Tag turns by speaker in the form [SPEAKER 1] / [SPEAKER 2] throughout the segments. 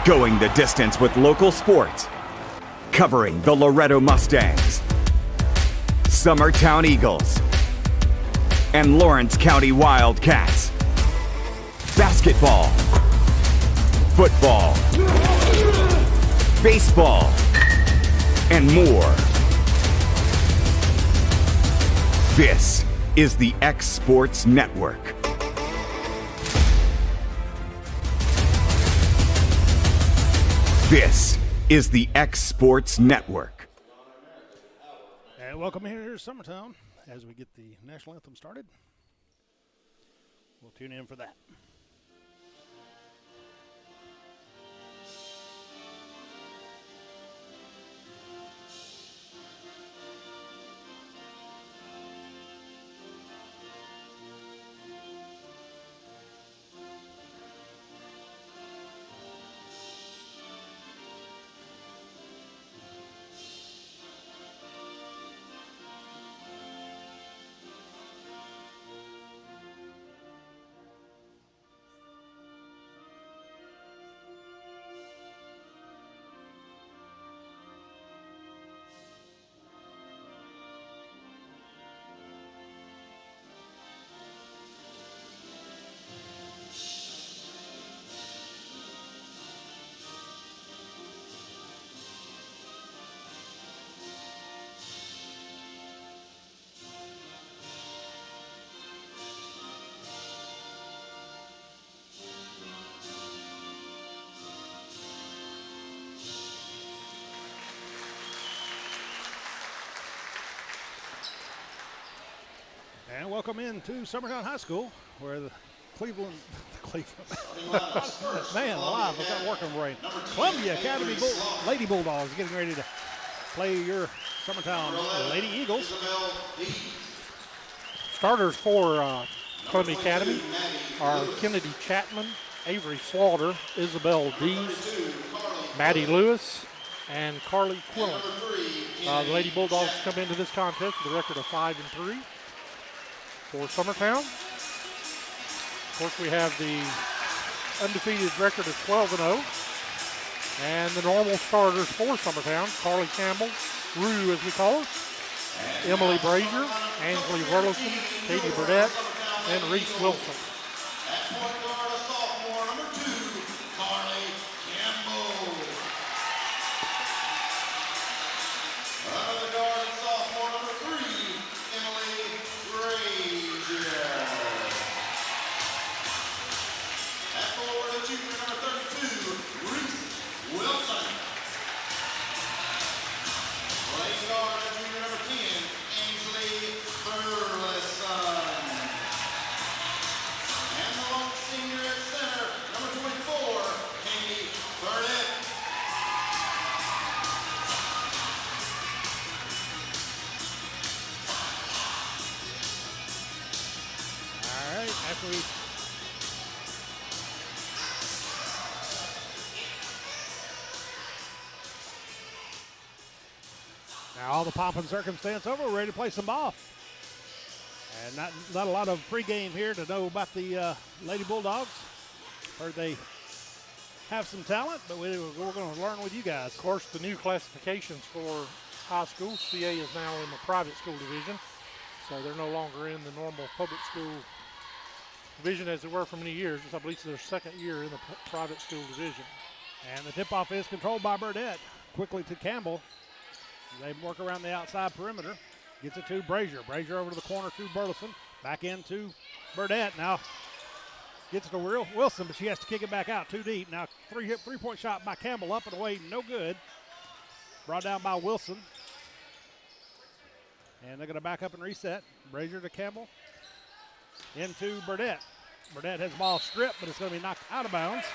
[SPEAKER 1] Going the distance with local sports. Covering the Loretto Mustangs, Summertown Eagles, and Lawrence County Wildcats. Basketball, football, baseball, and more. This is the X Sports Network. This is the X Sports Network.
[SPEAKER 2] And welcome here to Summertown as we get the national anthem started. We'll tune in for that. And welcome into Summertown High School, where the Cleveland, man alive, I've got working brain. Columbia Academy Lady Bulldogs getting ready to play your Summertown Lady Eagles.
[SPEAKER 3] Starters for Columbia Academy are Kennedy Chapman, Avery Slaughter, Isabel Dees, Maddie Lewis, and Carly Quillen. The Lady Bulldogs come into this contest with a record of 5-3. For Summertown, of course, we have the undefeated record of 12-0. And the normal starters for Summertown: Carly Campbell, Rue as we call her, Emily Brazier, Ansley Burleson, Katie Burdett, and Reese Wilson.
[SPEAKER 2] Now all the pomp and circumstance over, we're ready to play some ball. And not a lot of pregame here to know about the Lady Bulldogs. Heard they have some talent, but we're going to learn with you guys.
[SPEAKER 3] Of course, the new classifications for high school, CA is now in the private school division, so they're no longer in the normal public school division as they were for many years. I believe it's their second year in the private school division.
[SPEAKER 2] And the tip-off is controlled by Burdett. Quickly to Campbell. They work around the outside perimeter. Gets it to Brazier. Brazier over to the corner to Burleson. Back into Burdett. Now gets it to Wilson, but she has to kick it back out too deep. Now three-point shot by Campbell, up and away, no good. Brought down by Wilson. And they're going to back up and reset. Brazier to Campbell. Into Burdett. Burdett has the ball stripped, but it's going to be knocked out of bounds.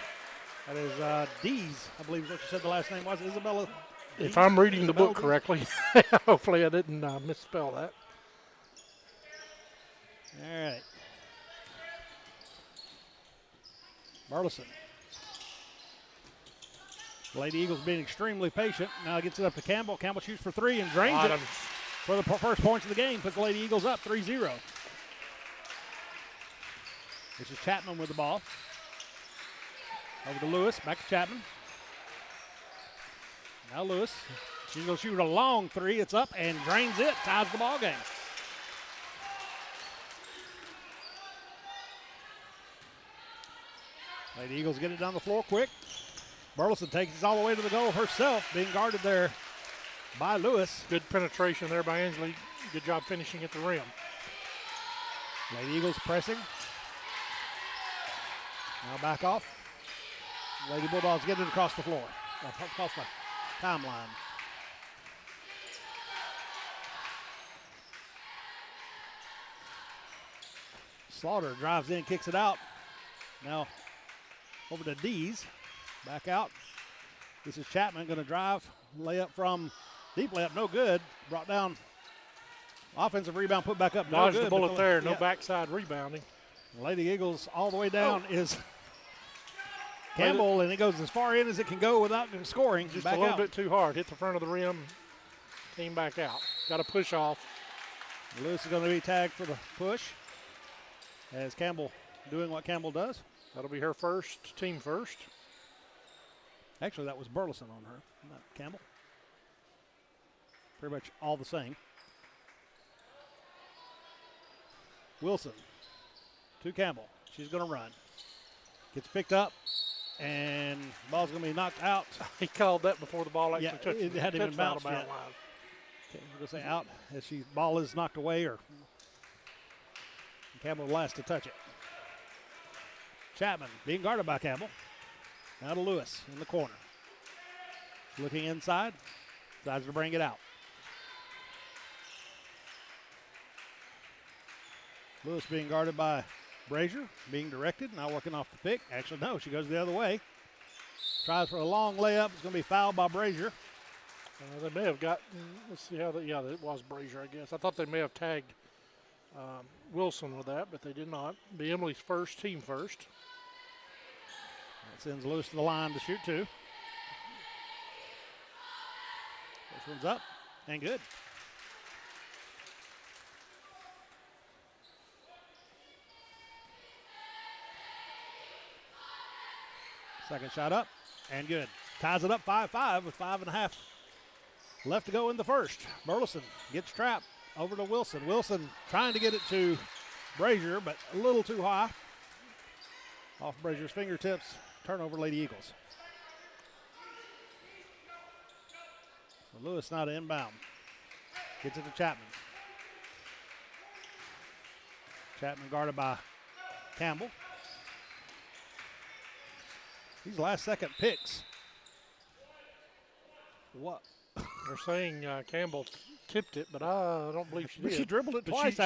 [SPEAKER 2] That is Dees, I believe is what you said the last name was. Isabella Dees.
[SPEAKER 3] If I'm reading the book correctly, hopefully I didn't misspell that.
[SPEAKER 2] All right. Burleson. Lady Eagles being extremely patient. Now gets it up to Campbell. Campbell shoots for three and drains it for the first points of the game. Puts the Lady Eagles up 3-0. This is Chapman with the ball. Over to Lewis. Back to Chapman. Now Lewis, she's going to shoot a long three. It's up and drains it, ties the ball game. Lady Eagles get it down the floor quick. Burleson takes it all the way to the goal herself, being guarded there by Lewis.
[SPEAKER 3] Good penetration there by Ansley. Good job finishing at the rim.
[SPEAKER 2] Lady Eagles pressing. Now back off. Lady Bulldogs get it across the floor, across the timeline. Slaughter drives in, kicks it out. Now over to Dees. Back out. This is Chapman going to drive. Layup from deep layup, no good. Brought down. Offensive rebound, put back up.
[SPEAKER 3] Dodged
[SPEAKER 2] no good,
[SPEAKER 3] the bullet there. No
[SPEAKER 2] yeah.
[SPEAKER 3] backside rebounding.
[SPEAKER 2] Lady Eagles all the way down is Campbell, and it goes as far in as it can go without scoring.
[SPEAKER 3] Just
[SPEAKER 2] back
[SPEAKER 3] a little
[SPEAKER 2] out.
[SPEAKER 3] bit too hard. Hit the front of the rim. Came back out. Got a push off.
[SPEAKER 2] Lewis is going to be tagged for the push as Campbell doing what Campbell does.
[SPEAKER 3] That'll be her first, team first.
[SPEAKER 2] Actually, that was Burleson on her, not Campbell. Pretty much all the same. Wilson to Campbell. She's going to run. Gets picked up, and the ball's going to be knocked out.
[SPEAKER 3] He called that before the ball actually touched
[SPEAKER 2] it hadn't even bounced yet.
[SPEAKER 3] line.
[SPEAKER 2] Okay, we're going to say out as ball is knocked away, or Campbell last to touch it. Chapman being guarded by Campbell. Now to Lewis in the corner. Looking inside. Decides to bring it out. Lewis being guarded by Brazier. Being directed. Now working off the pick. Actually, no. She goes the other way. Tries for a long layup. It's going to be fouled by Brazier.
[SPEAKER 3] They may have got, let's see how yeah, it was Brazier, I guess. I thought they may have tagged Wilson with that, but they did not. Be Emily's first, team first.
[SPEAKER 2] That sends Lewis to the line to shoot two. First one's up and good. Second shot up and good. Ties it up 5-5 with 5.5 left to go in the first. Burleson gets trapped over to Wilson. Wilson trying to get it to Brazier, but a little too high. Off Brazier's fingertips. Turnover, Lady Eagles. So Lewis not inbound. Gets it to Chapman. Chapman guarded by Campbell. These last second picks. What?
[SPEAKER 3] They're saying Campbell tipped it, but I don't believe she did.
[SPEAKER 2] She dribbled it
[SPEAKER 3] but
[SPEAKER 2] twice.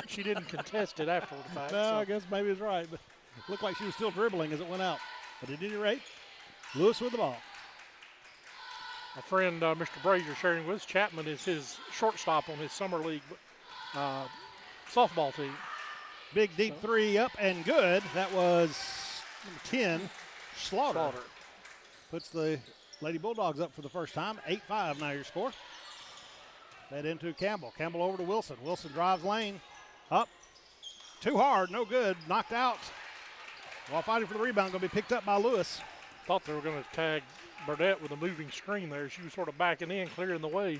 [SPEAKER 3] She didn't contest it after the fact.
[SPEAKER 2] No,
[SPEAKER 3] so.
[SPEAKER 2] I guess maybe it's right, but it looked like she was still dribbling as it went out. But at any rate, Lewis with the ball.
[SPEAKER 3] A friend, Mr. Brazier, sharing with us, Chapman is his shortstop on his summer league softball team.
[SPEAKER 2] Big deep three up and good. That was number 10, Slaughter. Puts the Lady Bulldogs up for the first time. 8-5 now your score. That into Campbell. Campbell over to Wilson. Wilson drives lane. Up. Too hard. No good. Knocked out. While fighting for the rebound, going to be picked up by Lewis.
[SPEAKER 3] Thought they were going to tag Burdett with a moving screen there. She was sort of backing in, clearing the way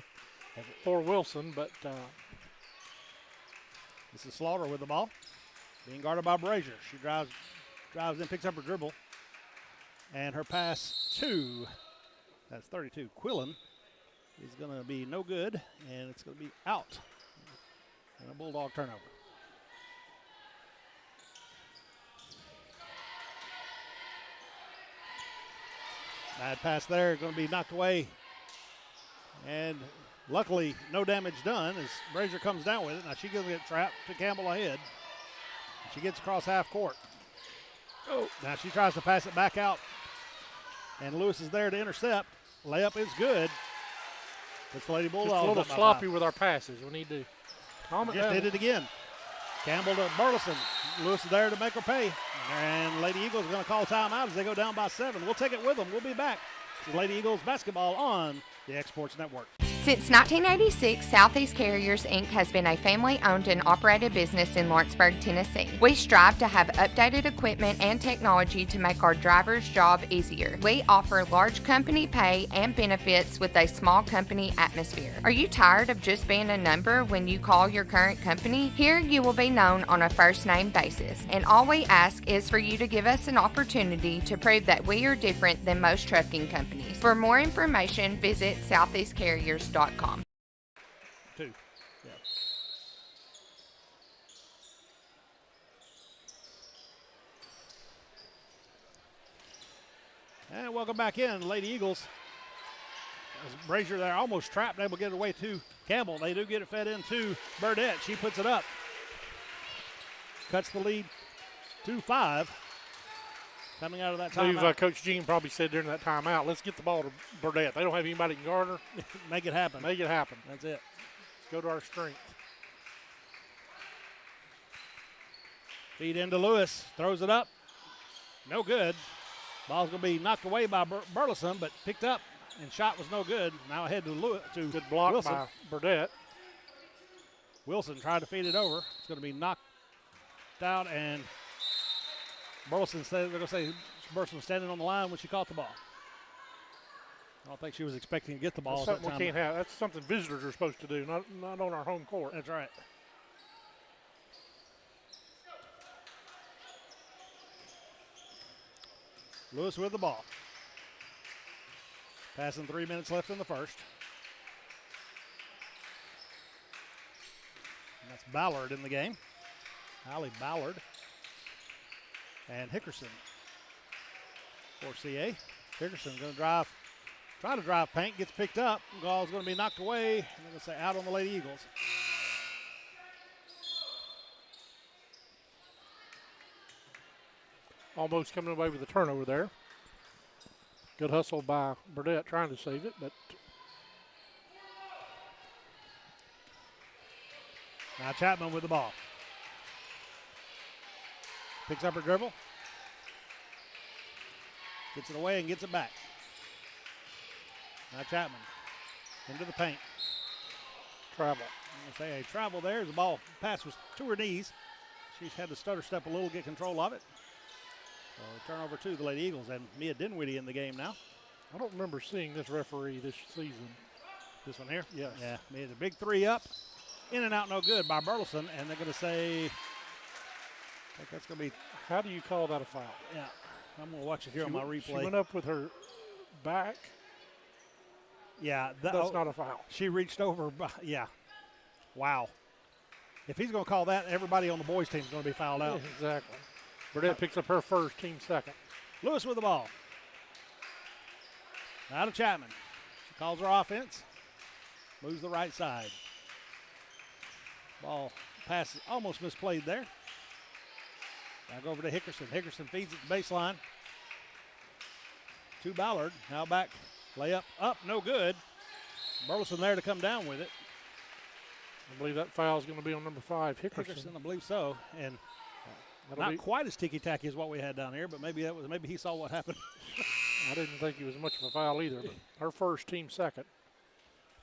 [SPEAKER 3] for Wilson, but
[SPEAKER 2] this is Slaughter with the ball. Being guarded by Brazier. She drives in, picks up her dribble. And her pass to, that's 32, Quillen, is going to be no good, and it's going to be out. And a Bulldog turnover. Bad pass there, going to be knocked away. And luckily, no damage done as Brazier comes down with it. Now she's going to get trapped to Campbell ahead. She gets across half court. Oh, now she tries to pass it back out. And Lewis is there to intercept. Layup is good. It's the Lady Bulldogs.
[SPEAKER 3] Just a little sloppy with our passes. We need to calm it down.
[SPEAKER 2] Did it again. Campbell to Burleson. Lewis is there to make her pay. And Lady Eagles are going to call timeout as they go down by 7. We'll take it with them. We'll be back. This is Lady Eagles basketball on the X Sports Network.
[SPEAKER 4] Since 1986, Southeast Carriers Inc. has been a family-owned and operated business in Lawrenceburg, Tennessee. We strive to have updated equipment and technology to make our drivers' job easier. We offer large company pay and benefits with a small company atmosphere. Are you tired of just being a number when you call your current company? Here you will be known on a first-name basis, and all we ask is for you to give us an opportunity to prove that we are different than most trucking companies. For more information, visit southeastcarriers.com.
[SPEAKER 2] 2. Yeah. And welcome back in, Lady Eagles. As Brazier there almost trapped, able to get it away to Campbell. They do get it fed into Burdette. She puts it up. Cuts the lead to 5. Coming out of that timeout.
[SPEAKER 3] I believe Coach Jean probably said during that timeout, let's get the ball to Burdette. They don't have anybody can guard her.
[SPEAKER 2] Make it happen.
[SPEAKER 3] Make it happen.
[SPEAKER 2] That's it.
[SPEAKER 3] Let's go to our strength.
[SPEAKER 2] Feed into Lewis. Throws it up. No good. Ball's going to be knocked away by Burleson, but picked up, and shot was no good. Now ahead to Lewis.
[SPEAKER 3] Good block
[SPEAKER 2] Wilson.
[SPEAKER 3] by Burdette.
[SPEAKER 2] Wilson tried to feed it over. It's going to be knocked out, and Burleson said they're going to say Burleson was standing on the line when she caught the ball. I don't think she was expecting to get the ball.
[SPEAKER 3] That's something we can't have. That's something visitors are supposed to do, not on our home court.
[SPEAKER 2] That's right. Lewis with the ball. Passing 3 minutes left in the first. And that's Ballard in the game. Allie Ballard. And Hickerson for CA. Hickerson going to try to drive paint, gets picked up. Ball's going to be knocked away. And they're going to say out on the Lady Eagles.
[SPEAKER 3] Almost coming away with a turnover there. Good hustle by Burdette trying to save it, but
[SPEAKER 2] now Chapman with the ball. Picks up her dribble. Gets it away and gets it back. Now Chapman into the paint.
[SPEAKER 3] travel.
[SPEAKER 2] I'm going to say a travel there. The ball pass was to her knees. She's had to stutter step a little, get control of it. So turnover to the Lady Eagles, and Mia Dinwiddie in the game now.
[SPEAKER 3] I don't remember seeing this referee this season.
[SPEAKER 2] This one here?
[SPEAKER 3] Yes.
[SPEAKER 2] Yeah, made a big three up. In and out, no good by Burleson, and they're going to say, I think that's going to be.
[SPEAKER 3] How do you call that a foul?
[SPEAKER 2] Yeah, I'm going to watch it here on my replay.
[SPEAKER 3] She went up with her back.
[SPEAKER 2] Yeah.
[SPEAKER 3] That's not a foul.
[SPEAKER 2] She reached over. Yeah. Wow. If he's going to call that, everybody on the boys' team is going to be fouled out.
[SPEAKER 3] Yeah, exactly. Burdette picks up her first, team second.
[SPEAKER 2] Lewis with the ball. Out of Chapman. She calls her offense. Moves the right side. Ball pass is almost misplayed there. Back over to Hickerson. Hickerson feeds it to baseline. To Ballard. Now back. Layup up. No good. Burleson there to come down with it.
[SPEAKER 3] I believe that foul is going to be on number 5, Hickerson.
[SPEAKER 2] Hickerson, I believe so. And not quite as ticky-tacky as what we had down here, but maybe he saw what happened.
[SPEAKER 3] I didn't think it was much of a foul either, but her first, team second.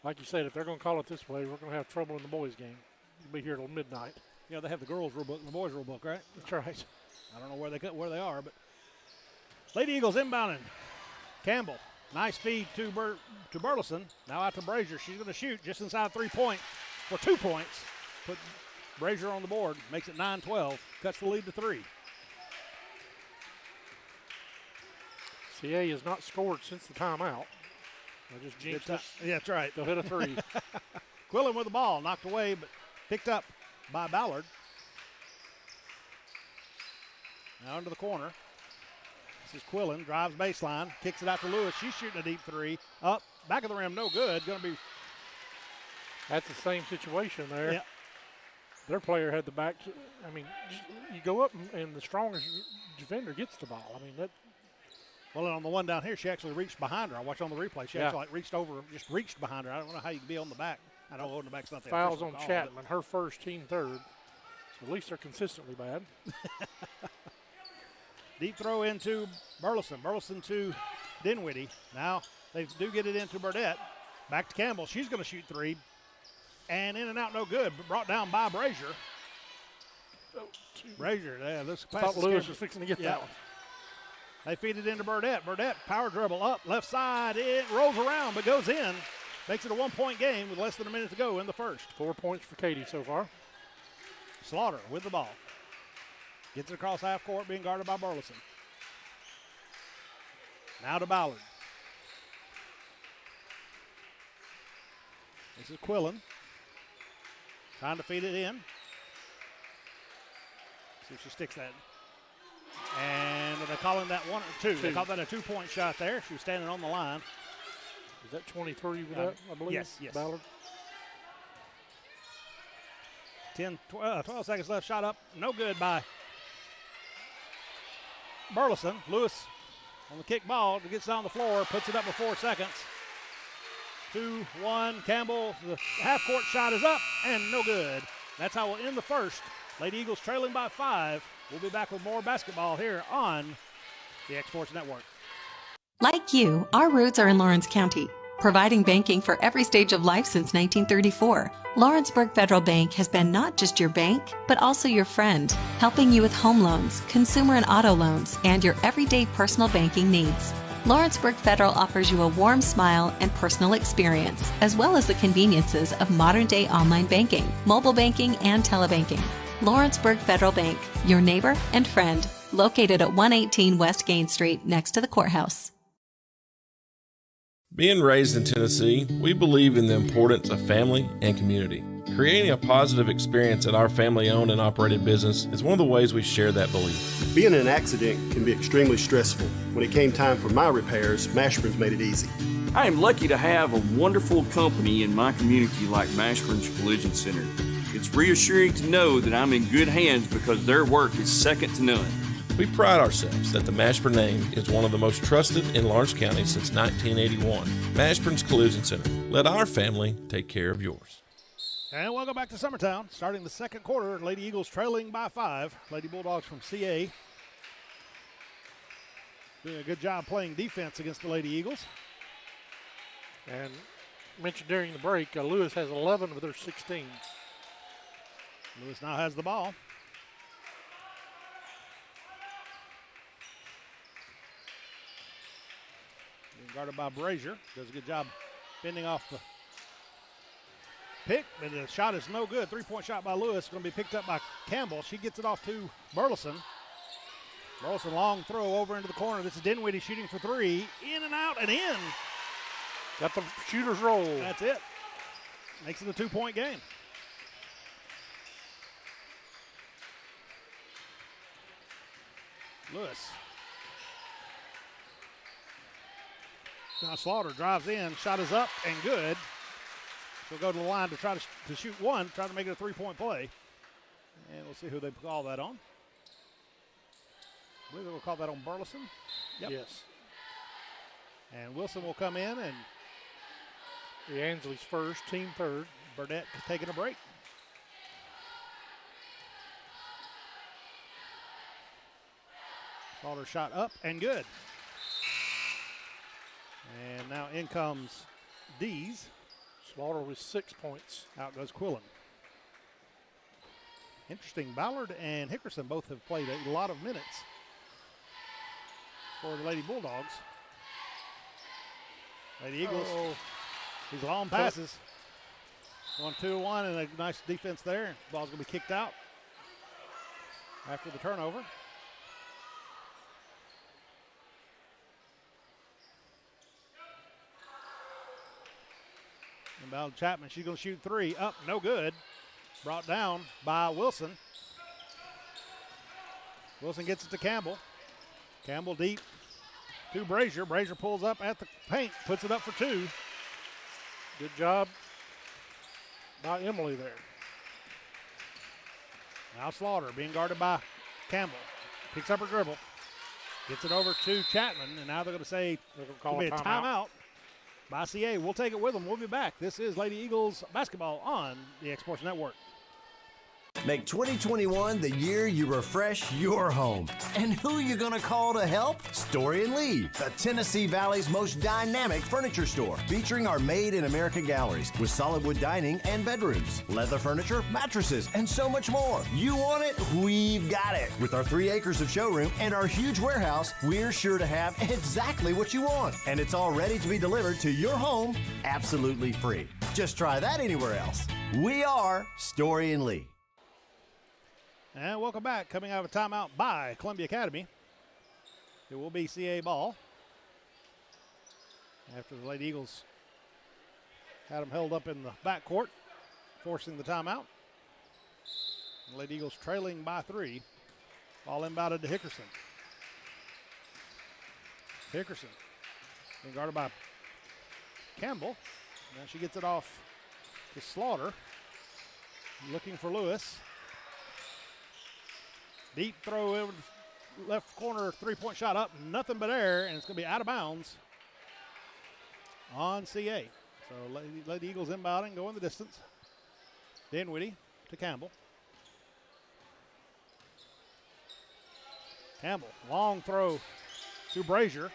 [SPEAKER 3] Like you said, if they're going to call it this way, we're going to have trouble in the boys' game. We'll be here till midnight.
[SPEAKER 2] You know, they have the girls' rule book and the boys' rule book, right?
[SPEAKER 3] That's right.
[SPEAKER 2] I don't know where they are, but Lady Eagles inbounding. Campbell, nice feed to Burleson. Now out to Brazier. She's going to shoot just inside 3 point for 2 points. Put Brazier on the board, makes it 9-12, cuts the lead to 3.
[SPEAKER 3] CA has not scored since the timeout. I just jinxed it.
[SPEAKER 2] Yeah, that's right.
[SPEAKER 3] They'll hit a 3.
[SPEAKER 2] Quillen with the ball, knocked away, but picked up by Ballard. Now into the corner. This is Quillen, drives baseline, kicks it out to Lewis. She's shooting a deep 3. Up, back of the rim, no good. Going to be.
[SPEAKER 3] That's the same situation there.
[SPEAKER 2] Yeah.
[SPEAKER 3] Their player had the back. I mean, you go up and the strongest defender gets the ball. I mean, that.
[SPEAKER 2] Well, and on the one down here, she actually reached behind her. I watched on the replay. She actually reached over, just reached behind her. I don't know how you can be on the back. I don't know on the back's not the
[SPEAKER 3] fouls on
[SPEAKER 2] call,
[SPEAKER 3] Chapman, her first, team third. So at least they're consistently bad.
[SPEAKER 2] Deep throw into Burleson. Burleson to Dinwiddie. Now they do get it into Burdette. Back to Campbell. She's going to shoot three. And in and out, no good. But brought down by Brazier. Brazier, yeah, this
[SPEAKER 3] I
[SPEAKER 2] pass
[SPEAKER 3] thought Lewis was fixing to get that one.
[SPEAKER 2] They feed it into Burdette. Burdette, power dribble up, left side. It rolls around, but goes in. Makes it a 1-point game with less than a minute to go in the first.
[SPEAKER 3] 4 points for Katie so far.
[SPEAKER 2] Slaughter with the ball. Gets it across half court, being guarded by Burleson. Now to Ballard. This is Quillen. Trying to feed it in. See if she sticks that. And they're calling that one or two. They called that a 2-point shot there. She was standing on the line.
[SPEAKER 3] Is that 23 with that, I believe?
[SPEAKER 2] Yes.
[SPEAKER 3] Ballard.
[SPEAKER 2] 12 seconds left. Shot up. No good by Burleson. Lewis on the kick ball. Gets down the floor. Puts it up with 4 seconds. 2-1. Campbell. The half-court shot is up and no good. That's how we'll end the first. Lady Eagles trailing by 5. We'll be back with more basketball here on the X Sports Network.
[SPEAKER 5] Like you, our roots are in Lawrence County, providing banking for every stage of life since 1934. Lawrenceburg Federal Bank has been not just your bank, but also your friend, helping you with home loans, consumer and auto loans, and your everyday personal banking needs. Lawrenceburg Federal offers you a warm smile and personal experience, as well as the conveniences of modern-day online banking, mobile banking, and telebanking. Lawrenceburg Federal Bank, your neighbor and friend, located at 118 West Gain Street next to the courthouse.
[SPEAKER 6] Being raised in Tennessee, we believe in the importance of family and community. Creating a positive experience at our family-owned and operated business is one of the ways we share that belief.
[SPEAKER 7] Being in an accident can be extremely stressful. When it came time for my repairs, Mashburn's made it easy.
[SPEAKER 8] I am lucky to have a wonderful company in my community like Mashburn's Collision Center. It's reassuring to know that I'm in good hands because their work is second to none.
[SPEAKER 6] We pride ourselves that the Mashburn name is one of the most trusted in Lawrence County since 1981. Mashburn's Collision Center. Let our family take care of yours.
[SPEAKER 2] And welcome back to Summertown. Starting the second quarter, Lady Eagles trailing by 5. Lady Bulldogs from CA doing a good job playing defense against the Lady Eagles.
[SPEAKER 3] And mentioned during the break, Lewis has 11 of their 16.
[SPEAKER 2] Lewis now has the ball. Being guarded by Brazier. Does a good job fending off the pick, but the shot is no good. 3-point shot by Lewis. Going to be picked up by Campbell. She gets it off to Burleson. Burleson, long throw over into the corner. This is Dinwiddie shooting for 3. In and out and in.
[SPEAKER 3] Got the shooter's roll.
[SPEAKER 2] That's it. Makes it a 2-point game. Lewis. Now Slaughter drives in. Shot is up and good. She'll go to the line to try to shoot one, try to make it a 3-point play. And we'll see who they call that on. I believe they will call that on Burleson. Yep.
[SPEAKER 3] Yes.
[SPEAKER 2] And Wilson will come in, and
[SPEAKER 3] The Ansley's first, team third.
[SPEAKER 2] Burdette taking a break. Slaughter shot up and good. And now in comes Dees.
[SPEAKER 3] Slaughter with 6 points.
[SPEAKER 2] Out goes Quillen. Interesting, Ballard and Hickerson both have played a lot of minutes for the Lady Bulldogs. Lady Eagles, these long passes. Going 2-1 and a nice defense there. Ball's going to be kicked out after the turnover. Inbound Chapman, she's going to shoot 3. Up, no good. Brought down by Wilson. Wilson gets it to Campbell. Campbell deep to Brazier. Brazier pulls up at the paint, puts it up for 2.
[SPEAKER 3] Good job by Emily there.
[SPEAKER 2] Now Slaughter being guarded by Campbell. Picks up her dribble. Gets it over to Chapman, and now they're going to say
[SPEAKER 3] Call
[SPEAKER 2] a timeout by CA. We'll take it with them. We'll be back. This is Lady Eagles basketball on the X Sports Network.
[SPEAKER 9] Make 2021 the year you refresh your home. And who you gonna call to help? Story & Lee, the Tennessee Valley's most dynamic furniture store, featuring our Made in America galleries with solid wood dining and bedrooms, leather furniture, mattresses, and so much more. You want it? We've got it. With our 3 acres of showroom and our huge warehouse, we're sure to have exactly what you want. And it's all ready to be delivered to your home absolutely free. Just try that anywhere else. We are Story & Lee.
[SPEAKER 2] And welcome back. Coming out of a timeout by Columbia Academy. It will be CA ball. After the Lady Eagles had them held up in the backcourt, forcing the timeout. The Lady Eagles trailing by 3. Ball inbounded to Hickerson. Hickerson being guarded by Campbell. Now she gets it off to Slaughter. Looking for Lewis. Deep throw over the left corner, 3-point shot up, nothing but air, and it's going to be out of bounds on CA. So Lady Eagles inbounding, going the distance. Dinwiddie to Campbell. Campbell, long throw to Brazier.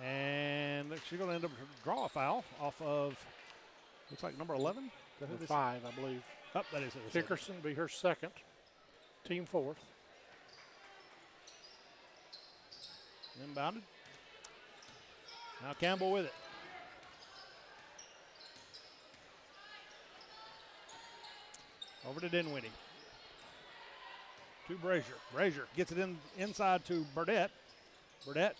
[SPEAKER 2] And she's going to end up draw a foul off of, looks like number 11.
[SPEAKER 3] 5, I believe.
[SPEAKER 2] Oh, that is it.
[SPEAKER 3] Hickerson will be her second. Team 4th.
[SPEAKER 2] Inbounded. Now Campbell with it. Over to Dinwiddie. To Brazier. Brazier gets it inside to Burdett. Burdett.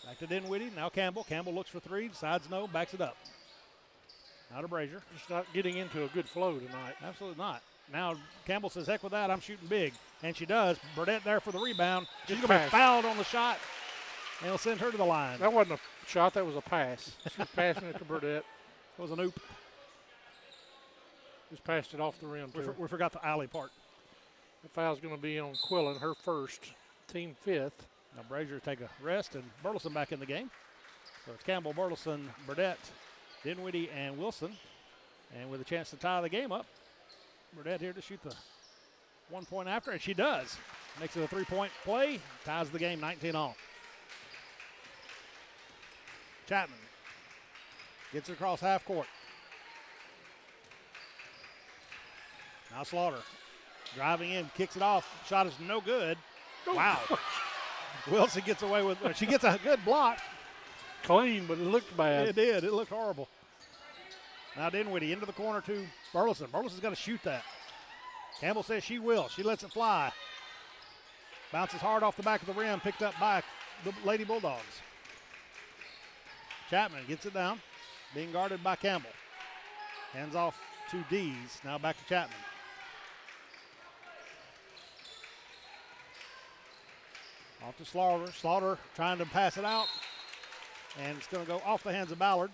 [SPEAKER 2] Back to Dinwiddie. Now Campbell. Campbell looks for 3. Decides no. Backs it up. Now to Brazier.
[SPEAKER 3] Just not getting into a good flow tonight.
[SPEAKER 2] Absolutely not. Now Campbell says, heck with that, I'm shooting big. And she does. Burdett there for the rebound. She's going to be fouled on the shot. And he'll send her to the line.
[SPEAKER 3] That wasn't a shot, that was a pass. She's passing it to Burdett.
[SPEAKER 2] It was an oop.
[SPEAKER 3] Just passed it off the rim.
[SPEAKER 2] We forgot the alley part.
[SPEAKER 3] The foul's going to be on Quillen, her first, team 5th.
[SPEAKER 2] Now Brazier take a rest and Burleson back in the game. So it's Campbell, Burleson, Burdett, Dinwiddie, and Wilson. And with a chance to tie the game up, Burdett here to shoot the 1 point after, and she does. Makes it a 3-point play, ties the game 19-all. Chapman gets it across half court. Now Slaughter driving in, kicks it off. Shot is no good. Wow. Wilson gets away with it. She gets a good block.
[SPEAKER 3] Clean, but it looked bad.
[SPEAKER 2] It did. It looked horrible. Now Dinwiddie into the corner to Burleson. Burleson's got to shoot that. Campbell says she will. She lets it fly. Bounces hard off the back of the rim, picked up by the Lady Bulldogs. Chapman gets it down, being guarded by Campbell. Hands off to Dees. Now back to Chapman. Off to Slaughter. Slaughter trying to pass it out. And it's going to go off the hands of Ballard.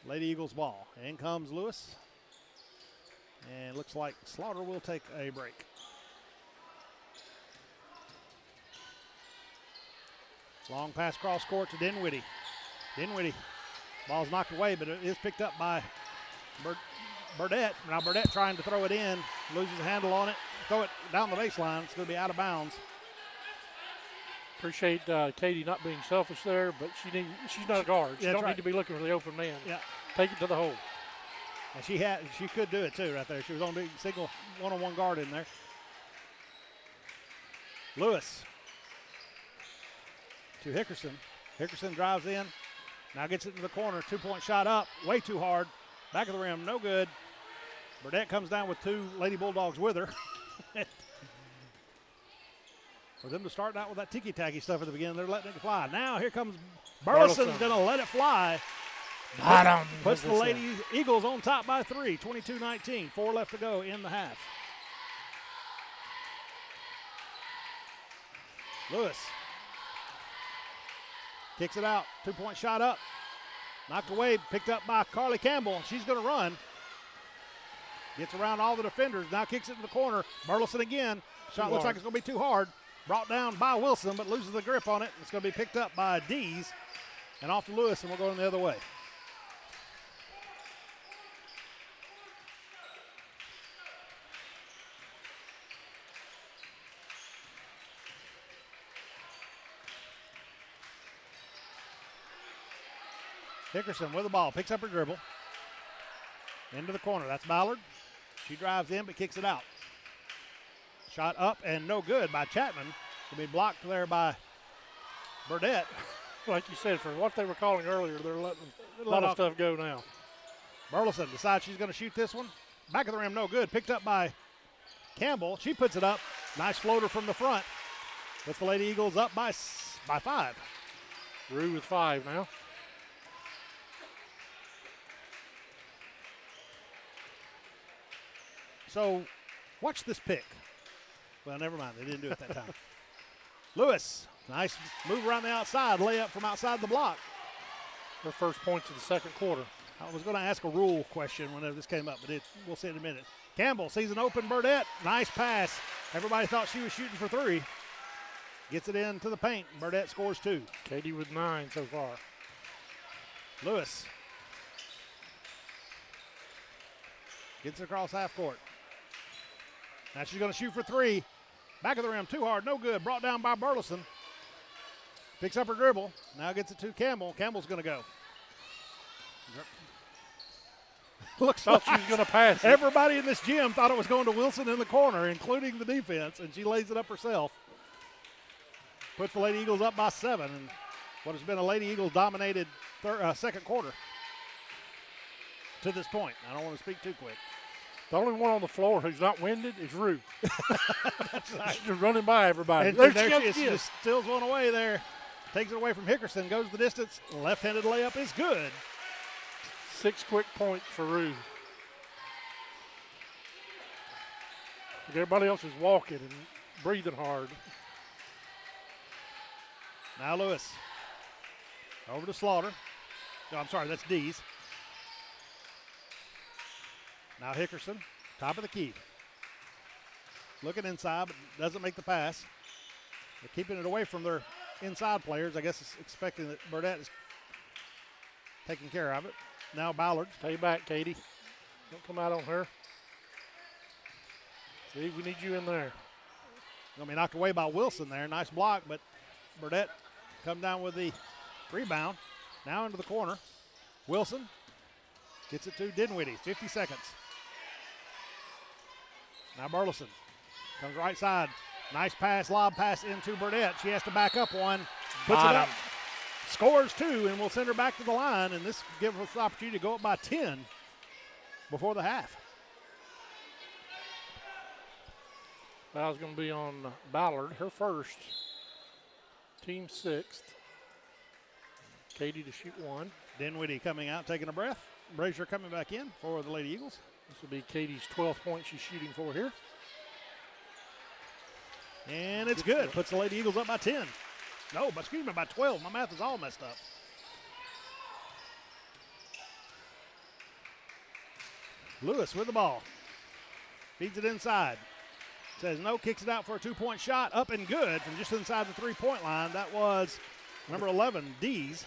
[SPEAKER 2] Lady Eagles ball. In comes Lewis. And looks like Slaughter will take a break. Long pass cross court to Dinwiddie. Dinwiddie. Ball's knocked away, but it is picked up by Burdett. Now Burdett trying to throw it in. Loses a handle on it. Throw it down the baseline. It's going to be out of bounds.
[SPEAKER 3] Appreciate Katie not being selfish there, but she's not a guard. She don't need to be looking for the open man.
[SPEAKER 2] Yeah.
[SPEAKER 3] Take it to the hole.
[SPEAKER 2] And she could do it too right there. She was on the single one-on-one guard in there. Lewis to Hickerson. Hickerson drives in. Now gets it into the corner. 2-point shot up. Way too hard. Back of the rim. No good. Burdett comes down with 2 Lady Bulldogs with her. For them to start out with that ticky-tacky stuff at the beginning, they're letting it fly. Now here comes Burleson's going to let it fly. Puts the Lady Eagles on top by 3, 22-19. 4 left to go in the half. Lewis kicks it out. 2-point shot up. Knocked away, picked up by Carly Campbell. She's going to run. Gets around all the defenders. Now kicks it in the corner. Burleson again. Shot looks like it's going to be too hard. Brought down by Wilson, but loses the grip on it. It's going to be picked up by Dees. And off to Lewis, and we're going the other way. Hickerson with the ball, picks up her dribble. Into the corner, that's Ballard. She drives in but kicks it out. Shot up and no good by Chapman. To be blocked there by Burdette.
[SPEAKER 3] Like you said, for what they were calling earlier, they're letting a lot of stuff go now.
[SPEAKER 2] Burleson decides she's going to shoot this one. Back of the rim, no good. Picked up by Campbell. She puts it up. Nice floater from the front. Puts the Lady Eagles up by 5.
[SPEAKER 3] Rue with 5 now.
[SPEAKER 2] So, watch this pick. Well, never mind. They didn't do it that time. Lewis, nice move around the outside. Layup from outside the block.
[SPEAKER 3] Her first points of the second quarter.
[SPEAKER 2] I was going to ask a rule question whenever this came up, but we'll see in a minute. Campbell sees an open Burdette. Nice pass. Everybody thought she was shooting for 3. Gets it into the paint. Burdette scores 2.
[SPEAKER 3] Katie with 9 so far.
[SPEAKER 2] Lewis gets it across half court. Now she's going to shoot for 3. Back of the rim, too hard, no good. Brought down by Burleson. Picks up her dribble. Now gets it to Campbell. Campbell's going to go. Looks
[SPEAKER 3] like
[SPEAKER 2] she was going to pass it. Everybody in this gym thought it was going to Wilson in the corner, including the defense, and she lays it up herself. Puts the Lady Eagles up by 7, and what has been a Lady Eagles dominated second quarter to this point. I don't want to speak too quick.
[SPEAKER 3] The only one on the floor who's not winded is Rue.
[SPEAKER 2] That's right.
[SPEAKER 3] She's running by everybody.
[SPEAKER 2] And there she is. She just steals one away there. Takes it away from Hickerson. Goes the distance. Left-handed layup is good.
[SPEAKER 3] 6 quick points for Rue. Everybody else is walking and breathing hard.
[SPEAKER 2] Now Lewis. Over to Slaughter. No, I'm sorry, that's Dees. Now Hickerson, top of the key. Looking inside, but doesn't make the pass. They're keeping it away from their inside players. I guess it's expecting that Burdette is taking care of it. Now Ballard.
[SPEAKER 3] Stay back, Katie. Don't come out on her. See, we need you in there.
[SPEAKER 2] Going to be knocked away by Wilson there. Nice block, but Burdette come down with the rebound. Now into the corner. Wilson gets it to Dinwiddie. 50 seconds. Now Burleson comes right side. Nice pass, lob pass into Burdette. She has to back up one. Puts it up. Scores 2, and we'll send her back to the line, and this gives us the opportunity to go up by 10 before the half.
[SPEAKER 3] Foul's going to be on Ballard, her first. Team 6th. Katie to shoot 1.
[SPEAKER 2] Dinwiddie coming out, taking a breath. Brazier coming back in for the Lady Eagles.
[SPEAKER 3] This will be Katie's 12th point she's shooting for here.
[SPEAKER 2] And it's good. Puts the Lady Eagles up by 10. No, but excuse me, by 12. My math is all messed up. Lewis with the ball. Feeds it inside. Says no, kicks it out for a 2-point shot. Up and good from just inside the 3-point line. That was number 11, Dees.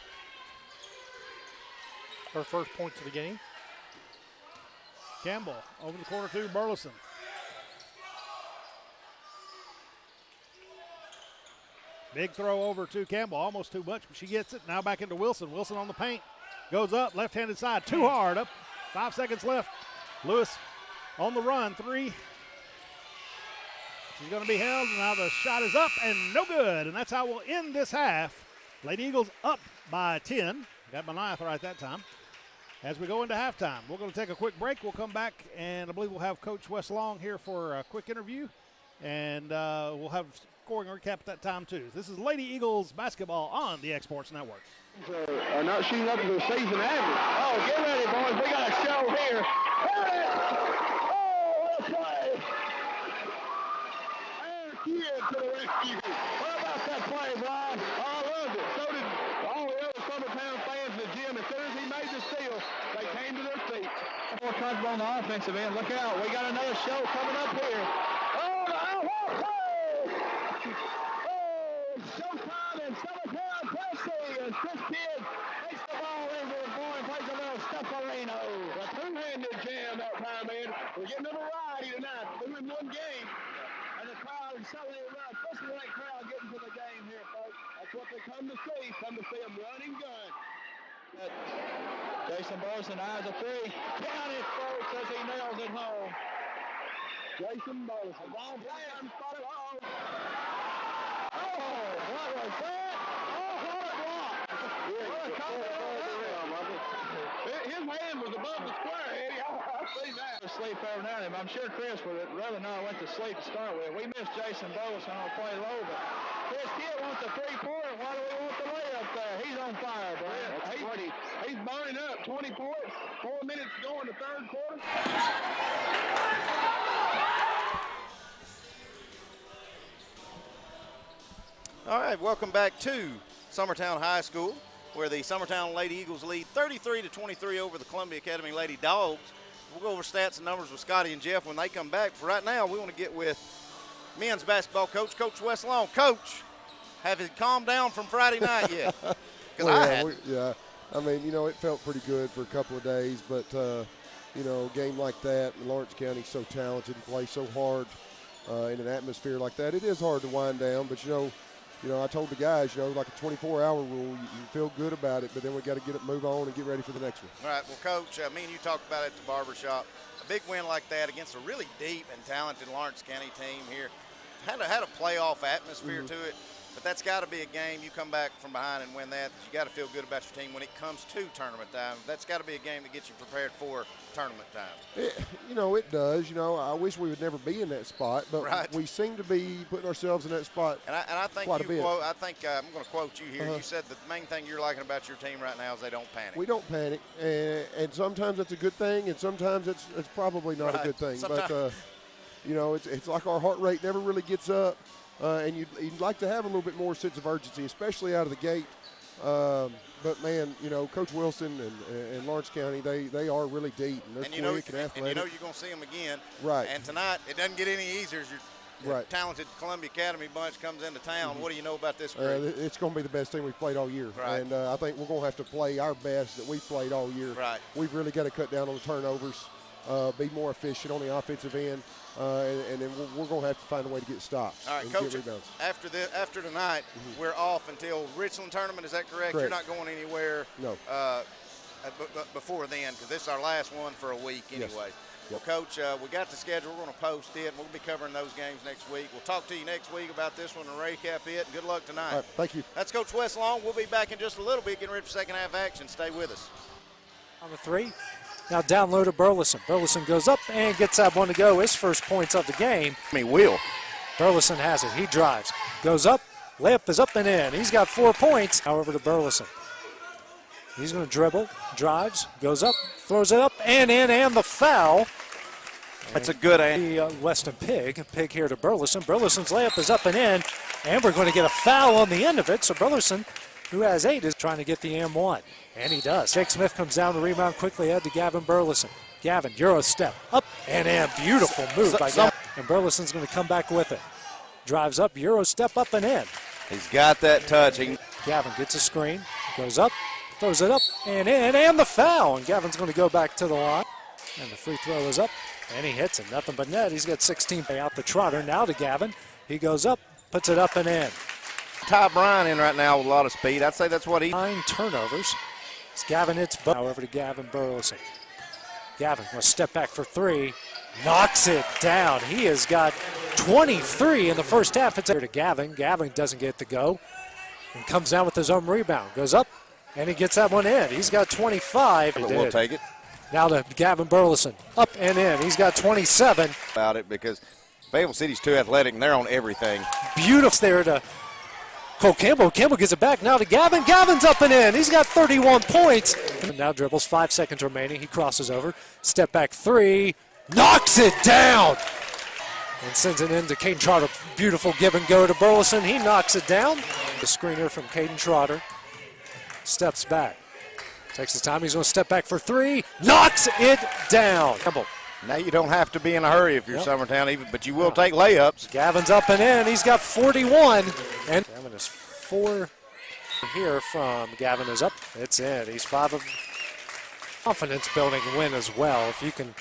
[SPEAKER 3] Her first points of the game.
[SPEAKER 2] Campbell over the corner to Burleson. Big throw over to Campbell, almost too much, but she gets it. Now back into Wilson. Wilson on the paint. Goes up, left-handed side, too hard. Up, 5 seconds left. Lewis on the run, 3. She's going to be held, and now the shot is up and no good. And that's how we'll end this half. Lady Eagles up by 10. Got my knife right that time. As we go into halftime, we're going to take a quick break. We'll come back, and I believe we'll have Coach Wes Long here for a quick interview. And we'll have scoring recap at that time, too. This is Lady Eagles basketball on the X-Sports Network.
[SPEAKER 10] Are not shooting up to their season average. Oh, get ready, boys. We got a show here. Oh, what a play. Air Kid to the rescue. What about that play, Brian? Oh, I loved it. So did all the other Summertown fans in the gym. As soon as he made the steal, they came to their feet. More comfortable on the offensive end. Look out. We got another show coming up here. Oh, the outlaw play. Oh, showtime in Summertown, Tennessee. As this kid takes the ball into the boy and plays a little stuffarino. A two-handed jam that time, man. We're getting a variety tonight. We're in one game. And the crowd is certainly right. Especially that crowd getting to the game here, folks. That's what they come to see. Come to see them run and gun. Jason Burleson eyes a three. Count it, folks, as he nails it home. Jason Burleson. Long play. Spotted. Oh, what was that? Oh, what a block. His hand was above the square, Eddie. I've seen that. Sleep every now and then. I'm sure Chris would rather not went to sleep to start with. We missed Jason Burleson on play low, but Chris Kidd wants a three-pointer. Why do we want the layup there? He's on fire, Brian. He's burning up. 20 points. 4 minutes to go in the third quarter.
[SPEAKER 11] All right, welcome back to Summertown High School, where the Summertown Lady Eagles lead 33-23 over the Columbia Academy Lady Dogs. We'll go over stats and numbers with Scotty and Jeff when they come back. For right now, we want to get with men's basketball coach, Coach Wes Long. Coach, have you calmed down from Friday night yet?
[SPEAKER 12] Yeah, I mean, you know, it felt pretty good for a couple of days, but, you know, a game like that, Lawrence County's so talented and plays so hard in an atmosphere like that. It is hard to wind down, but, you know, I told the guys, you know, like a 24-hour rule, you feel good about it, but then we got to move on and get ready for the next one.
[SPEAKER 11] All right, well, Coach, me and you talked about it at the barbershop. A big win like that against a really deep and talented Lawrence County team here. Had a playoff atmosphere to it, but that's got to be a game. You come back from behind and win that. You got to feel good about your team when it comes to tournament time. That's got to be a game that gets you prepared for tournament time.
[SPEAKER 12] You know, it does. You know, I wish we would never be in that spot, but we seem to be putting ourselves in that spot
[SPEAKER 11] and I think
[SPEAKER 12] quite a bit.
[SPEAKER 11] I think I'm going to quote you here. You said that the main thing you're liking about your team right now is they don't panic.
[SPEAKER 12] We don't panic, and sometimes that's a good thing, and sometimes it's probably not a good thing. But, you know, it's like our heart rate never really gets up, and you'd like to have a little bit more sense of urgency, especially out of the gate. But, man, you know, Coach Wilson and Lawrence County, they are really deep, and they're quick and athletic.
[SPEAKER 11] And you know you're going to see them again.
[SPEAKER 12] Right.
[SPEAKER 11] And tonight, it doesn't get any easier as your talented Columbia Academy bunch comes into town. What do you know about this group?
[SPEAKER 12] It's going to be the best team we've played all year.
[SPEAKER 11] Right.
[SPEAKER 12] And I think we're going to have to play our best that we've played all year.
[SPEAKER 11] Right.
[SPEAKER 12] We've really got to cut down on the turnovers, be more efficient on the offensive end, and then we're going to have to find a way to get stops.
[SPEAKER 11] All right,
[SPEAKER 12] and
[SPEAKER 11] Coach,
[SPEAKER 12] get rebounds.
[SPEAKER 11] after tonight, we're off until Richland tournament. Is that correct? You're not going anywhere before then, because this is our last one for a week anyway.
[SPEAKER 12] Yes.
[SPEAKER 11] Well, Coach, we got the schedule. We're going to post it. We'll be covering those games next week. We'll talk to you next week about this one and recap it. Good luck tonight.
[SPEAKER 12] All right, thank you.
[SPEAKER 11] That's Coach Wes Long. We'll be back in just a little bit, getting ready for second half action. Stay with us.
[SPEAKER 13] On the three. Now down low to Burleson. Burleson goes up and gets that one to go. His first points of the game. Burleson has it. He drives. Goes up. Layup is up and in. He's got 4 points. Now over to Burleson. He's going to dribble. Drives. Goes up. Throws it up and in. And the foul.
[SPEAKER 11] That's a good answer.
[SPEAKER 13] Weston Pig. Pig here to Burleson. Burleson's layup is up and in. And we're going to get a foul on the end of it. So Burleson, who has 8, is trying to get the M1. And he does. Jake Smith comes down to rebound quickly ahead to Gavin Burleson. Gavin, Euro step, up and in. Beautiful move by Gavin. And Burleson's going to come back with it. Drives up, Euro step, up and in.
[SPEAKER 11] He's got that touch.
[SPEAKER 13] Gavin gets a screen, goes up, throws it up and in, and the foul. And Gavin's going to go back to the line. And the free throw is up, and he hits it. Nothing but net. He's got 16 out the trotter. Now to Gavin. He goes up, puts it up and in.
[SPEAKER 11] Ty Bryan in right now with a lot of speed. I'd say that's what
[SPEAKER 13] 9 turnovers. As Gavin hits now over to Gavin Burleson. Gavin will step back for 3. Knocks it down. He has got 23 in the first half. It's over to Gavin. Gavin doesn't get the go. And comes down with his own rebound. Goes up, and he gets that one in. He's got 25.
[SPEAKER 11] We'll take it.
[SPEAKER 13] Now to Gavin Burleson. Up and in. He's got 27.
[SPEAKER 11] About it because Fayetteville City's too athletic, and they're on everything.
[SPEAKER 13] Beautiful there to Cole Campbell. Campbell gets it back now to Gavin. Gavin's up and in. He's got 31 points. And now dribbles. 5 seconds remaining. He crosses over. Step back 3. Knocks it down. And sends it in to Caden Trotter. Beautiful give and go to Burleson. He knocks it down. The screener from Caden Trotter. Steps back. Takes his time. He's going to step back for 3. Knocks it down. Campbell.
[SPEAKER 11] Now you don't have to be in a hurry if you're Summertown, but you will take layups.
[SPEAKER 13] Gavin's up and in. He's got 41. And Gavin is 4 here from Gavin is up. It's in. He's 5 of confidence building win as well. If you can,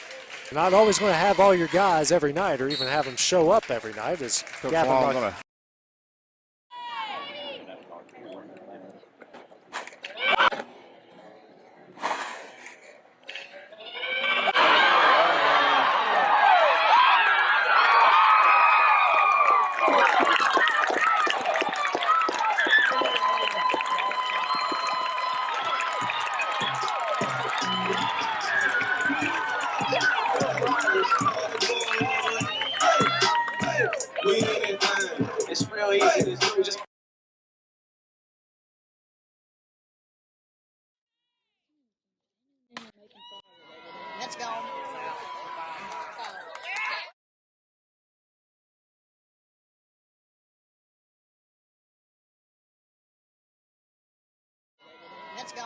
[SPEAKER 13] you're not always going to have all your guys every night or even have them show up every night. As Gavin
[SPEAKER 14] Let's go. Let's go.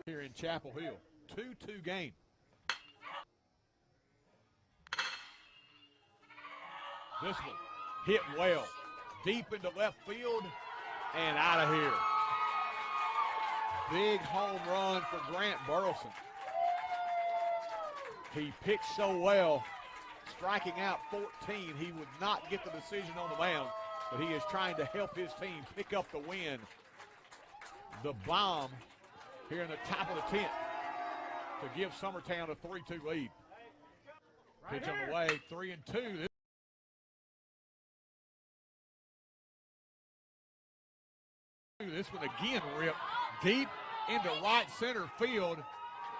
[SPEAKER 15] Here in Chapel Hill, 2-2 game. This one hit well, deep into left field and out of here. Big home run for Grant Burleson. He pitched so well, striking out 14. He would not get the decision on the mound, but he is trying to help his team pick up the win. The bomb here in the top of the 10th to give Summertown a 3-2 lead. Pitch on the way, 3-2. This one again ripped deep into right center field,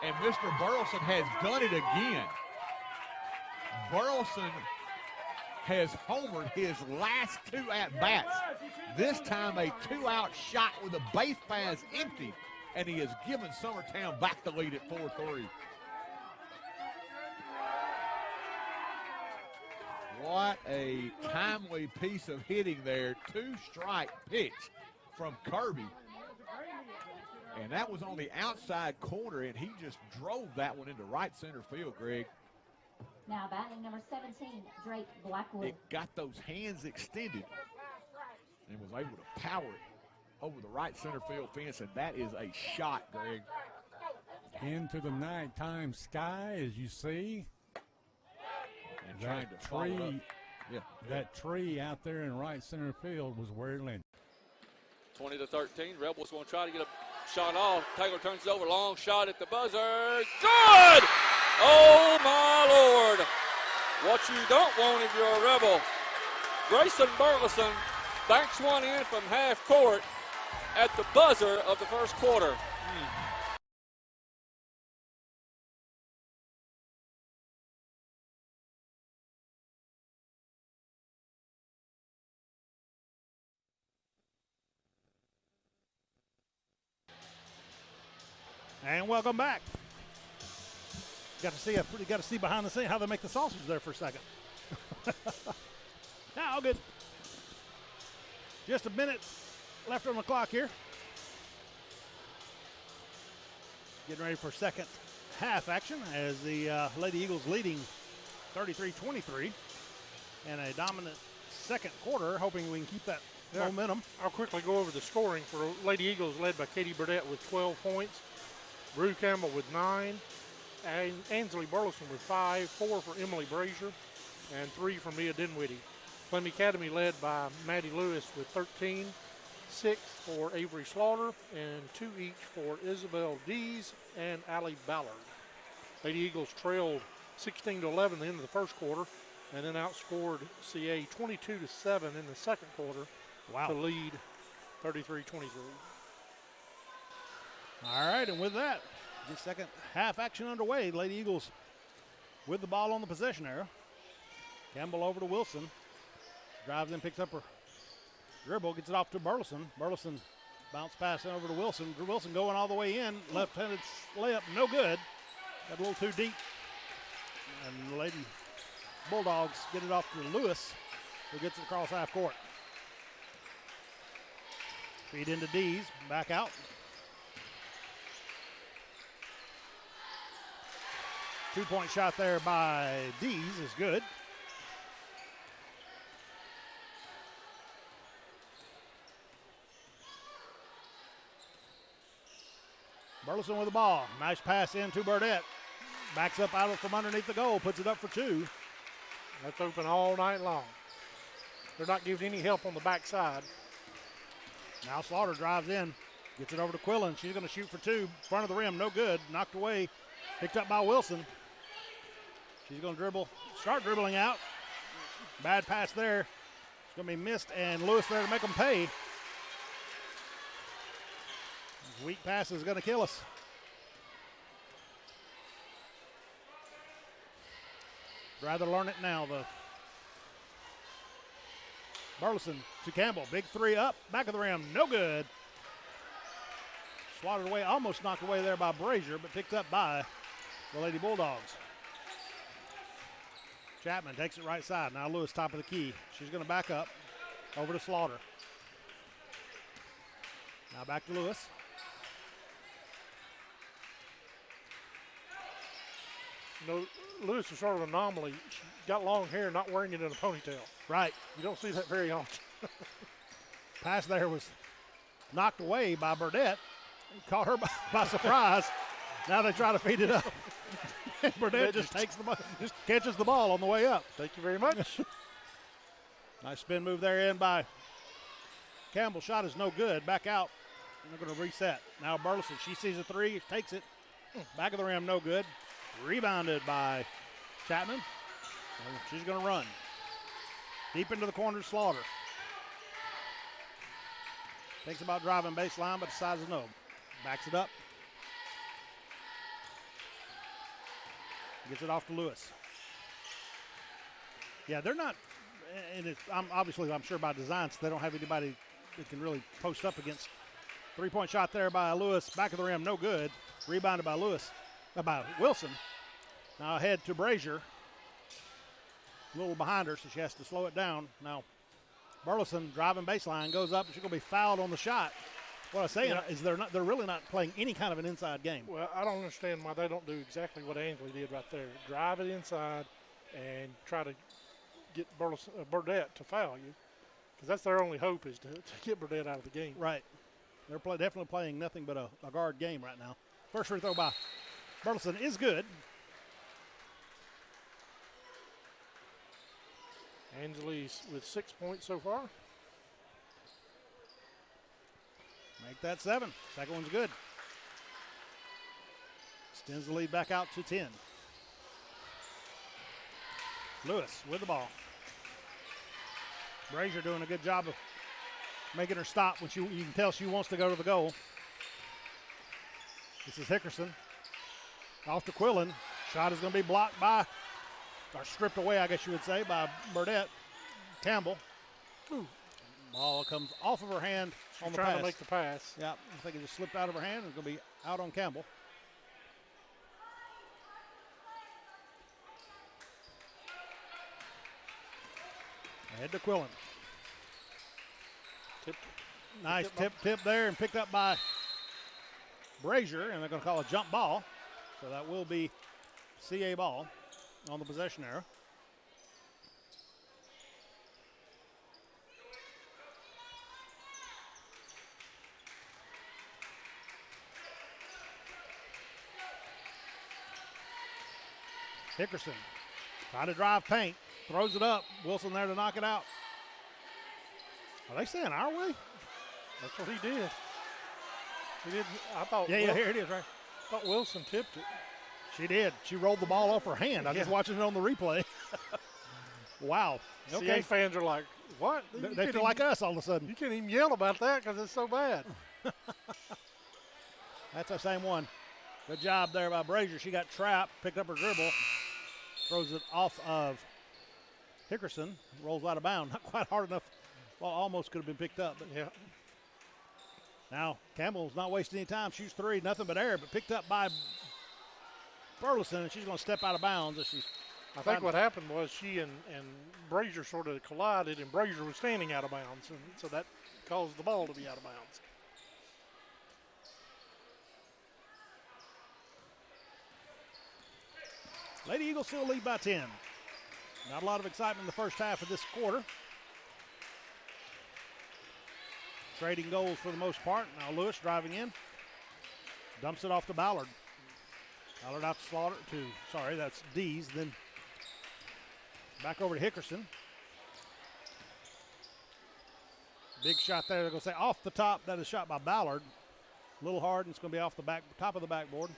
[SPEAKER 15] and Mr. Burleson has done it again. Burleson has homered his last 2 at-bats. This time a 2-out shot with a base paths empty, and he has given Summertown back the lead at 4-3. What a timely piece of hitting there. 2-strike pitch from Kirby. And that was on the outside corner, and he just drove that one into right center field, Greg.
[SPEAKER 16] Now batting number 17, Drake Blackwood.
[SPEAKER 15] It got those hands extended and was able to power it over the right center field fence, and that is a shot, Greg.
[SPEAKER 17] Into the nighttime sky, as you see.
[SPEAKER 15] And trying to follow up. Yeah.
[SPEAKER 17] That tree out there in right center field was where it landed.
[SPEAKER 18] 20-13, Rebels going to try to get a shot off. Taylor turns it over, long shot at the buzzer. Good! Oh, my Lord. What you don't want if you're a Rebel. Grayson Burleson banks one in from half court at the buzzer of the first quarter.
[SPEAKER 2] And welcome back. Got to see behind the scene how they make the sausage there for a second. Now, all good. Just a minute left on the clock here. Getting ready for second half action as the Lady Eagles leading 33-23 and a dominant second quarter, hoping we can keep that momentum.
[SPEAKER 3] I'll quickly go over the scoring for Lady Eagles, led by Katie Burdett with 12 points. Rue Campbell with 9, and Ansley Burleson with 5, 4 for Emily Brazier, and 3 for Mia Dinwiddie. Columbia Academy led by Maddie Lewis with 13, 6 for Avery Slaughter, and 2 each for Isabel Dees and Allie Ballard. Lady Eagles trailed 16-11 at the end of the first quarter, and then outscored CA 22-7 in the second quarter to lead 33-23.
[SPEAKER 2] All right, and with that, the second half action underway. Lady Eagles with the ball on the possession area. Campbell over to Wilson. Drives in, picks up her dribble, gets it off to Burleson. Burleson bounce pass over to Wilson. Wilson going all the way in. Left-handed layup, no good. Got a little too deep. And the Lady Bulldogs get it off to Lewis, who gets it across half court. Feed into Dees, back out. Two-point shot there by Dees is good. Burleson with the ball. Nice pass into Burdette. Backs up out from underneath the goal, puts it up for two.
[SPEAKER 3] That's open all night long. They're not giving any help on the backside.
[SPEAKER 2] Now Slaughter drives in, gets it over to Quillen. She's going to shoot for two. Front of the rim, no good. Knocked away. Picked up by Wilson. She's going to start dribbling out. Bad pass there. It's going to be missed, and Lewis there to make them pay. Weak pass is going to kill us. Rather learn it now, though. Burleson to Campbell. Big three up. Back of the rim. No good. Swatted away. Almost knocked away there by Brazier, but picked up by the Lady Bulldogs. Chapman takes it right side. Now Lewis top of the key. She's going to back up over to Slaughter. Now back to Lewis.
[SPEAKER 3] You know, Lewis is sort of an anomaly. She got long hair, not wearing it in a ponytail.
[SPEAKER 2] Right.
[SPEAKER 3] You don't see that very often.
[SPEAKER 2] Pass there was knocked away by Burdette. Caught her by surprise. Now they try to feed it up. And Burdette just catches the ball on the way up.
[SPEAKER 3] Thank you very much.
[SPEAKER 2] Nice spin move there in by Campbell. Shot is no good. Back out. And they're going to reset. Now Burleson, she sees a three, takes it. Back of the rim, no good. Rebounded by Chapman. And she's going to run. Deep into the corner, Slaughter. Thinks about driving baseline, but decides no. Backs it up. Gets it off to Lewis. Yeah, they're not, and I'm sure by design, so they don't have anybody that can really post up against. Three-point shot there by Lewis. Back of the rim, no good. Rebounded by by Wilson. Now ahead to Brazier. A little behind her, so she has to slow it down. Now Burleson driving baseline, goes up, and she's going to be fouled on the shot. What I'm saying is they're really not playing any kind of an inside game.
[SPEAKER 3] Well, I don't understand why they don't do exactly what Angley did right there. Drive it inside and try to get Burdette to foul you, because that's their only hope is to get Burdette out of the game.
[SPEAKER 2] Right. They're definitely playing nothing but a guard game right now. First free throw by Burleson is good.
[SPEAKER 3] Angeles with 6 points so far.
[SPEAKER 2] Make that 7. Second one's good. Extends the lead back out to 10. Lewis with the ball. Brazier doing a good job of making her stop when you can tell she wants to go to the goal. This is Hickerson. Off to Quillen. Shot is going to be blocked by, or stripped away, I guess you would say, by Burdette. Campbell. Ooh. Ball comes off of her hand on the pass.
[SPEAKER 3] Trying to make the pass.
[SPEAKER 2] Yeah, I think it just slipped out of her hand. It's going to be out on Campbell. Ahead to Quillen. Nice tip there and picked up by Brazier, and they're going to call a jump ball. So that will be CA ball on the possession arrow. Hickerson trying to drive paint, throws it up. Wilson there to knock it out. Are they saying our way?
[SPEAKER 3] That's what he did. He did. I thought.
[SPEAKER 2] Yeah, here it is, right.
[SPEAKER 3] I thought Wilson tipped it.
[SPEAKER 2] She did. She rolled the ball off her hand. I'm just watching it on the replay. Wow.
[SPEAKER 3] Okay. CA fans are like, what?
[SPEAKER 2] They feel like us all of a sudden.
[SPEAKER 3] You can't even yell about that because it's so bad.
[SPEAKER 2] That's our same one. Good job there by Brazier. She got trapped, picked up her dribble, throws it off of Hickerson, rolls out of bounds. Not quite hard enough. Well, almost could have been picked up. But
[SPEAKER 3] yeah.
[SPEAKER 2] Now Campbell's not wasting any time. Shoots three, nothing but air, but picked up by Burleson, and she's going to step out of bounds.
[SPEAKER 3] I think what happened was she and Brazier sort of collided, and Brazier was standing out of bounds, and so that caused the ball to be out of bounds.
[SPEAKER 2] Lady Eagles still lead by 10. Not a lot of excitement in the first half of this quarter. Trading goals for the most part. Now Lewis driving in. Dumps it off to Ballard. Ballard out to Slaughter to, sorry, that's Dees. Then back over to Hickerson. Big shot there. They're going to say off the top. That is shot by Ballard. A little hard, and it's going to be off the top of the backboard.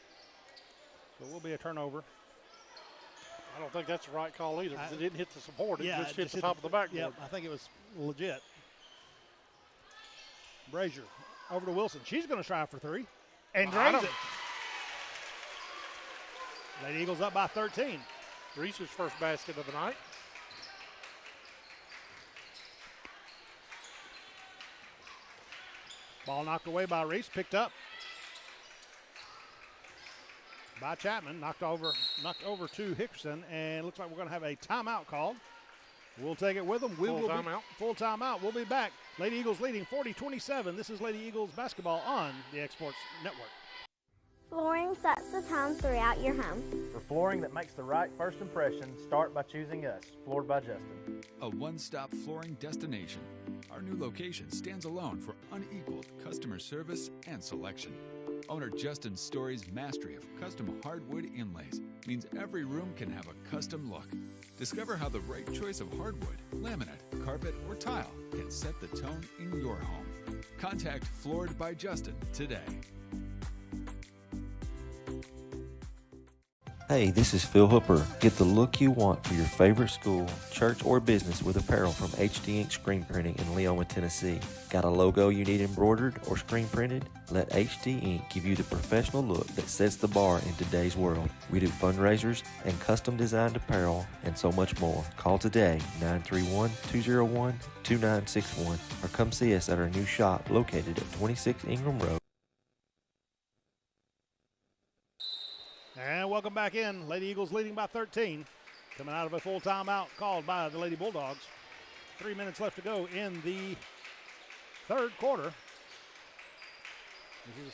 [SPEAKER 2] So it will be a turnover.
[SPEAKER 3] I don't think that's the right call either, because it didn't hit the support. It just hit the
[SPEAKER 2] hit
[SPEAKER 3] top of the backboard.
[SPEAKER 2] Yep, I think it was legit. Brazier over to Wilson. She's going to try for three and drains it. Lady Eagles up by 13.
[SPEAKER 3] Reese's first basket of the night.
[SPEAKER 2] Ball knocked away by Reese, picked up by Chapman, knocked over to Hickerson, and looks like we're going to have a timeout called. We'll take it with them. Full timeout. We'll be back. Lady Eagles leading 40-27. This is Lady Eagles basketball on the Exports Network.
[SPEAKER 14] Flooring sets the tone throughout your home.
[SPEAKER 19] For flooring that makes the right first impression, start by choosing us, Floored by Justin.
[SPEAKER 20] A one-stop flooring destination. Our new location stands alone for unequaled customer service and selection. Owner Justin Story's mastery of custom hardwood inlays means every room can have a custom look. Discover how the right choice of hardwood, laminate, carpet, or tile can set the tone in your home. Contact Floored by Justin today.
[SPEAKER 21] Hey, this is Phil Hooper. Get the look you want for your favorite school, church, or business with apparel from HD Ink Screen Printing in Leona, Tennessee. Got a logo you need embroidered or screen printed? Let HD Ink give you the professional look that sets the bar in today's world. We do fundraisers and custom designed apparel and so much more. Call today, 931-201-2961, or come see us at our new shop located at 26 Ingram Road.
[SPEAKER 2] And welcome back in. Lady Eagles leading by 13. Coming out of a full timeout called by the Lady Bulldogs. 3 minutes left to go in the third quarter. This is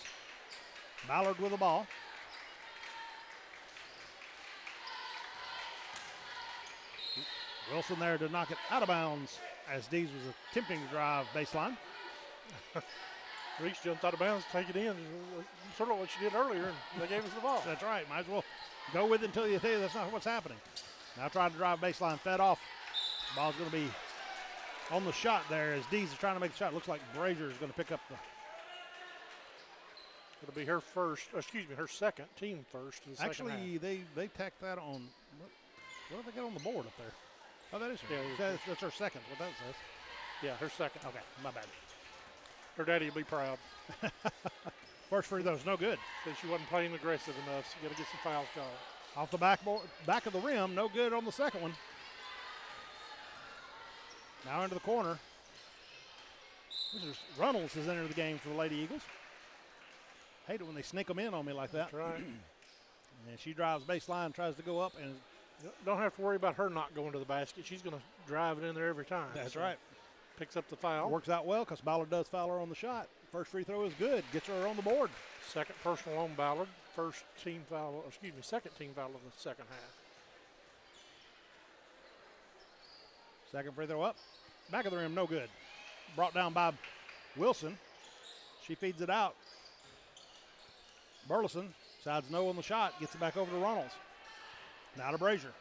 [SPEAKER 2] Ballard with the ball. Wilson there to knock it out of bounds as Dees was attempting to drive baseline.
[SPEAKER 3] Reese jumped out of bounds, take it in, sort of what she did earlier, and they gave us the ball.
[SPEAKER 2] That's right. Might as well go with it until you think that's not what's happening. Now trying to drive baseline, fed off. Ball's going to be on the shot there as Dees is trying to make the shot. Looks like Brazier is going to pick up the.
[SPEAKER 3] It'll be her second, team first. In the
[SPEAKER 2] Actually,
[SPEAKER 3] second half.
[SPEAKER 2] they tacked that on. What did they get on the board up there? Oh, that is her. That's her second. What that says.
[SPEAKER 3] Yeah, her second.
[SPEAKER 2] Okay, my bad.
[SPEAKER 3] Her daddy will be proud.
[SPEAKER 2] First free throws, no good.
[SPEAKER 3] Said she wasn't playing aggressive enough, so you got to get some fouls called.
[SPEAKER 2] Off the back of the rim, no good on the second one. Now into the corner. Runnels has entered the game for the Lady Eagles. Hate it when they sneak them in on me like that.
[SPEAKER 3] That's right.
[SPEAKER 2] And she drives baseline, tries to go up, and
[SPEAKER 3] don't have to worry about her not going to the basket. She's going to drive it in there every time.
[SPEAKER 2] That's right.
[SPEAKER 3] Picks up the foul.
[SPEAKER 2] Works out well because Ballard does foul her on the shot. First free throw is good. Gets her on the board.
[SPEAKER 3] Second personal on Ballard. Second team foul of the second half.
[SPEAKER 2] Second free throw up. Back of the rim, no good. Brought down by Wilson. She feeds it out. Burleson decides no on the shot. Gets it back over to Runnels. Now to Brazier.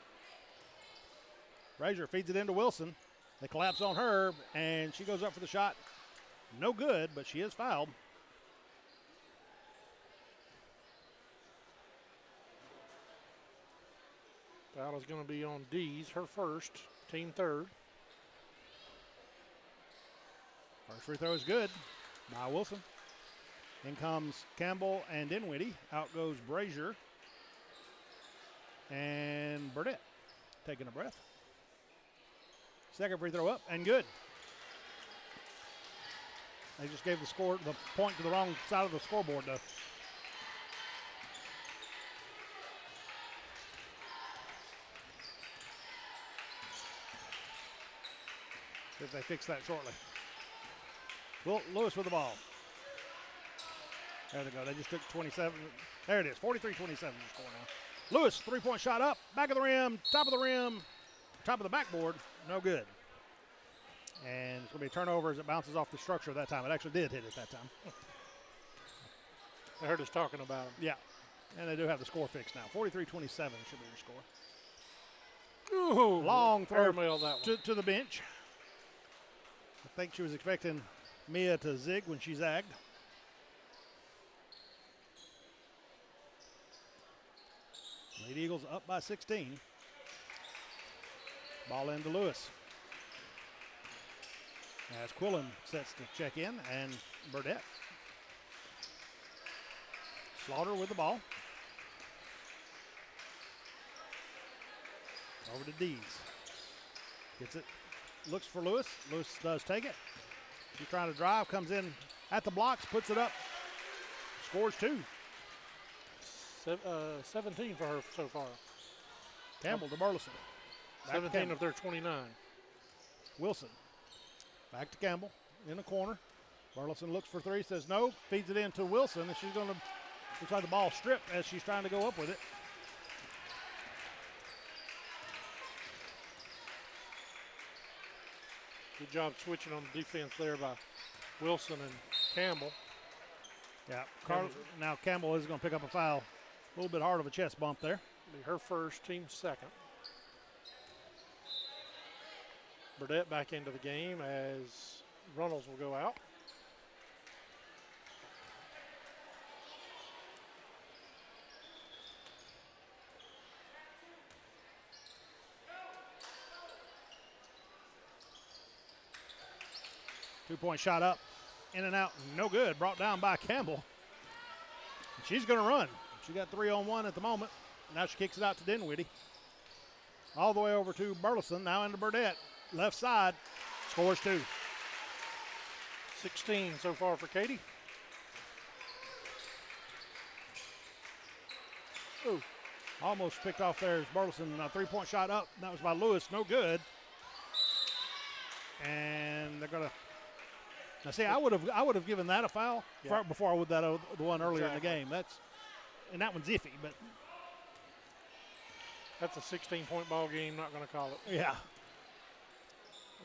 [SPEAKER 2] Brazier feeds it into Wilson. They collapse on her, and she goes up for the shot. No good, but she is fouled.
[SPEAKER 3] Foul is going to be on Dees, her first, team third.
[SPEAKER 2] First free throw is good by Wilson. In comes Campbell and Dinwiddie. Out goes Brazier and Burdett. Taking a breath. Second free throw up and good. They just gave the point to the wrong side of the scoreboard though. See if they fix that shortly. Lewis with the ball. There they go. They just took 27. There it is. 43-27 the score now. Lewis, three-point shot up. Back of the rim. Top of the rim. Top of the backboard. No good. And it's going to be a turnover as it bounces off the structure that time. It actually did hit it that time.
[SPEAKER 3] I heard us talking about them.
[SPEAKER 2] Yeah, and they do have the score fixed now. 43-27 should be your score.
[SPEAKER 3] Ooh,
[SPEAKER 2] long throw
[SPEAKER 3] airmail that one.
[SPEAKER 2] to the bench. I think she was expecting Mia to zig when she zagged. Lady Eagles up by 16. Ball into Lewis. As Quillen sets to check in, and Burdett. Slaughter with the ball. Over to Dees. Gets it. Looks for Lewis. Lewis does take it. She's trying to drive. Comes in at the blocks. Puts it up. Scores 2.
[SPEAKER 3] 17 for her so far.
[SPEAKER 2] Campbell to Burleson.
[SPEAKER 3] 17 of their 29.
[SPEAKER 2] Wilson. Back to Campbell in the corner. Burleson looks for 3. Says no. Feeds it in to Wilson. And she's going to. Looks like the ball stripped as she's trying to go up with it.
[SPEAKER 3] Good job switching on the defense there by Wilson and Campbell.
[SPEAKER 2] Yeah, now Campbell is going to pick up a foul. A little bit hard of a chest bump there.
[SPEAKER 3] Be her first, team second. Burdett back into the game as Runnels will go out.
[SPEAKER 2] Two-point shot up, in and out, no good. Brought down by Campbell. She's going to run. She got 3-on-1 at the moment. Now she kicks it out to Dinwiddie. All the way over to Burleson, now into Burdett. Left side, scores 2.
[SPEAKER 3] 16 so far for Katie.
[SPEAKER 2] Ooh, almost picked off there as Burleson. A three-point shot up. That was by Lewis, no good. And they're going to. Now, see, I would have given that a foul before I would the one earlier in the game. And that one's iffy, but
[SPEAKER 3] that's a 16-point ball game. Not going to call it.
[SPEAKER 2] Yeah.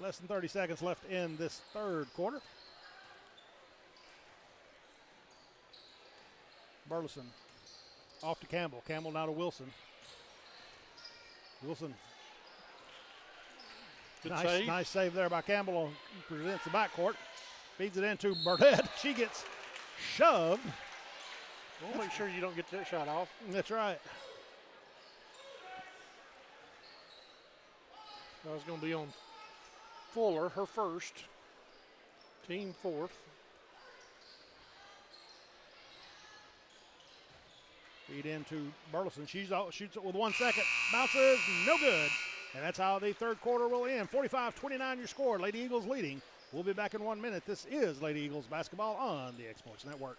[SPEAKER 2] Less than 30 seconds left in this third quarter. Burleson off to Campbell. Campbell now to Wilson. Wilson. Nice save there by Campbell. Presents the backcourt. Feeds it into Burdett. She gets shoved.
[SPEAKER 3] We'll make sure you don't get that shot off.
[SPEAKER 2] That's right.
[SPEAKER 3] That was going to be on Fuller, her first. Team fourth.
[SPEAKER 2] Feed into Burleson. She shoots it with 1 second. Bounces, no good. And that's how the third quarter will end. 45-29 your score. Lady Eagles leading. We'll be back in 1 minute. This is Lady Eagles basketball on the X-Sports Network.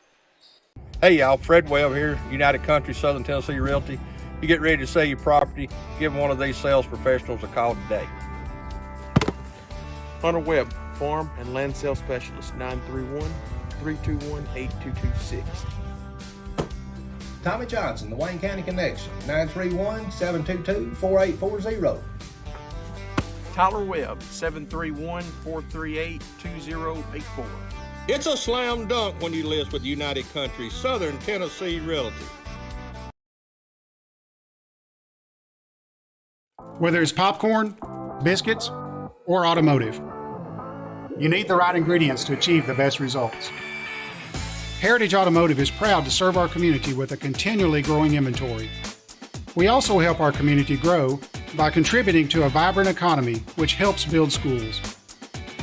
[SPEAKER 1] Hey y'all, Fred Webb here, United Country Southern Tennessee Realty. You get ready to sell your property, give one of these sales professionals a call today.
[SPEAKER 22] Hunter Webb, Farm and Land Sales Specialist, 931-321-8226.
[SPEAKER 23] Tommy Johnson, the Wayne County Connection, 931-722-4840.
[SPEAKER 22] Tyler Webb, 731-438-2084.
[SPEAKER 1] It's a slam dunk when you list with United Country Southern Tennessee Realty.
[SPEAKER 24] Whether it's popcorn, biscuits, or automotive, you need the right ingredients to achieve the best results. Heritage Automotive is proud to serve our community with a continually growing inventory. We also help our community grow by contributing to a vibrant economy, which helps build schools.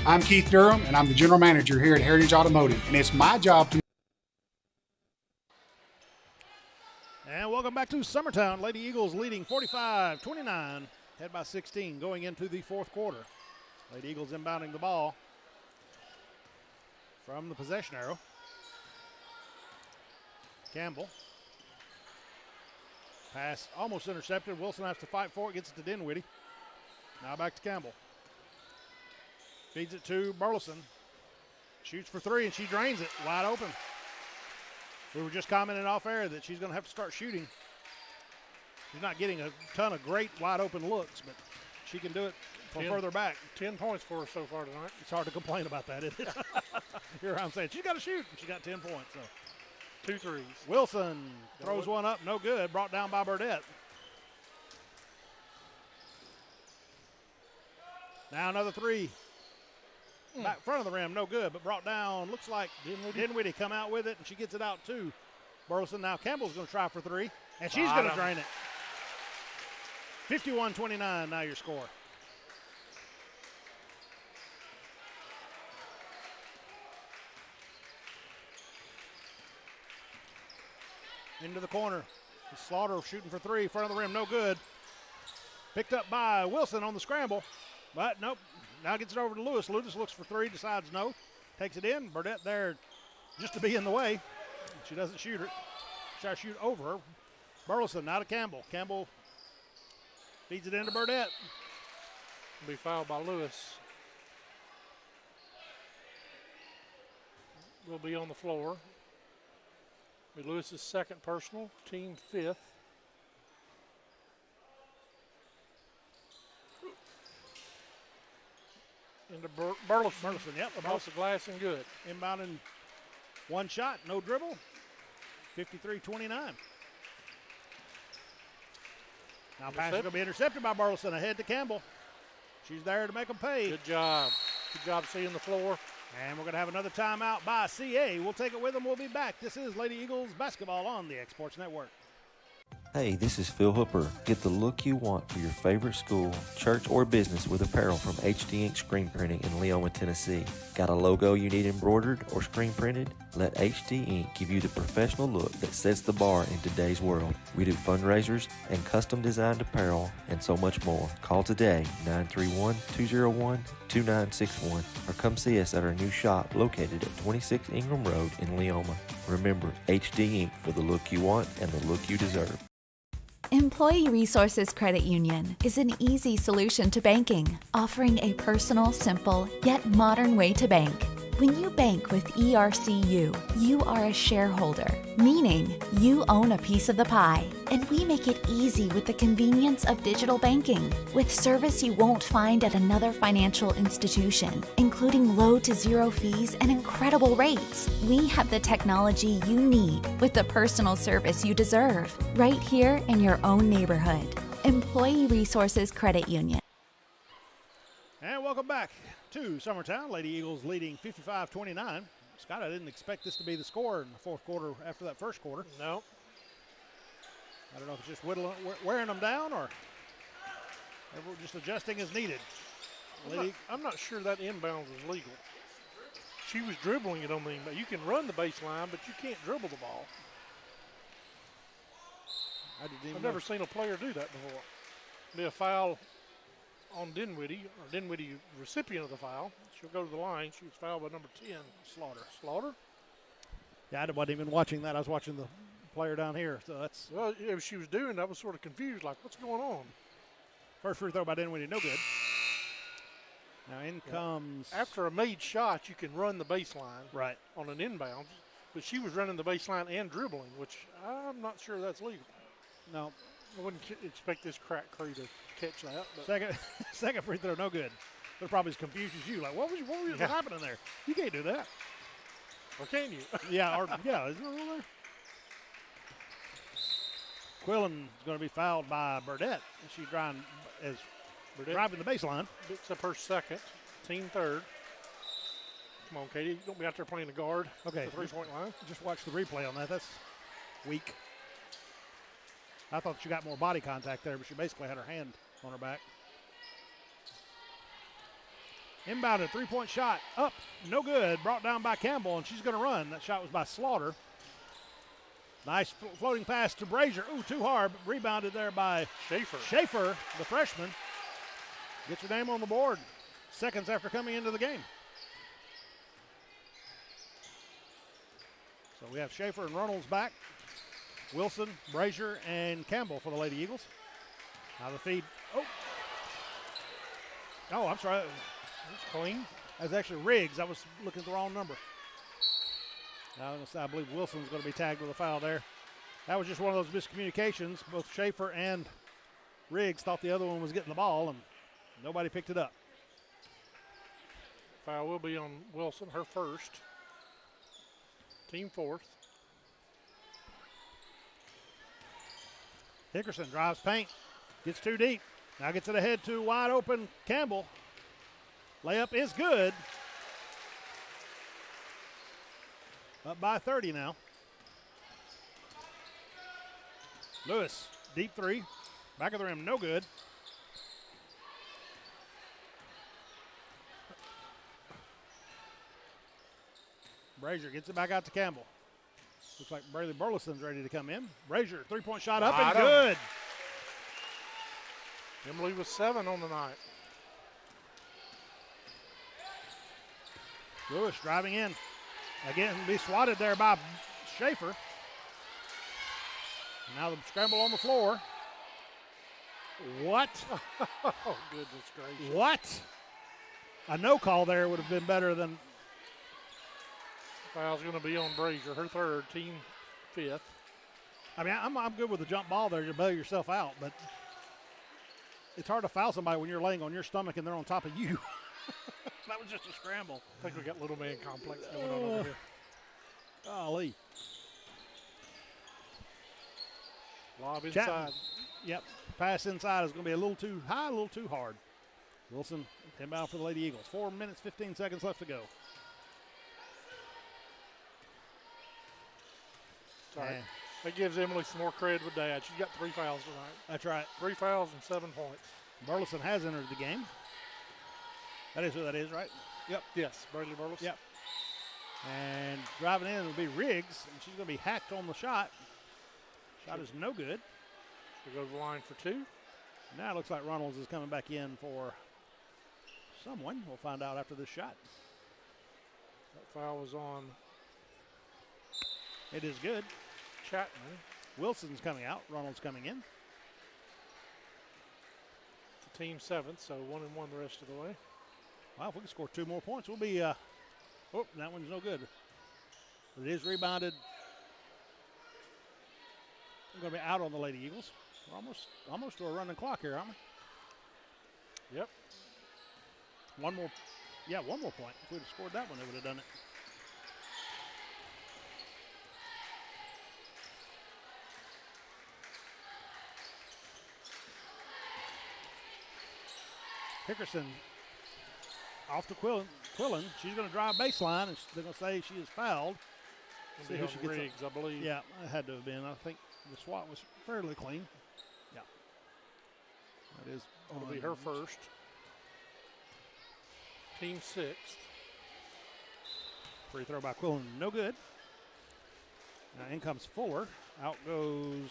[SPEAKER 24] I'm Keith Durham, and I'm the General Manager here at Heritage Automotive, and it's my job to...
[SPEAKER 2] And welcome back to Summertown. Lady Eagles leading 45-29, head by 16 going into the fourth quarter. Lady Eagles inbounding the ball from the possession arrow. Campbell. Pass almost intercepted. Wilson has to fight for it. Gets it to Dinwiddie. Now back to Campbell. Feeds it to Burleson. Shoots for 3 and she drains it. Wide open. We were just commenting off air that she's going to have to start shooting. She's not getting a ton of great wide open looks, but she can do it from further back.
[SPEAKER 3] 10 points for her so far tonight.
[SPEAKER 2] It's hard to complain about that, isn't it? Here I'm saying she's got to shoot. She got 10 points. So
[SPEAKER 3] 2 threes.
[SPEAKER 2] Wilson throws one up, no good. Brought down by Burdett. Now another three. Back front of the rim, no good, but brought down. Looks like Dinwiddie come out with it, and she gets it out too. Burleson. Now Campbell's going to try for three, and she's going to drain it. 51-29 now your score. Into the corner. Slaughter shooting for three, front of the rim, no good. Picked up by Wilson on the scramble, but nope. Now gets it over to Lewis. Lewis looks for three, decides no. Takes it in. Burdett there just to be in the way. She doesn't shoot her. Try to shoot over her. Burleson now to Campbell. Campbell feeds it into Burdett.
[SPEAKER 3] Be fouled by Lewis. Will be on the floor. Be Lewis's second personal, team fifth. Into Burleson.
[SPEAKER 2] Burleson, yep.
[SPEAKER 3] Across the glass and good.
[SPEAKER 2] Inbounding one shot, no dribble. 53-29. Now pass is going to be intercepted by Burleson. Ahead to Campbell. She's there to make them pay.
[SPEAKER 3] Good job. Good job seeing the floor.
[SPEAKER 2] And we're going to have another timeout by CA. We'll take it with them. We'll be back. This is Lady Eagles basketball on the X-Sports Network.
[SPEAKER 21] Hey, this is Phil Hooper. Get the look you want for your favorite school, church, or business with apparel from HD Ink Screen Printing in Leoma, Tennessee. Got a logo you need embroidered or screen printed? Let HD Ink give you the professional look that sets the bar in today's world. We do fundraisers and custom designed apparel and so much more. Call today, 931-201-2961, or come see us at our new shop located at 26 Ingram Road in Leoma. Remember, HD Ink for the look you want and the look you deserve.
[SPEAKER 4] Employee Resources Credit Union is an easy solution to banking, offering a personal, simple, yet modern way to bank. When you bank with ERCU, you are a shareholder, meaning you own a piece of the pie, and we make it easy with the convenience of digital banking, with service you won't find at another financial institution, including low to zero fees and incredible rates. We have the technology you need with the personal service you deserve, right here in your own neighborhood. Employee Resources Credit Union.
[SPEAKER 2] And welcome back to Summertown. Lady Eagles leading 55-29. Scott, I didn't expect this to be the score in the fourth quarter after that first quarter.
[SPEAKER 3] No.
[SPEAKER 2] I don't know if it's just wearing them down or everyone just adjusting as needed.
[SPEAKER 3] I'm not sure that inbounds is legal. She was dribbling it on the inbound. You can run the baseline, but you can't dribble the ball. I've never seen a player do that before. Be a foul on Dinwiddie, or Dinwiddie recipient of the foul. She'll go to the line. She was fouled by number 10, Slaughter.
[SPEAKER 2] Yeah, I wasn't even watching that. I was watching the player down here. So that's.
[SPEAKER 3] Well, yeah, she was doing that. I was sort of confused, like, what's going on?
[SPEAKER 2] First free throw by Dinwiddie, no good. Now in comes.
[SPEAKER 3] After a made shot, you can run the baseline
[SPEAKER 2] right
[SPEAKER 3] on an inbound, but she was running the baseline and dribbling, which I'm not sure that's legal.
[SPEAKER 2] No.
[SPEAKER 3] I wouldn't expect this crack crew to catch that. But
[SPEAKER 2] Second free throw, no good. They're probably as confused as you. Like, what was happening there? You can't do that.
[SPEAKER 3] Or can you?
[SPEAKER 2] Yeah, is there a rule there? Quillen's going to be fouled by Burdett. She's driving the baseline.
[SPEAKER 3] Picks up her second, team third. Come on, Katie. Don't be out there playing the guard.
[SPEAKER 2] Okay.
[SPEAKER 3] The three-point line.
[SPEAKER 2] Just watch the replay on that. That's weak. I thought she got more body contact there, but she basically had her hand on her back. Inbounded, three-point shot, up, no good. Brought down by Campbell, and she's going to run. That shot was by Slaughter. Nice floating pass to Brazier. Ooh, too hard, but rebounded there by Schaefer, the freshman. Gets her name on the board seconds after coming into the game. So we have Schaefer and Reynolds back. Wilson, Brazier, and Campbell for the Lady Eagles. Now the feed. Oh, I'm sorry.
[SPEAKER 3] That's clean.
[SPEAKER 2] That's actually Riggs. I was looking at the wrong number. I believe Wilson's going to be tagged with a foul there. That was just one of those miscommunications. Both Schaefer and Riggs thought the other one was getting the ball, and nobody picked it up.
[SPEAKER 3] Foul will be on Wilson, her first. Team fourth.
[SPEAKER 2] Hickerson drives paint, gets too deep. Now gets it ahead to wide open Campbell. Layup is good. Up by 30 now. Lewis, deep three. Back of the rim, no good. Brazier gets it back out to Campbell. Looks like Braley Burleson's ready to come in. Brazier, three-point shot up and good.
[SPEAKER 3] Emily was 7 on the night.
[SPEAKER 2] Lewis driving in. Again, be swatted there by Schaefer. Now the scramble on the floor. What?
[SPEAKER 3] Oh, goodness gracious.
[SPEAKER 2] What? A no call there would have been better than.
[SPEAKER 3] Foul's going to be on Brazier, her third, team 5th.
[SPEAKER 2] I mean, I'm good with the jump ball there to bail yourself out, but it's hard to foul somebody when you're laying on your stomach and they're on top of you. That was just a scramble.
[SPEAKER 3] I think we got little man complex going on over here.
[SPEAKER 2] Golly.
[SPEAKER 3] Lob inside.
[SPEAKER 2] Yep. Pass inside is going to be a little too high, a little too hard. Wilson inbound for the Lady Eagles. 4 minutes, 15 seconds left to go.
[SPEAKER 3] Sorry. That gives Emily some more credit with Dad. She's got 3 fouls tonight.
[SPEAKER 2] That's right.
[SPEAKER 3] 3 fouls and 7 points.
[SPEAKER 2] Burleson has entered the game. That is who that is, right? Yep.
[SPEAKER 3] Yes, Bradley Burleson.
[SPEAKER 2] Yep. And driving in will be Riggs, and she's going to be hacked on the shot. Shot is no good.
[SPEAKER 3] She'll go to the line for 2.
[SPEAKER 2] Now it looks like Runnels is coming back in for someone. We'll find out after this shot.
[SPEAKER 3] That foul was on.
[SPEAKER 2] It is good.
[SPEAKER 3] Chapman.
[SPEAKER 2] Wilson's coming out. Runnels coming in.
[SPEAKER 3] It's a team 7th, so 1-1 the rest of the way.
[SPEAKER 2] Wow, if we can score 2 more points, we'll be. Oh, that one's no good. It is rebounded. We're going to be out on the Lady Eagles. We're almost to a running clock here, aren't we?
[SPEAKER 3] Yep.
[SPEAKER 2] One more point. If we'd have scored that one, they would have done it. Hickerson off to Quillen. She's going to drive baseline, and they're going to say she is fouled.
[SPEAKER 3] See who she gets Riggs, I believe.
[SPEAKER 2] Yeah, it had to have been. I think the swat was fairly clean. Yeah. That is.
[SPEAKER 3] It'll be her first. Team 6th.
[SPEAKER 2] Free throw by Quillen, no good. Now in comes Fuller. Out goes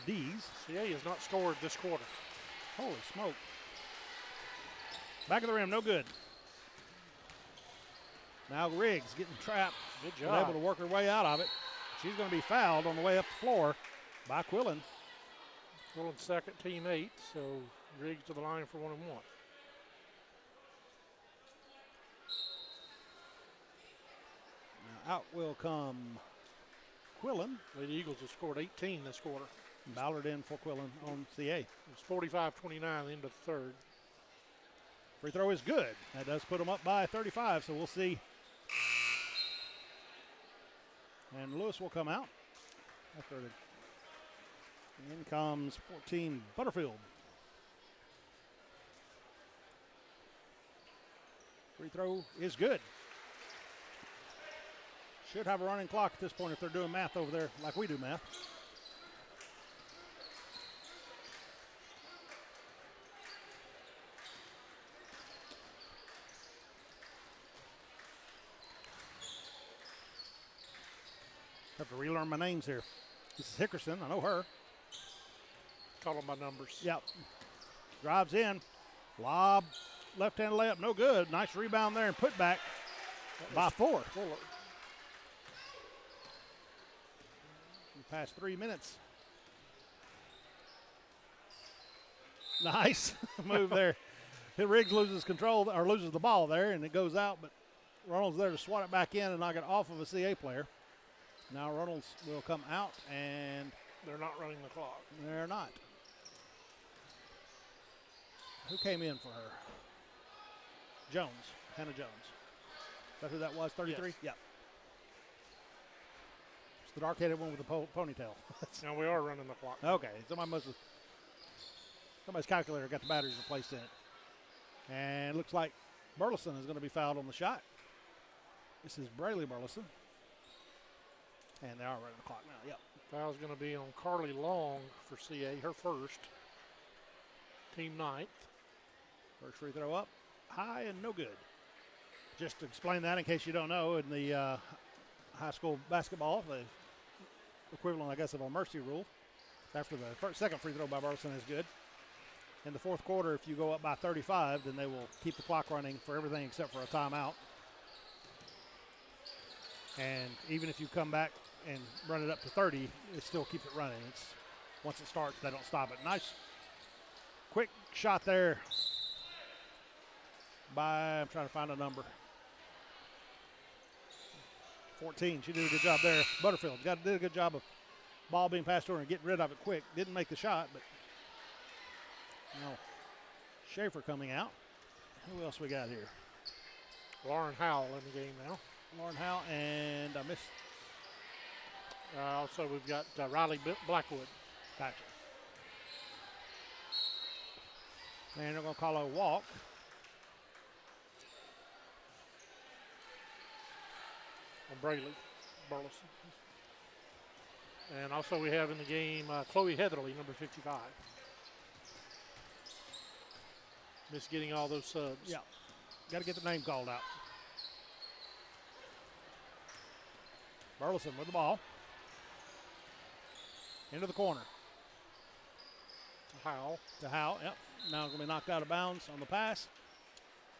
[SPEAKER 2] Dees.
[SPEAKER 3] CA has not scored this quarter.
[SPEAKER 2] Holy smoke. Back of the rim, no good. Now Riggs getting trapped.
[SPEAKER 3] Good job.
[SPEAKER 2] Able to work her way out of it. She's going to be fouled on the way up the floor by Quillen.
[SPEAKER 3] Quillen's second, team 8, so Riggs to the line for 1-1.
[SPEAKER 2] Now out will come Quillen.
[SPEAKER 3] Lady Eagles have scored 18 this quarter.
[SPEAKER 2] Ballard in for Quillen on CA.
[SPEAKER 3] It's 45-29 the end of the third.
[SPEAKER 2] Free throw is good. That does put them up by 35, so we'll see. And Lewis will come out. After the, in comes 14 Butterfield. Free throw is good. Should have a running clock at this point if they're doing math over there like we do math. Have to relearn my names here. This is Hickerson. I know her.
[SPEAKER 3] Call them by numbers.
[SPEAKER 2] Yep. Drives in. Lob. Left-hand layup. No good. Nice rebound there and put back by 4. Past 3 minutes. Nice move there. Riggs loses control or loses the ball there, and it goes out, but Reynolds there to swat it back in and knock it off of a CA player. Now Reynolds will come out, and
[SPEAKER 3] they're not running the clock.
[SPEAKER 2] They're not. Who came in for her? Jones, Hannah Jones. Is that who that was, 33?
[SPEAKER 3] Yes.
[SPEAKER 2] Yep. The dark-headed one with the ponytail.
[SPEAKER 3] Now we are running the clock.
[SPEAKER 2] Okay, somebody's calculator got the batteries replaced in it. And it looks like Burleson is going to be fouled on the shot. This is Braley Burleson. And they are running the clock now, yep.
[SPEAKER 3] Foul's going to be on Carly Long for CA, her first. Team 9th.
[SPEAKER 2] First free throw up, high and no good. Just to explain that in case you don't know, in the high school basketball, the equivalent, I guess, of a mercy rule, after the second free throw by Burleson is good. In the fourth quarter, if you go up by 35, then they will keep the clock running for everything except for a timeout. And even if you come back and run it up to 30, it still keeps it running. Once it starts, they don't stop it. Nice quick shot there by, I'm trying to find a number, 14. She did a good job there. Butterfield did a good job of ball being passed over and getting rid of it quick. Didn't make the shot, but Schaefer coming out. Who else we got here?
[SPEAKER 3] Lauren Howell in the game now.
[SPEAKER 2] Lauren Howell, and I missed.
[SPEAKER 3] Also, we've got Riley Blackwood.
[SPEAKER 2] Gotcha. And they're going to call a walk.
[SPEAKER 3] On Braley Burleson. And also we have in the game Chloe Heatherly, number 55. Missed getting all those subs.
[SPEAKER 2] Yeah. Got to get the name called out. Burleson with the ball. Into the corner. To Howell, yep. Now going to be knocked out of bounds on the pass.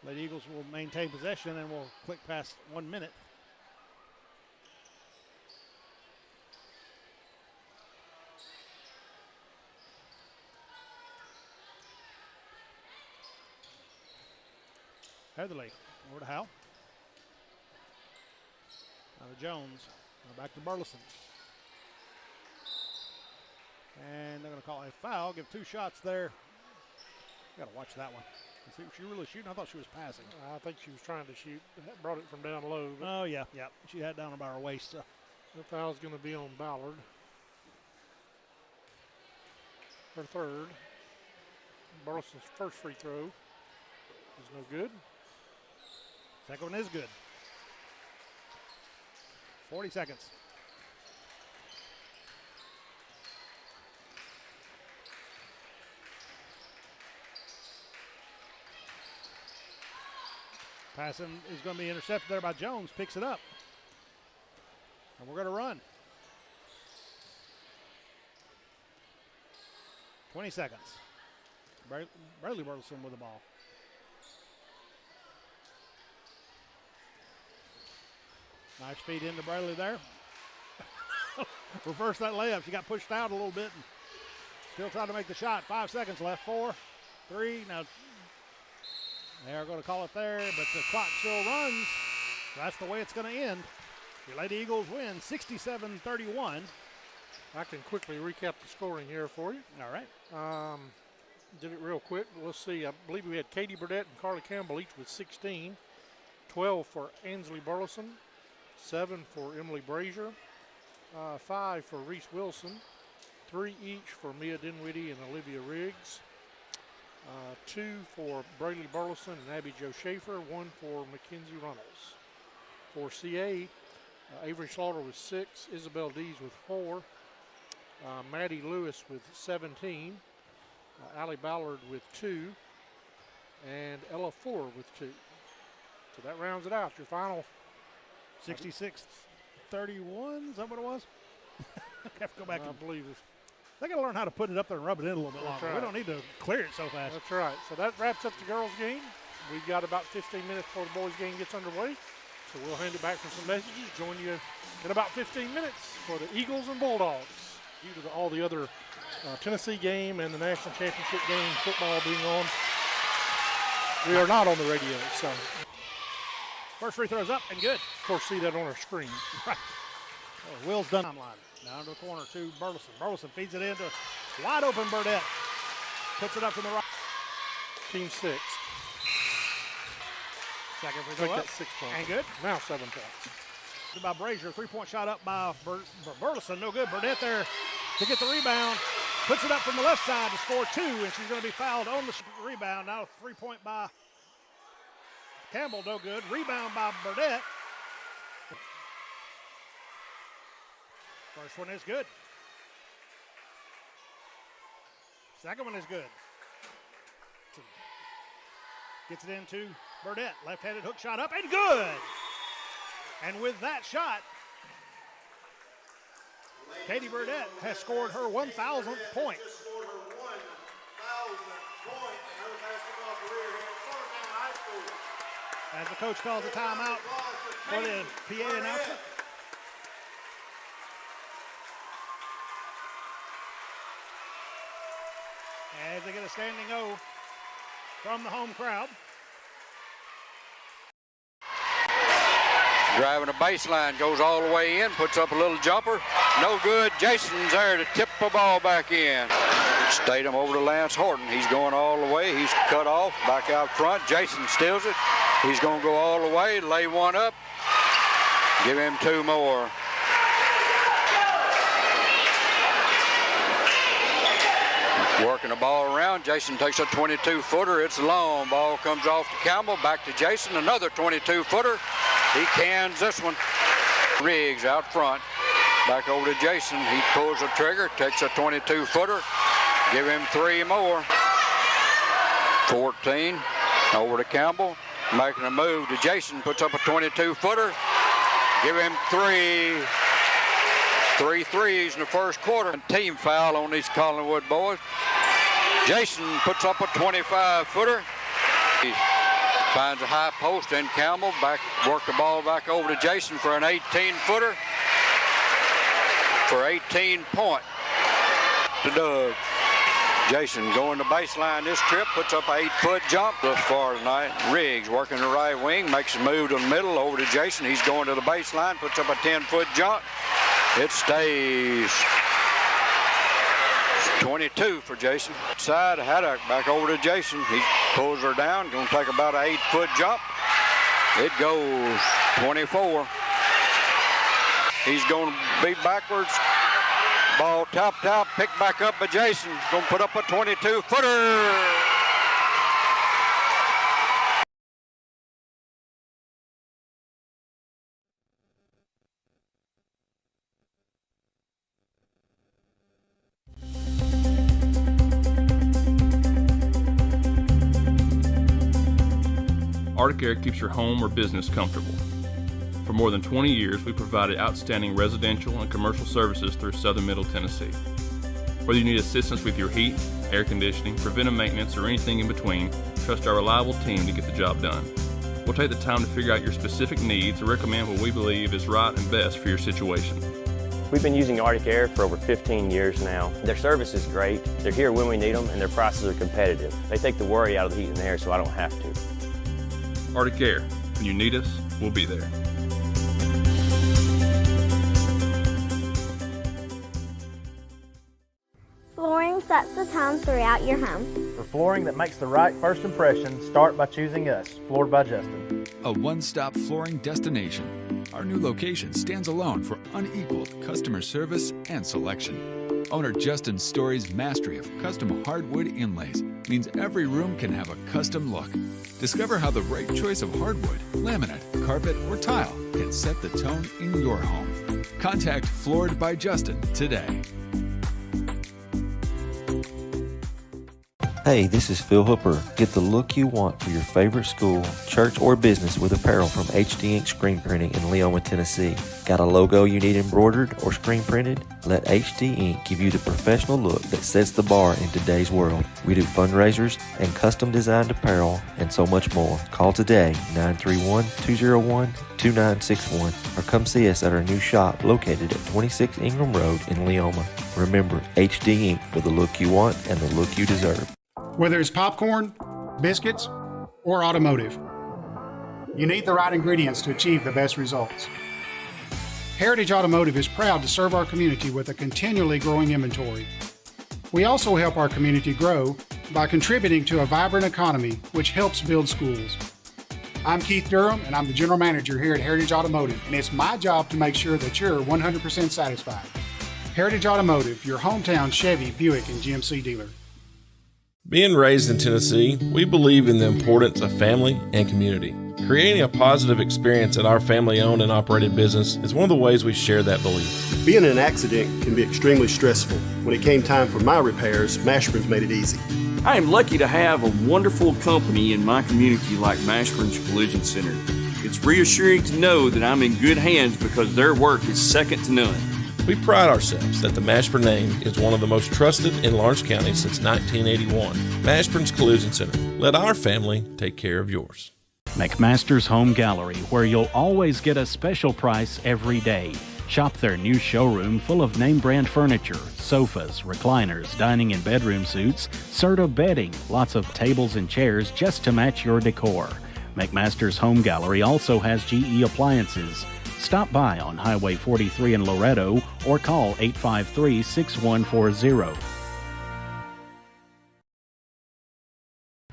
[SPEAKER 2] Lady Eagles will maintain possession and will click past 1 minute. Heatherly over to Howell. Now to Jones. Now back to Burleson. And they're going to call a foul. Give 2 shots there. Got to watch that one. See if she really shooting. I thought she was passing.
[SPEAKER 3] I think she was trying to shoot. Brought it from down low.
[SPEAKER 2] Oh, yeah. She had it down about her waist. So.
[SPEAKER 3] The foul's going to be on Ballard. Her third. Burleson's first free throw is no good.
[SPEAKER 2] Second one is good. 40 seconds. Passing is going to be intercepted there by Jones. Picks it up. And we're going to run. 20 seconds. Braley Burleson with the ball. Nice feed into Braley there. Reverse that layup. She got pushed out a little bit and still trying to make the shot. 5 seconds left. 4, 3. Now they're going to call it there, but the clock still runs. That's the way it's going to end. The Lady Eagles win 67-31.
[SPEAKER 3] I can quickly recap the scoring here for you.
[SPEAKER 2] All right.
[SPEAKER 3] Did it real quick. Let's see. I believe we had Katie Burdett and Carly Campbell each with 16. 12 for Ansley Burleson. 7 for Emily Brazier. 5 for Reese Wilson. 3 each for Mia Dinwiddie and Olivia Riggs. 2 for Braley Burleson and Abby Jo Schaefer. 1 for Mackenzie Runnels. For CA, Avery Slaughter with 6. Isabel Dees with 4. Maddie Lewis with 17. Allie Ballard with 2. And Ella Fuller with 2. So that rounds it out. Your final
[SPEAKER 2] 66-31, is that what it was? I have to go back and
[SPEAKER 3] believe it.
[SPEAKER 2] They got to learn how to put it up there and rub it in a little bit longer.
[SPEAKER 3] Right.
[SPEAKER 2] We don't need to clear it so fast.
[SPEAKER 3] That's right. So that wraps up the girls' game. We've got about 15 minutes before the boys' game gets underway. So we'll hand it back for some messages. Join you in about 15 minutes for the Eagles and Bulldogs. Due to all the other Tennessee game and the national championship game, football being on, we are not on the radio. So
[SPEAKER 2] first free throw's up and good.
[SPEAKER 3] Of course, see that on our screen.
[SPEAKER 2] Right. Will's done. Line. Down to the corner to Burleson. Burleson feeds it into wide open Burdett. Puts it up in the right.
[SPEAKER 3] Team 6.
[SPEAKER 2] Second free throw up.
[SPEAKER 3] That's 6 points.
[SPEAKER 2] And good.
[SPEAKER 3] Now 7 points.
[SPEAKER 2] contested by Brazier. Three-point shot up by Burleson. No good. Burdett there to get the rebound. Puts it up from the left side to score 2, and she's going to be fouled on the rebound. Now a three-point by Campbell. No good. Rebound by Burdett. First one is good. Second one is good. Gets it into Burdett. Left-handed hook shot up and good. And with that shot, Katie Burdett has scored her 1,000th point. As the coach calls a timeout for the PA announcement. As they get a standing O from the home crowd.
[SPEAKER 5] Driving a baseline, goes all the way in, puts up a little jumper. No good. Jason's there to tip the ball back in. Statham over to Lance Horton. He's going all the way. He's cut off, back out front. Jason steals it. He's going to go all the way, lay one up. Give him 2 more. Working the ball around. Jason takes a 22-footer. It's long. Ball comes off to Campbell. Back to Jason. Another 22-footer. He cans this one. Riggs out front. Back over to Jason. He pulls the trigger. Takes a 22-footer. Give him 3 more. 14. Over to Campbell. Making a move to Jason. Puts up a 22-footer. Give him 3. 3 threes in the first quarter. Team foul on these Collingwood boys. Jason puts up a 25-footer. He finds a high post in Campbell. Work the ball back over to Jason for an 18-footer. For 18 point to Doug. Jason going to baseline this trip, puts up an 8-foot jump thus far tonight. Riggs working the right wing, makes a move to the middle, over to Jason. He's going to the baseline, puts up a 10-foot jump. It stays. 22 for Jason. Side, Haddock back over to Jason. He pulls her down, going to take about an 8-foot jump. It goes 24. He's going to be backwards. Ball top, picked back up by Jason. Going to put up a 22-footer.
[SPEAKER 6] Arctic Air keeps your home or business comfortable. For more than 20 years, we provided outstanding residential and commercial services through Southern Middle Tennessee. Whether you need assistance with your heat, air conditioning, preventive maintenance, or anything in between, trust our reliable team to get the job done. We'll take the time to figure out your specific needs and recommend what we believe is right and best for your situation.
[SPEAKER 7] We've been using Arctic Air for over 15 years now. Their service is great, they're here when we need them, and their prices are competitive. They take the worry out of the heat and air so I don't have to.
[SPEAKER 6] Arctic Air. When you need us, we'll be there.
[SPEAKER 14] Flooring sets the tone throughout your home.
[SPEAKER 19] For flooring that makes the right first impression, start by choosing us, Floored by Justin.
[SPEAKER 20] A one-stop flooring destination. Our new location stands alone for unequaled customer service and selection. Owner Justin Story's mastery of custom hardwood inlays means every room can have a custom look. Discover how the right choice of hardwood, laminate, carpet, or tile can set the tone in your home. Contact Floored by Justin today.
[SPEAKER 21] Hey, this is Phil Hooper. Get the look you want for your favorite school, church, or business with apparel from HD Ink Screen Printing in Leoma, Tennessee. Got a logo you need embroidered or screen printed? Let HD Ink give you the professional look that sets the bar in today's world. We do fundraisers and custom designed apparel and so much more. Call today, 931-201-2961, or come see us at our new shop located at 26 Ingram Road in Leoma. Remember, HD Ink for the look you want and the look you deserve.
[SPEAKER 24] Whether it's popcorn, biscuits, or automotive, you need the right ingredients to achieve the best results. Heritage Automotive is proud to serve our community with a continually growing inventory. We also help our community grow by contributing to a vibrant economy which helps build schools. I'm Keith Durham, and I'm the General Manager here at Heritage Automotive, and it's my job to make sure that you're 100% satisfied. Heritage Automotive, your hometown Chevy, Buick, and GMC dealer.
[SPEAKER 8] Being raised in Tennessee, we believe in the importance of family and community. Creating a positive experience at our family-owned and operated business is one of the ways we share that belief.
[SPEAKER 9] Being in an accident can be extremely stressful. When it came time for my repairs, Mashburn's made it easy.
[SPEAKER 10] I am lucky to have a wonderful company in my community like Mashburn's Collision Center. It's reassuring to know that I'm in good hands because their work is second to none.
[SPEAKER 8] We pride ourselves that the Mashburn name is one of the most trusted in Lawrence County since 1981. Mashburn's Collision Center. Let our family take care of yours.
[SPEAKER 12] McMaster's Home Gallery, where you'll always get a special price every day. Shop their new showroom full of name brand furniture, sofas, recliners, dining and bedroom suites, Serta bedding, lots of tables and chairs just to match your decor. McMaster's Home Gallery also has GE appliances. Stop by on Highway 43 in Loretto or call 853-6140.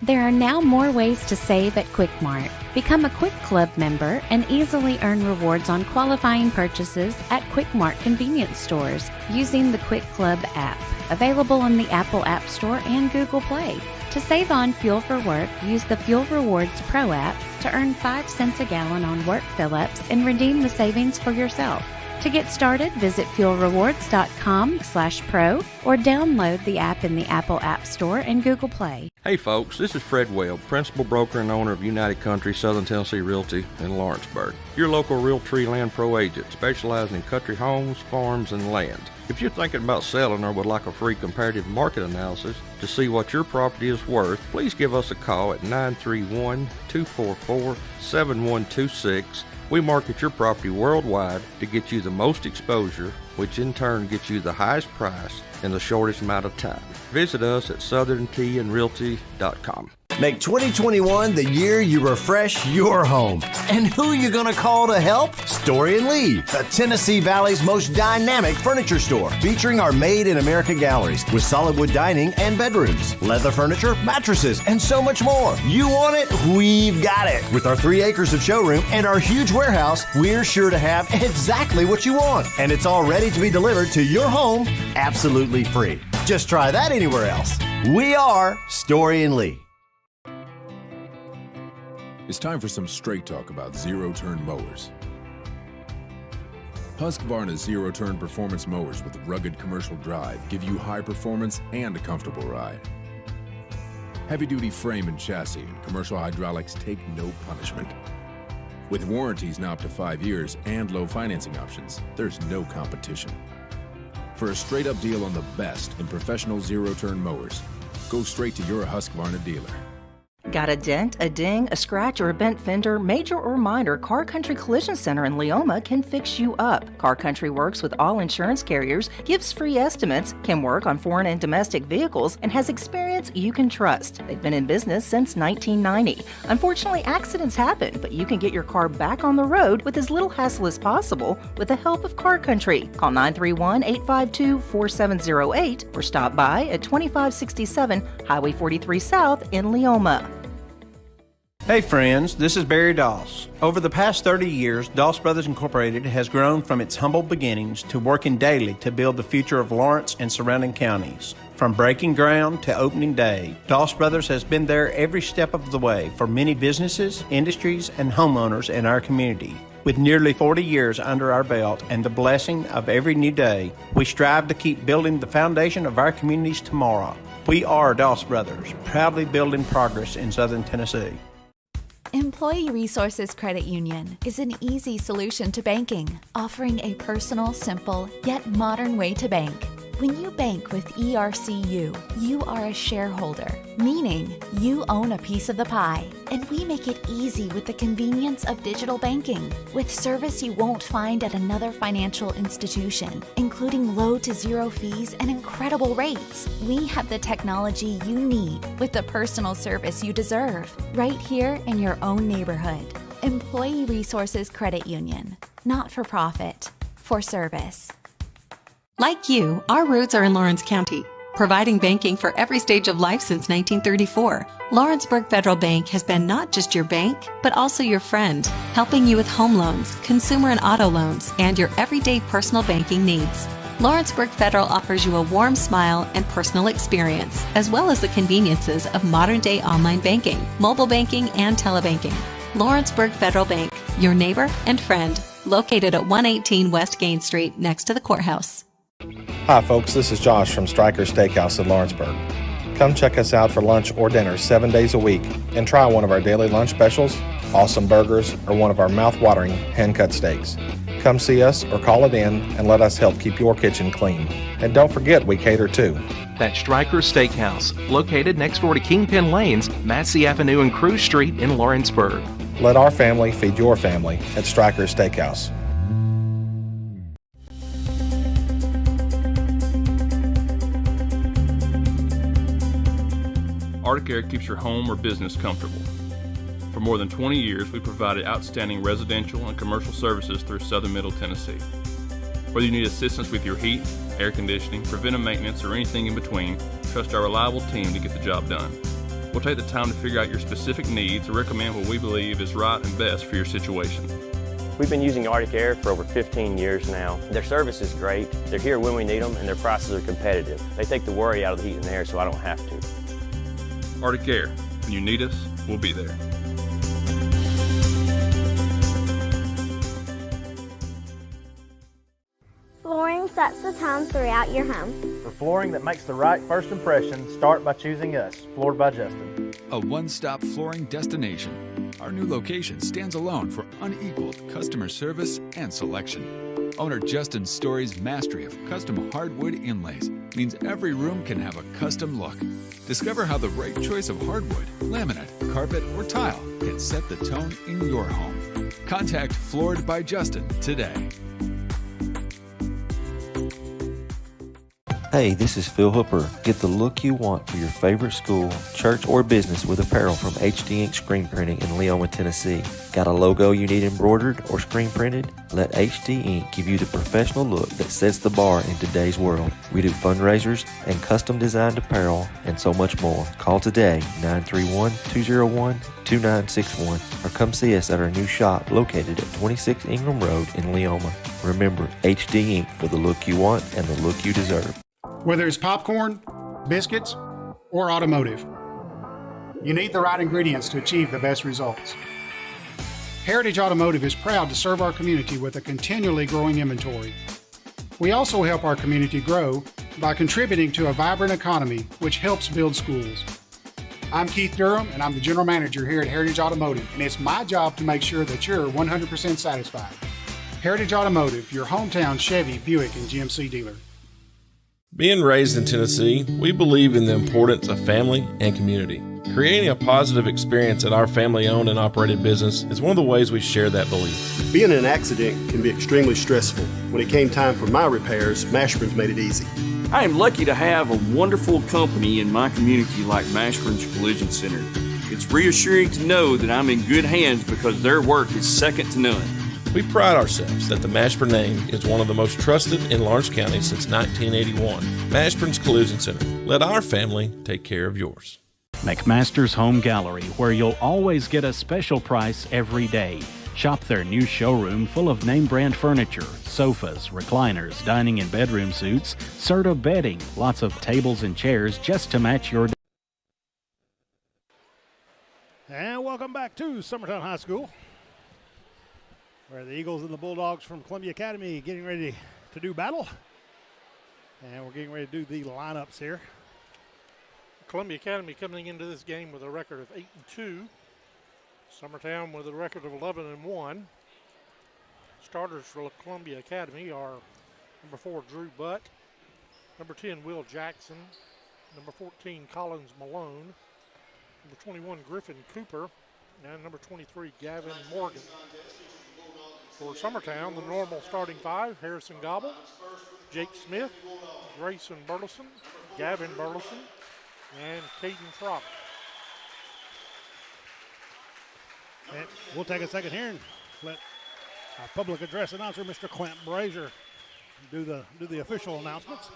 [SPEAKER 25] There are now more ways to save at Quick Mart. Become a Quick Club member and easily earn rewards on qualifying purchases at Quick Mart convenience stores using the Quick Club app, available on the Apple App Store and Google Play. To save on fuel for work, use the Fuel Rewards Pro app to earn 5 cents a gallon on work fill-ups and redeem the savings for yourself. To get started, visit fuelrewards.com/pro or download the app in the Apple App Store and Google Play.
[SPEAKER 1] Hey folks, this is Fred Webb, principal broker and owner of United Country Southern Tennessee Realty in Lawrenceburg. Your local Realtree Land Pro agent specializing in country homes, farms, and land. If you're thinking about selling or would like a free comparative market analysis to see what your property is worth, please give us a call at 931-244-7126. We market your property worldwide to get you the most exposure, which in turn gets you the highest price in the shortest amount of time. Visit us at southerntandrealty.com.
[SPEAKER 23] Make 2021 the year you refresh your home. And who you gonna call to help? Story & Lee, the Tennessee Valley's most dynamic furniture store, featuring our Made in America galleries with solid wood dining and bedrooms, leather furniture, mattresses, and so much more. You want it? We've got it. With our 3 acres of showroom and our huge warehouse, we're sure to have exactly what you want. And it's all ready to be delivered to your home absolutely free. Just try that anywhere else. We are Story & Lee.
[SPEAKER 26] It's time for some straight talk about zero-turn mowers. Husqvarna's zero-turn performance mowers with rugged commercial drive give you high performance and a comfortable ride. Heavy-duty frame and chassis and commercial hydraulics take no punishment. With warranties now up to 5 years and low financing options, there's no competition. For a straight-up deal on the best in professional zero-turn mowers, go straight to your Husqvarna dealer.
[SPEAKER 27] Got a dent, a ding, a scratch, or a bent fender? Major or minor, Car Country Collision Center in Leoma can fix you up. Car Country works with all insurance carriers, gives free estimates, can work on foreign and domestic vehicles, and has experience you can trust. They've been in business since 1990. Unfortunately, accidents happen, but you can get your car back on the road with as little hassle as possible with the help of Car Country. Call 931-852-4708 or stop by at 2567 Highway 43 South in Leoma.
[SPEAKER 28] Hey friends, this is Barry Doss. Over the past 30 years, Doss Brothers Incorporated has grown from its humble beginnings to working daily to build the future of Lawrence and surrounding counties. From breaking ground to opening day, Doss Brothers has been there every step of the way for many businesses, industries, and homeowners in our community. With nearly 40 years under our belt and the blessing of every new day, we strive to keep building the foundation of our community's tomorrow. We are Doss Brothers, proudly building progress in Southern Tennessee.
[SPEAKER 4] Employee Resources Credit Union is an easy solution to banking, offering a personal, simple, yet modern way to bank. When you bank with ERCU, you are a shareholder, meaning you own a piece of the pie. And we make it easy with the convenience of digital banking, with service you won't find at another financial institution, including low to zero fees and incredible rates. We have the technology you need with the personal service you deserve, right here in your own neighborhood. Employee Resources Credit Union, not for profit, for service.
[SPEAKER 29] Like you, our roots are in Lawrence County.
[SPEAKER 3] providing banking for every stage of life since 1934. Lawrenceburg Federal Bank has been not just your bank, but also your friend, helping you with home loans, consumer and auto loans, and your everyday personal banking needs. Lawrenceburg Federal offers you a warm smile and personal experience, as well as the conveniences of modern-day online banking, mobile banking, and telebanking. Lawrenceburg Federal Bank, your neighbor and friend, located at 118 West Gain Street, next to the courthouse.
[SPEAKER 11] Hi folks, this is Josh from Stryker Steakhouse in Lawrenceburg. Come check us out for lunch or dinner 7 days a week and try one of our daily lunch specials, awesome burgers, or one of our mouth-watering hand-cut steaks. Come see us or call it in and let us help keep your kitchen clean. And don't forget, we cater too.
[SPEAKER 13] That's Stryker's Steakhouse, located next door to Kingpin Lanes, Massey Avenue and Cruz Street in Lawrenceburg.
[SPEAKER 11] Let our family feed your family at Stryker's Steakhouse.
[SPEAKER 6] Arctic Air keeps your home or business comfortable. For more than 20 years, we provided outstanding residential and commercial services through southern Middle Tennessee. Whether you need assistance with your heat, air conditioning, preventive maintenance, or anything in between, trust our reliable team to get the job done. We'll take the time to figure out your specific needs and recommend what we believe is right and best for your situation.
[SPEAKER 7] We've been using Arctic Air for over 15 years now. Their service is great. They're here when we need them, and their prices are competitive. They take the worry out of the heat and air so I don't have to.
[SPEAKER 6] Arctic Air. When you need us, we'll be there.
[SPEAKER 14] Flooring sets the tone throughout your home.
[SPEAKER 19] For flooring that makes the right first impression, start by choosing us, Floored by Justin.
[SPEAKER 20] A one-stop flooring destination. Our new location stands alone for unequaled customer service and selection. Owner Justin Story's mastery of custom hardwood inlays means every room can have a custom look. Discover how the right choice of hardwood, laminate, carpet, or tile can set the tone in your home. Contact Floored by Justin today.
[SPEAKER 21] Hey, this is Phil Hooper. Get the look you want for your favorite school, church, or business with apparel from HD Ink Screen Printing in Leoma, Tennessee. Got a logo you need embroidered or screen printed? Let HD Ink give you the professional look that sets the bar in today's world. We do fundraisers and custom designed apparel and so much more. Call today, 931-201-2961, or come see us at our new shop located at 26 Ingram Road in Leoma. Remember, HD Ink for the look you want and the look you deserve.
[SPEAKER 24] Whether it's popcorn, biscuits, or automotive, you need the right ingredients to achieve the best results. Heritage Automotive is proud to serve our community with a continually growing inventory. We also help our community grow by contributing to a vibrant economy, which helps build schools. I'm Keith Durham, and I'm the General Manager here at Heritage Automotive, and it's my job to make sure that you're 100% satisfied. Heritage Automotive, your hometown Chevy, Buick, and GMC dealer.
[SPEAKER 8] Being raised in Tennessee, we believe in the importance of family and community. Creating a positive experience at our family-owned and operated business is one of the ways we share that belief.
[SPEAKER 9] Being in an accident can be extremely stressful. When it came time for my repairs, Mashburn's made it easy.
[SPEAKER 10] I am lucky to have a wonderful company in my community like Mashburn's Collision Center. It's reassuring to know that I'm in good hands because their work is second to none.
[SPEAKER 8] We pride ourselves that the Mashburn name is one of the most trusted in Lawrence County since 1981. Mashburn's Collision Center. Let our family take care of yours.
[SPEAKER 12] McMaster's Home Gallery, where you'll always get a special price every day. Shop their new showroom full of name brand furniture, sofas, recliners, dining and bedroom suites, Serta bedding, lots of tables and chairs just to match your.
[SPEAKER 2] And welcome back to Summertown High School, where the Eagles and the Bulldogs from Columbia Academy getting ready to do battle. And we're getting ready to do the lineups here.
[SPEAKER 15] Columbia Academy coming into this game with a record of 8-2. Summertown with a record of 11-1. Starters for Columbia Academy are number 4, Drew Butt, number 10, Will Jackson, number 14, Collins Malone, number 21, Griffin Cooper, and number 23, Gavin Morgan. For Summertown, the normal starting five: Harrison Gobble, Jake Smith, Grayson Burleson, Gavin Burleson, and Caden Trott.
[SPEAKER 2] And we'll take a second here and let our public address announcer, Mr. Clint Brazier, do the official announcements.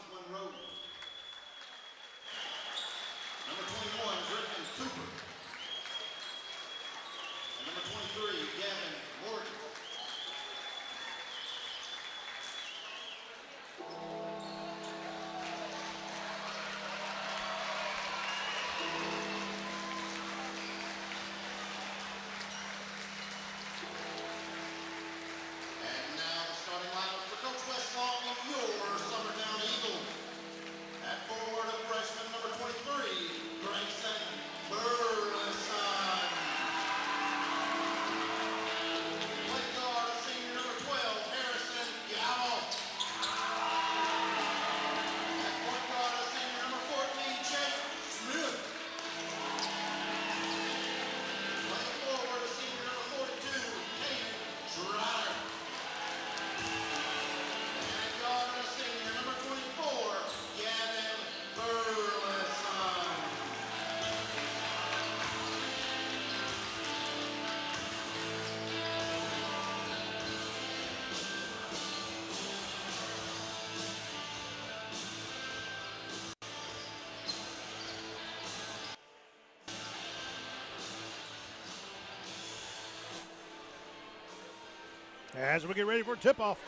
[SPEAKER 2] As we get ready for tip-off,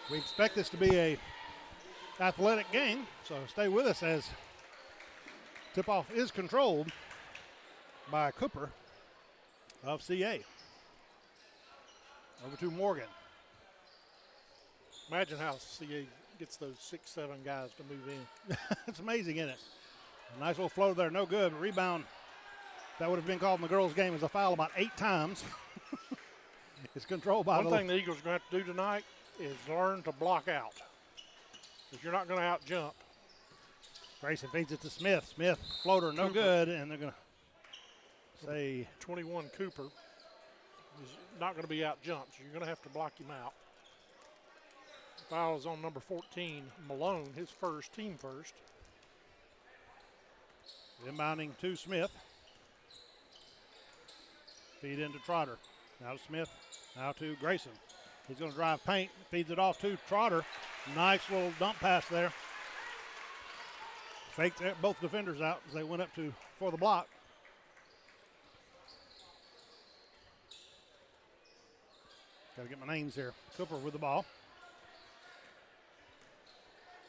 [SPEAKER 2] we expect this to be a athletic game, so stay with us as tip-off is controlled by Cooper of CA. Over to Morgan.
[SPEAKER 15] Imagine how CA gets those 6-7 guys to move in.
[SPEAKER 2] It's amazing, isn't it? A nice little flow there, no good. Rebound that would have been called in the girls' game as a foul about 8 times. It's controlled by
[SPEAKER 15] One thing the Eagles are going to have to do tonight is learn to block out, because you're not going to out-jump.
[SPEAKER 2] Grayson feeds it to Smith. Smith, floater, no good, and they're going to say
[SPEAKER 15] 21 Cooper is not going to be out-jumped, so you're going to have to block him out. Foul is on number 14, Malone, his first, team first.
[SPEAKER 2] Inbounding to Smith. Feed into Trotter. Now to Smith. Now to Grayson. He's going to drive paint. Feeds it off to Trotter. Nice little dump pass there. Faked both defenders out as they went up to for the block. Got to get my names here. Cooper with the ball.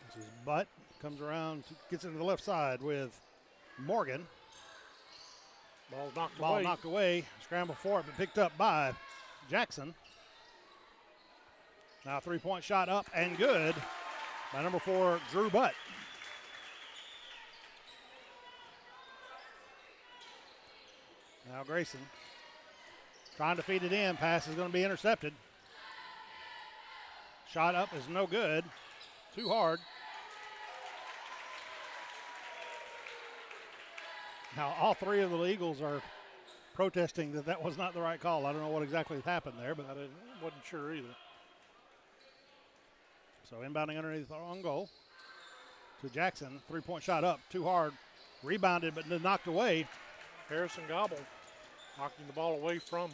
[SPEAKER 2] This is Butt. Comes around, gets into the left side with Morgan.
[SPEAKER 15] Ball knocked away.
[SPEAKER 2] Scramble for it, but picked up by Jackson. Now a three-point shot up and good by number 4, Drew Butt. Now Grayson trying to feed it in. Pass is going to be intercepted. Shot up is no good. Too hard. Now, all 3 of the Eagles are protesting that was not the right call. I don't know what exactly happened there, but
[SPEAKER 15] I wasn't sure either.
[SPEAKER 2] So inbounding underneath on goal to Jackson. Three-point shot up, too hard. Rebounded, but knocked away.
[SPEAKER 15] Harrison Gobble knocking the ball away from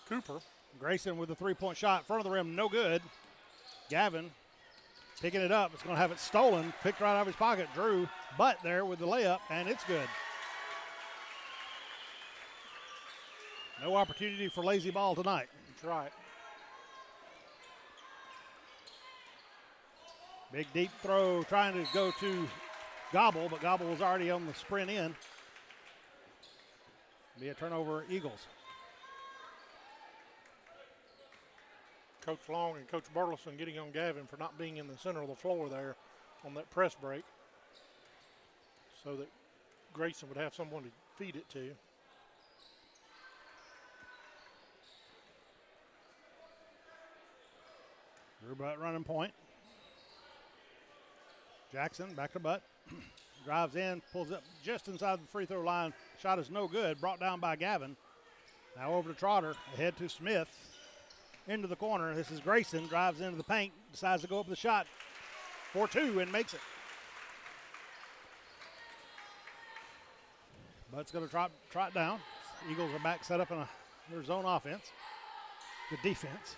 [SPEAKER 15] Cooper.
[SPEAKER 2] Grayson with the three-point shot in front of the rim, no good. Gavin picking it up. It's going to have it stolen. Picked right out of his pocket. Drew Butt there with the layup, and it's good. No opportunity for lazy ball tonight.
[SPEAKER 15] That's right.
[SPEAKER 2] Big deep throw trying to go to Gobble, but Gobble was already on the sprint in. Be a turnover, Eagles.
[SPEAKER 15] Coach Long and Coach Burleson getting on Gavin for not being in the center of the floor there on that press break, so that Grayson would have someone to feed it to.
[SPEAKER 2] Drew Butt running point. Jackson back to Butt. Drives in, pulls up just inside the free throw line. Shot is no good, brought down by Gavin. Now over to Trotter, ahead to Smith. Into the corner. This is Grayson, drives into the paint, decides to go up the shot for 2 and makes it. Butt's going to trot down. Eagles are back set up in their zone offense. The defense.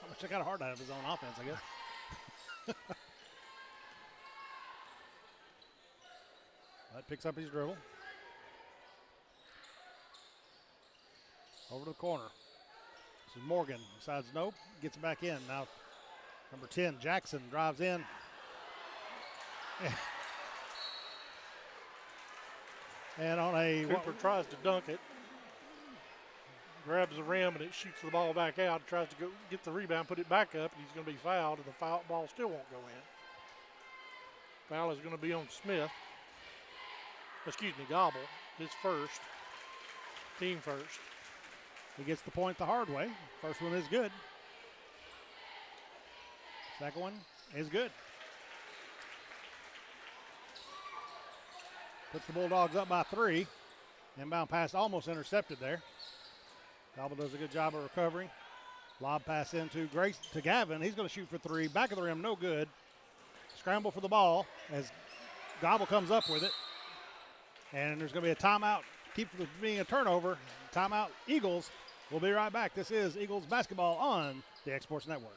[SPEAKER 2] I wish I got a hard out of his own offense, I guess. Butt picks up his dribble. Over to the corner. This is Morgan. Decides nope. Gets it back in. Now number 10, Jackson, drives in. And on a...
[SPEAKER 15] Cooper tries to dunk it. Grabs the rim and it shoots the ball back out. Tries to go get the rebound, put it back up, and he's going to be fouled, and the foul ball still won't go in. Foul is going to be on Smith. Excuse me, Gobble. His first. Team first.
[SPEAKER 2] He gets the point the hard way. First one is good. Second one is good. Puts the Bulldogs up by 3. Inbound pass almost intercepted there. Gobble does a good job of recovering. Lob pass into Gavin. He's going to shoot for 3. Back of the rim, no good. Scramble for the ball as Gobble comes up with it. And there's going to be a timeout. Keep from being a turnover. Timeout, Eagles. We'll be right back. This is Eagles basketball on the X Sports Network.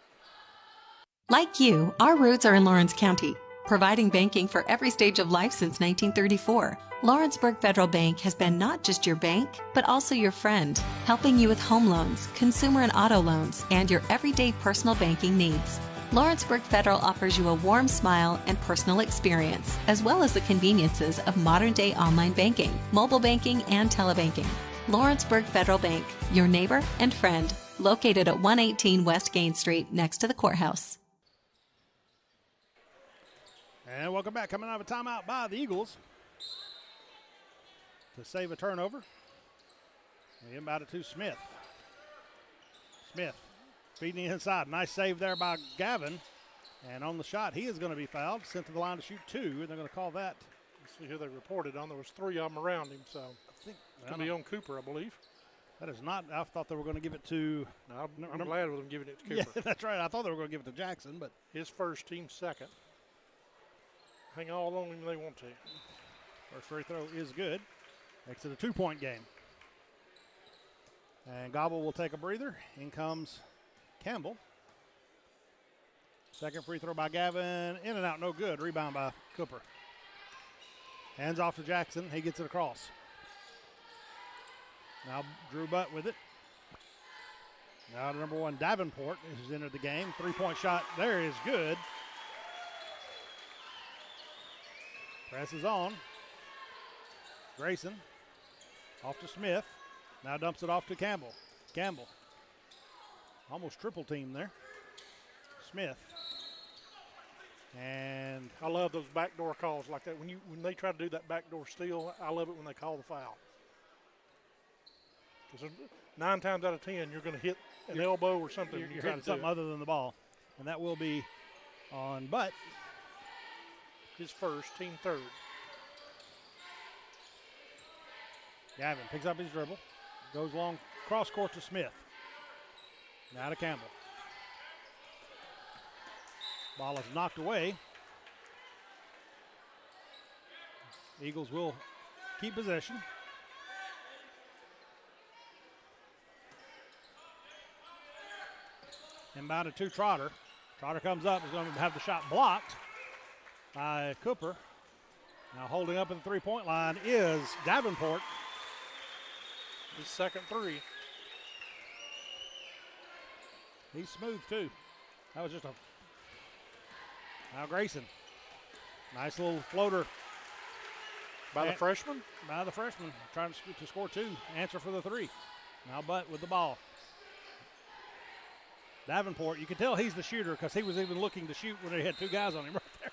[SPEAKER 3] Like you, our roots are in Lawrence County. Providing banking for every stage of life since 1934, Lawrenceburg Federal Bank has been not just your bank, but also your friend, helping you with home loans, consumer and auto loans, and your everyday personal banking needs. Lawrenceburg Federal offers you a warm smile and personal experience, as well as the conveniences of modern-day online banking, mobile banking, and telebanking. Lawrenceburg Federal Bank, your neighbor and friend, located at 118 West Gain Street, next to the courthouse.
[SPEAKER 2] And welcome back. Coming out of a timeout by the Eagles to save a turnover. And inbound it to Smith. Smith feeding inside. Nice save there by Gavin. And on the shot, he is going to be fouled. Sent to the line to shoot 2. And they're going to call that.
[SPEAKER 15] Let's see who they reported on. There was 3 of them around him. So I think it's going to be on Cooper, I believe.
[SPEAKER 2] That is not. I thought they were going to give it to.
[SPEAKER 15] No, I'm glad with them giving it to Cooper.
[SPEAKER 2] Yeah, that's right. I thought they were going to give it to Jackson, but
[SPEAKER 15] his first, team second. Hang all on him they want to.
[SPEAKER 2] First free throw is good. Makes it a 2-point game. And Gobble will take a breather. In comes Campbell. Second free throw by Gavin. In and out, no good. Rebound by Cooper. Hands off to Jackson. He gets it across. Now Drew Butt with it. Now number 1, Davenport has entered the game. 3-point shot there is good. Presses on. Grayson off to Smith. Now dumps it off to Campbell. Campbell. Almost triple team there. Smith. And
[SPEAKER 15] I love those backdoor calls like that. When they try to do that backdoor steal, I love it when they call the foul. Because 9 times out of 10, you're going to hit an elbow or something.
[SPEAKER 2] You're hitting something other than the ball. And that will be on Butt.
[SPEAKER 15] His first, team third.
[SPEAKER 2] Gavin picks up his dribble. Goes long cross court to Smith. Now to Campbell. Ball is knocked away. Eagles will keep possession. Inbounded to Trotter. Trotter comes up, is going to have the shot blocked by Cooper. Now holding up at the 3-point line is Davenport.
[SPEAKER 15] His second 3.
[SPEAKER 2] He's smooth too. That was just a. Now Grayson. Nice little floater.
[SPEAKER 15] By the freshman?
[SPEAKER 2] By the freshman. Trying to score 2. Answer for the 3. Now Butt with the ball. Davenport, you can tell he's the shooter because he was even looking to shoot when he had 2 guys on him right there.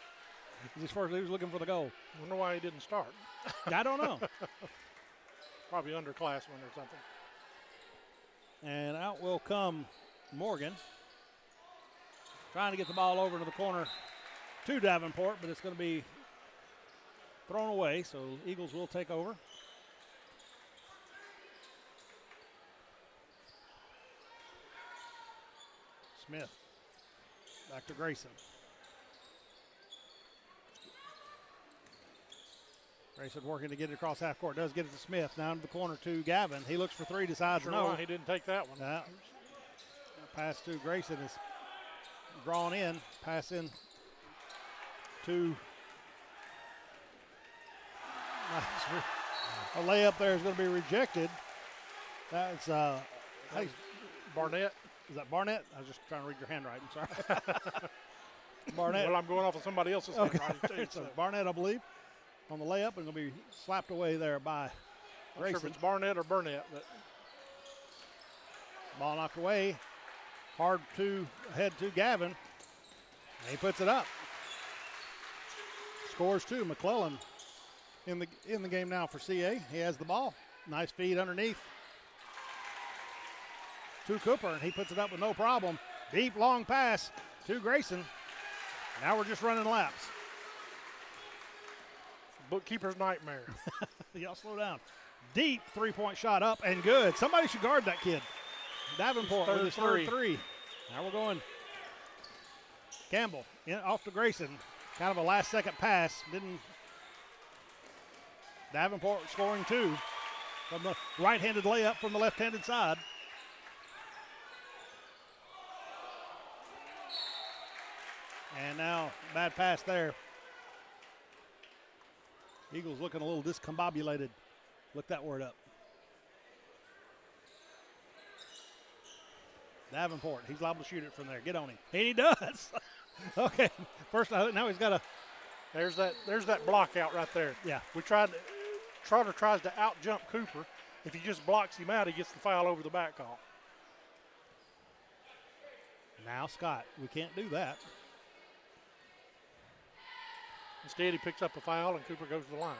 [SPEAKER 2] He was looking for the goal.
[SPEAKER 15] I wonder why he didn't start.
[SPEAKER 2] I don't know.
[SPEAKER 15] Probably underclassmen or something.
[SPEAKER 2] And out will come Morgan. Trying to get the ball over to the corner to Davenport, but it's going to be thrown away, so Eagles will take over. Smith. Back to Grayson. Grayson working to get it across half court. Does get it to Smith. Down to the corner to Gavin. He looks for 3, decides no.
[SPEAKER 15] He didn't take that one.
[SPEAKER 2] Pass to Grayson is drawn in. Pass in to a layup there is going to be rejected. That's
[SPEAKER 15] Barnett.
[SPEAKER 2] Is that Barnett? I was just trying to read your handwriting. Sorry. Barnett.
[SPEAKER 15] Well, I'm going off of somebody else's handwriting too.
[SPEAKER 2] So Barnett, I believe, on the layup, and going to be slapped away there by Grayson.
[SPEAKER 15] Not sure if it's Barnett or Burnett. But
[SPEAKER 2] ball knocked away. Hard to head to Gavin. And he puts it up. Scores 2. McClellan in the game now for CA. He has the ball. Nice feed underneath to Cooper, and he puts it up with no problem. Deep, long pass to Grayson. Now we're just running laps.
[SPEAKER 15] Bookkeeper's nightmare.
[SPEAKER 2] Y'all slow down. Deep 3-point shot up and good. Somebody should guard that kid. Davenport with his third 3. Now we're going. Campbell off to Grayson. Kind of a last-second pass. Davenport scoring 2 from the right-handed layup from the left-handed side. And now, bad pass there Eagles looking a little discombobulated. Look that word up. Davenport, he's liable to shoot it from there. Get on him. And he does. Okay, first now he's got a.
[SPEAKER 15] There's that block out right there.
[SPEAKER 2] Yeah.
[SPEAKER 15] Trotter tries to out-jump Cooper. If he just blocks him out, he gets the foul over the back call.
[SPEAKER 2] Now Scott, we can't do that.
[SPEAKER 15] Instead, he picks up a foul, and Cooper goes to the line.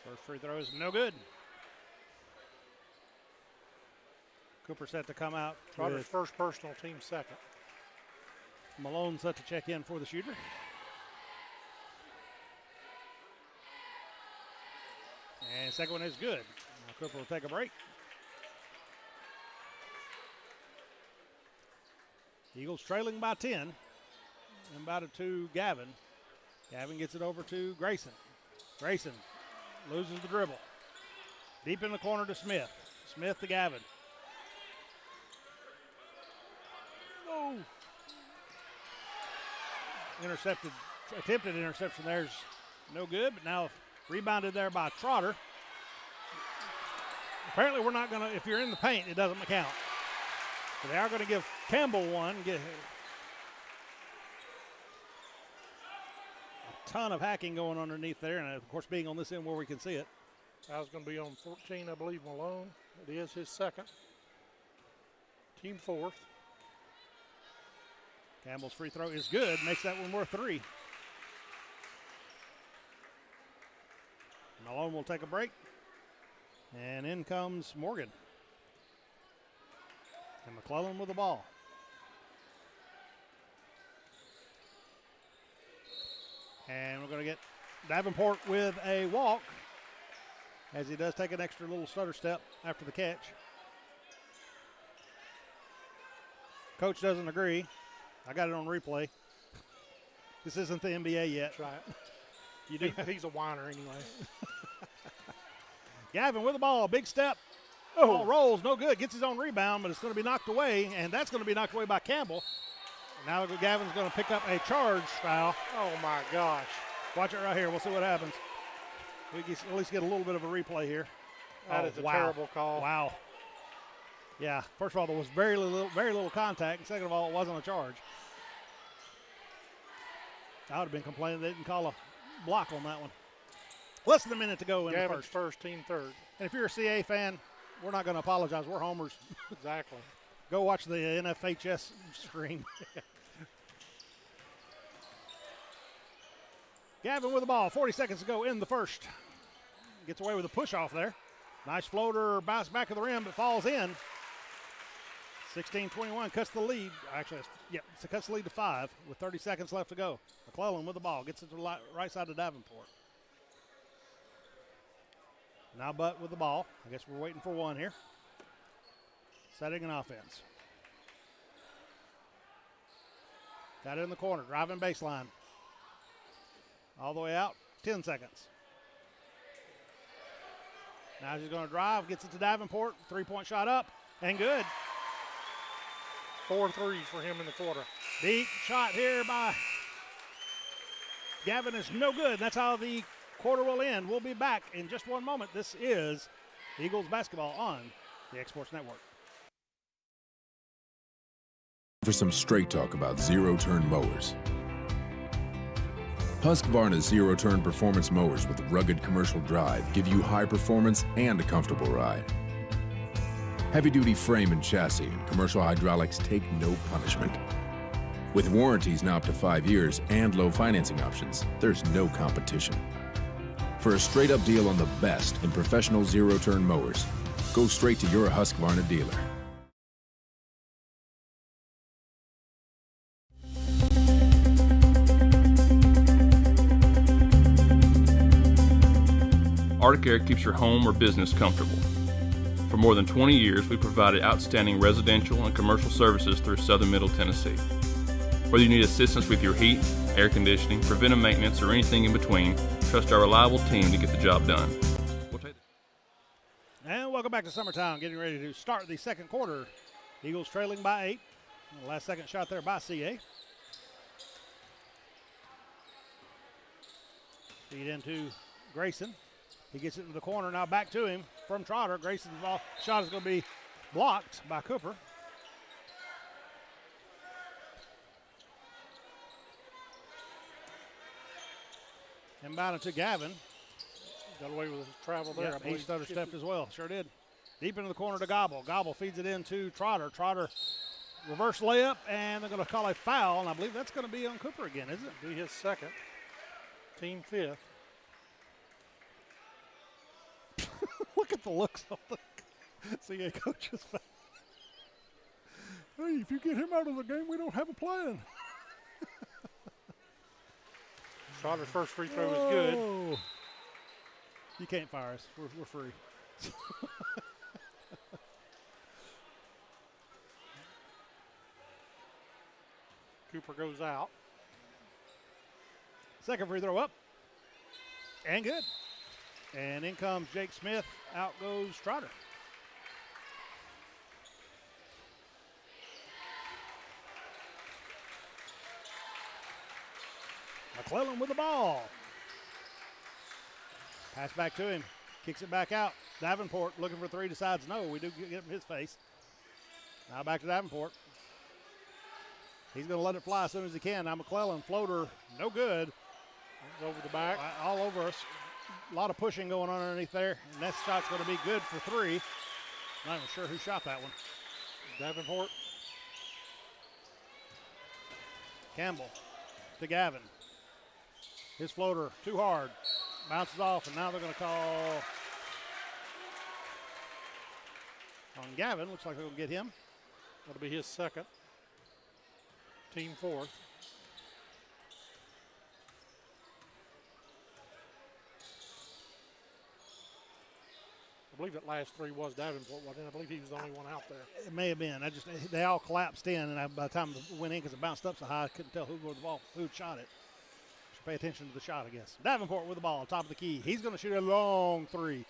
[SPEAKER 2] First free throw is no good. Cooper set to come out.
[SPEAKER 15] Trotter's first personal, team second.
[SPEAKER 2] Malone set to check in for the shooter. And second one is good. Now Cooper will take a break. Eagles trailing by 10. Inbounded to Gavin. Gavin gets it over to Grayson. Grayson loses the dribble. Deep in the corner to Smith. Smith to Gavin. No. Intercepted, attempted interception there's no good, but now rebounded there by Trotter. Apparently we're not going to, if you're in the paint, it doesn't count. So they are going to give Campbell one. A ton of hacking going underneath there, and of course being on this end where we can see it.
[SPEAKER 15] I was going to be on 14, I believe, Malone. It is his second. Team fourth.
[SPEAKER 2] Campbell's free throw is good, makes that one worth 3. Malone will take a break. And in comes Morgan. And McClellan with the ball. And we're going to get Davenport with a walk, as he does take an extra little stutter step after the catch. Coach doesn't agree. I got it on replay. This isn't the NBA yet.
[SPEAKER 15] That's right.
[SPEAKER 2] You do.
[SPEAKER 15] He's a whiner anyway.
[SPEAKER 2] Gavin with the ball, big step. Ball rolls, no good. Gets his own rebound, but it's going to be knocked away, and that's going to be knocked away by Campbell. Now Gavin's going to pick up a charge foul.
[SPEAKER 15] Oh, my gosh.
[SPEAKER 2] Watch it right here. We'll see what happens. We can at least get a little bit of a replay here.
[SPEAKER 15] That is a terrible call.
[SPEAKER 2] Wow. Yeah, first of all, there was very little contact, and second of all, it wasn't a charge. I would have been complaining they didn't call a block on that one. Less than a minute to go in
[SPEAKER 15] Gavin's
[SPEAKER 2] the first.
[SPEAKER 15] team third.
[SPEAKER 2] And if you're a CA fan, we're not going to apologize. We're homers.
[SPEAKER 15] Exactly.
[SPEAKER 2] Go watch the NFHS stream. Gavin with the ball, 40 seconds to go in the first. Gets away with a push off there. Nice floater, bounce back of the rim, but falls in. 16-21 cuts the lead. Actually, it cuts the lead to 5 with 30 seconds left to go. McClellan with the ball, gets it to the right side of Davenport. Now Butt with the ball. I guess we're waiting for one here. Setting an offense. Got it in the corner, driving baseline. All the way out, 10 seconds. Now he's going to drive, gets it to Davenport. 3-point shot up, and good.
[SPEAKER 15] 4 threes for him in the quarter.
[SPEAKER 2] Deep shot here by Gavin is no good. That's how the quarter will end. We'll be back in just one moment. This is Eagles basketball on the X-Sports Network.
[SPEAKER 26] For some straight talk about zero-turn mowers. Husqvarna's zero-turn performance mowers with rugged commercial drive give you high performance and a comfortable ride. Heavy-duty frame and chassis and commercial hydraulics take no punishment. With warranties now up to 5 years and low financing options, there's no competition. For a straight-up deal on the best in professional zero-turn mowers, go straight to your Husqvarna dealer.
[SPEAKER 6] Arctic Air keeps your home or business comfortable. For more than 20 years, we provided outstanding residential and commercial services through southern Middle Tennessee. Whether you need assistance with your heat, air conditioning, preventive maintenance, or anything in between, trust our reliable team to get the job done.
[SPEAKER 2] And welcome back to Summertown, getting ready to start the second quarter. Eagles trailing by 8. The last second shot there by CA. Feed into Grayson. He gets it to the corner. Now back to him from Trotter. Grayson's ball shot is going to be blocked by Cooper. Inbound to Gavin.
[SPEAKER 15] Got away with his travel there.
[SPEAKER 2] Yep, he stutter stepped as well. Sure did. Deep into the corner to Gobble. Gobble feeds it into Trotter. Trotter reverse layup, and they're going to call a foul, and I believe that's going to be on Cooper again, isn't it?
[SPEAKER 15] Be his second. Team fifth.
[SPEAKER 2] Look at the looks on the CA coach's face. Hey, if you get him out of the game, we don't have a plan.
[SPEAKER 15] Trotter's first free throw is good.
[SPEAKER 2] You can't fire us. We're free.
[SPEAKER 15] Cooper goes out.
[SPEAKER 2] Second free throw up. And good. And in comes Jake Smith. Out goes Trotter. McClellan with the ball. Pass back to him. Kicks it back out. Davenport looking for three, decides no. We do get him his face. Now back to Davenport. He's going to let it fly as soon as he can. Now McClellan, floater, no good.
[SPEAKER 15] Over the back.
[SPEAKER 2] All over us. A lot of pushing going on underneath there. And that shot's going to be good for three. Not even sure who shot that one.
[SPEAKER 15] Davenport.
[SPEAKER 2] Campbell to Gavin. His floater, too hard. Bounces off, and now they're going to call on Gavin. Looks like they're going to get him.
[SPEAKER 15] That'll be his second. Team fourth. I believe that last three was Davenport, wasn't it? I believe he was the only one out there.
[SPEAKER 2] It may have been. They all collapsed in, and by the time it went in, because it bounced up so high, I couldn't tell who shot it. Should pay attention to the shot, I guess. Davenport with the ball, top of the key. He's going to shoot a long three.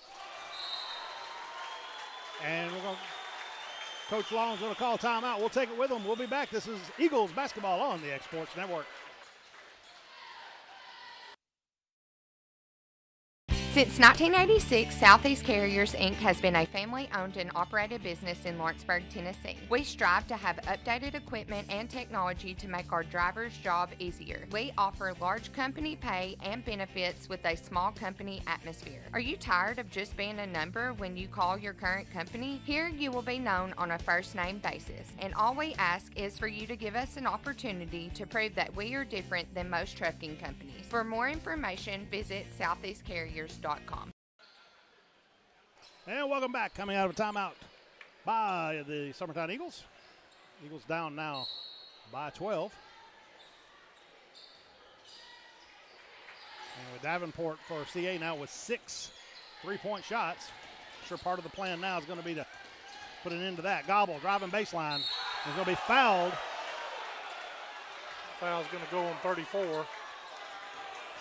[SPEAKER 2] And Coach Long's going to call timeout. We'll take it with him. We'll be back. This is Eagles basketball on the Exports Network.
[SPEAKER 1] Since 1986, Southeast Carriers, Inc. has been a family-owned and operated business in Lawrenceburg, Tennessee. We strive to have updated equipment and technology to make our drivers' job easier. We offer large company pay and benefits with a small company atmosphere. Are you tired of just being a number when you call your current company? Here you will be known on a first-name basis, and all we ask is for you to give us an opportunity to prove that we are different than most trucking companies. For more information, visit southeastcarriers.com.
[SPEAKER 2] And welcome back. Coming out of a timeout by the Summertown Eagles. Eagles down now by 12. And with Davenport for CA now with 6 3-point shots. I'm sure part of the plan now is going to be to put an end to that. Gobble driving baseline. He's going to be fouled.
[SPEAKER 15] Foul's going to go on 34.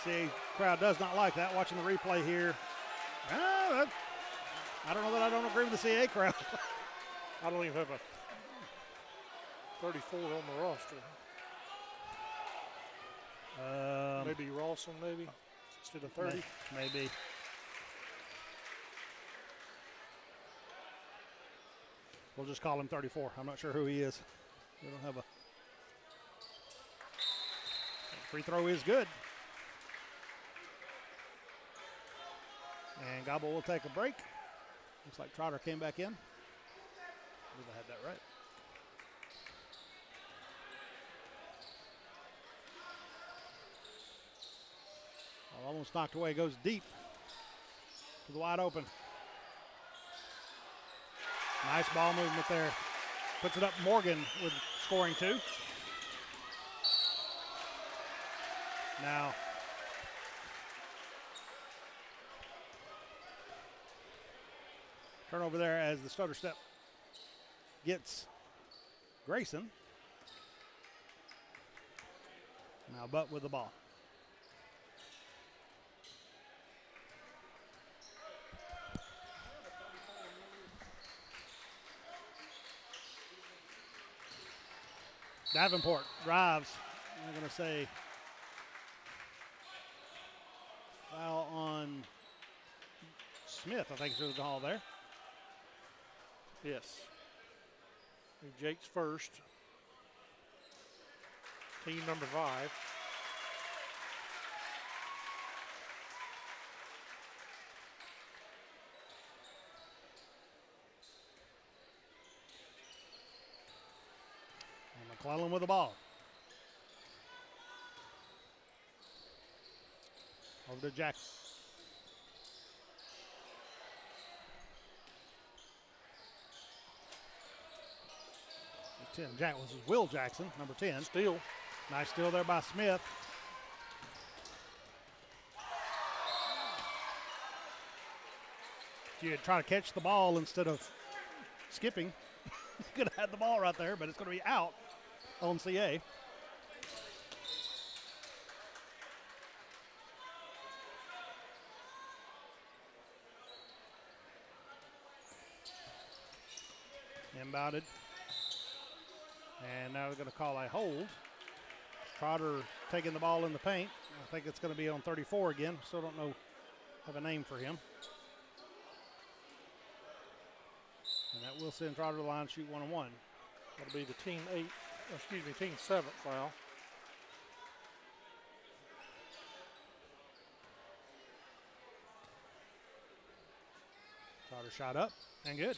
[SPEAKER 2] See, crowd does not like that. Watching the replay here. I don't know that I don't agree with the CA crowd.
[SPEAKER 15] I don't even have a 34 on the roster. Maybe Rawson, maybe, instead of 30.
[SPEAKER 2] Maybe. We'll just call him 34. I'm not sure who he is. We don't have a free throw is good. And Gobble will take a break. Looks like Trotter came back in. I believe I had that right. Well, almost knocked away, goes deep to the wide open. Nice ball movement there. Puts it up Morgan with scoring 2. Now, turnover there as the stutter step gets Grayson. Now Butt with the ball. Davenport drives. I'm going to say Foul on Smith, I think, is the call there.
[SPEAKER 15] Yes. Jake's first. Team number 5.
[SPEAKER 2] And McClellan with the ball. Over to Jackson. 10. Jack was Will Jackson, number 10.
[SPEAKER 15] Steal.
[SPEAKER 2] Nice steal there by Smith. If you had tried to catch the ball instead of skipping, you could have had the ball right there, but it's going to be out on CA. Inbounded. And now we're going to call a hold. Trotter taking the ball in the paint. I think it's going to be on 34 again. Still don't know, have a name for him. And that will send Trotter to the line, shoot 1-on-1.
[SPEAKER 15] That'll be the team 7 foul.
[SPEAKER 2] Trotter shot up and good.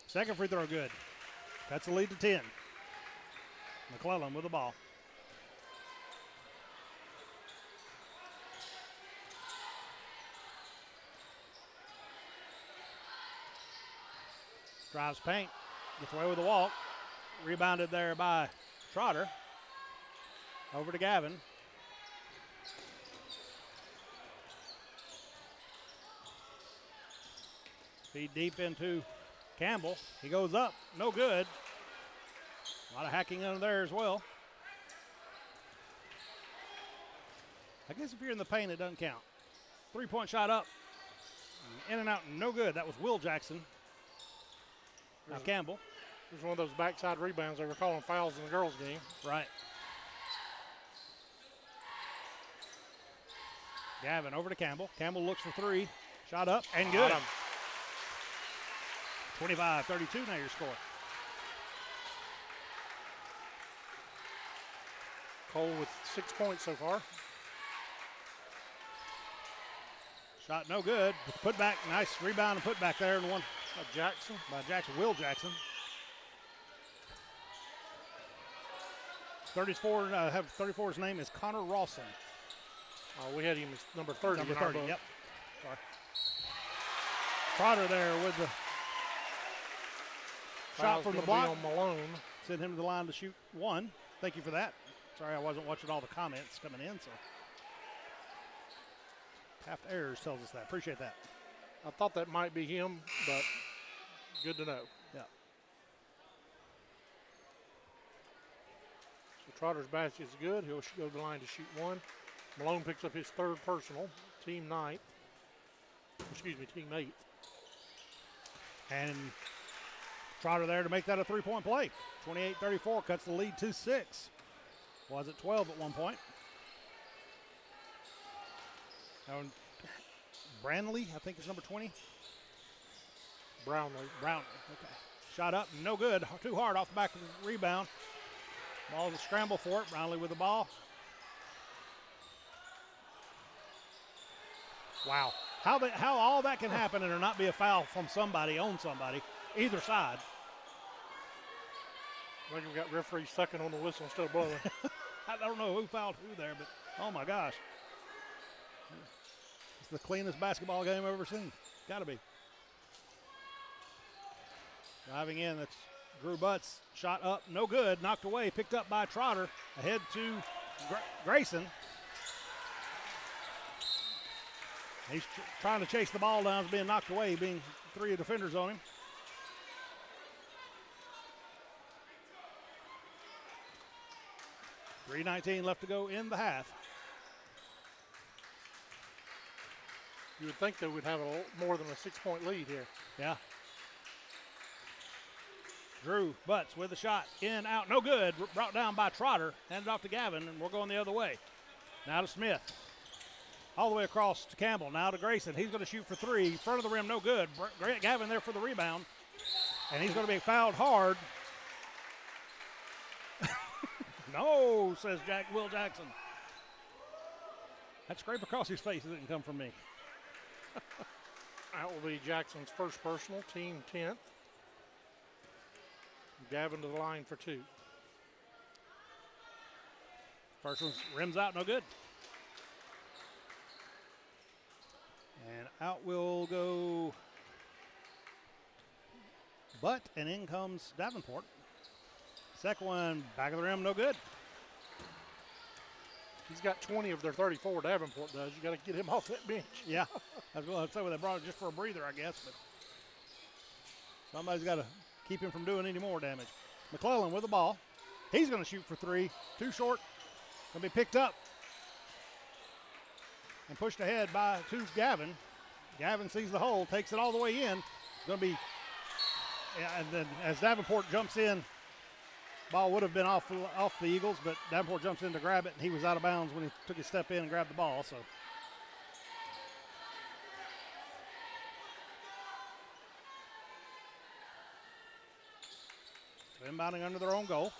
[SPEAKER 2] Second free throw good. That's the lead to 10. McClellan with the ball. Drives paint. Gets away with the walk. Rebounded there by Trotter. Over to Gavin. Feed deep into Campbell. He goes up. No good. A lot of hacking under there as well. I guess if you're in the paint, it doesn't count. 3-point shot up. In and out. No good. That was Will Jackson. Now Campbell.
[SPEAKER 15] It was one of those backside rebounds they were calling fouls in the girls' game.
[SPEAKER 2] Right. Gavin over to Campbell. Campbell looks for 3. Shot up and good. 25-32 now your score.
[SPEAKER 15] Cole with 6 points so far.
[SPEAKER 2] Shot no good. Put back, nice rebound and put back there. And one by Jackson, Will Jackson. 34's name is Connor Rawson.
[SPEAKER 15] We had him as number 30.
[SPEAKER 2] Number 30, yep. Sorry. Trotter there with the shot from the block.
[SPEAKER 15] On Malone.
[SPEAKER 2] Send him to the line to shoot 1. Thank you for that. Sorry, I wasn't watching all the comments coming in, so. Taft Errors tells us that. Appreciate that.
[SPEAKER 15] I thought that might be him, but good to know.
[SPEAKER 2] Yeah.
[SPEAKER 15] So Trotter's basket is good. He'll go to the line to shoot 1. Malone picks up his 3rd personal, team 8.
[SPEAKER 2] And Trotter there to make that a 3-point play. 28-34 cuts the lead to 6. Was at 12 at one point. Now Branley, I think is number 20.
[SPEAKER 15] Brownlee.
[SPEAKER 2] Okay. Shot up, no good. Too hard off the back of the rebound. Ball's a scramble for it. Brownlee with the ball. Wow. How all that can happen and there not be a foul from somebody on somebody, either side.
[SPEAKER 15] I think we got referee sucking on the whistle instead of blowing.
[SPEAKER 2] I don't know who fouled who there, but oh my gosh. It's the cleanest basketball game I've ever seen. Got to be. Driving in, that's Drew Butts. Shot up, no good. Knocked away, picked up by Trotter. Ahead to Grayson. He's trying to chase the ball down. It's being knocked away, being 3 defenders on him. .319 left to go in the half.
[SPEAKER 15] You would think they would have more than a 6-point lead here.
[SPEAKER 2] Yeah. Drew Butts with the shot. In, out, no good. Brought down by Trotter. Handed off to Gavin, and we're going the other way. Now to Smith. All the way across to Campbell. Now to Grayson. He's going to shoot for three. Front of the rim, no good. Gavin there for the rebound. And he's going to be fouled hard. No, says Will Jackson. That scrape across his face didn't come from me.
[SPEAKER 15] That will be Jackson's first personal, team 10th. Gavin to the line for two.
[SPEAKER 2] First one rims out, no good. And out will go Butt, and in comes Davenport. Second one, back of the rim, no good.
[SPEAKER 15] He's got 20 of their 34, Davenport does. You got to get him off that bench.
[SPEAKER 2] Yeah, I was going to say, well, they brought it just for a breather, I guess, but somebody's got to keep him from doing any more damage. McClellan with the ball. He's going to shoot for three. Too short. Going to be picked up and pushed ahead to Gavin. Gavin sees the hole, takes it all the way in. Going to be, and then as Davenport jumps in, ball would have been off the Eagles, but Davenport jumps in to grab it, and he was out of bounds when he took his step in and grabbed the ball. So inbounding under their own goal.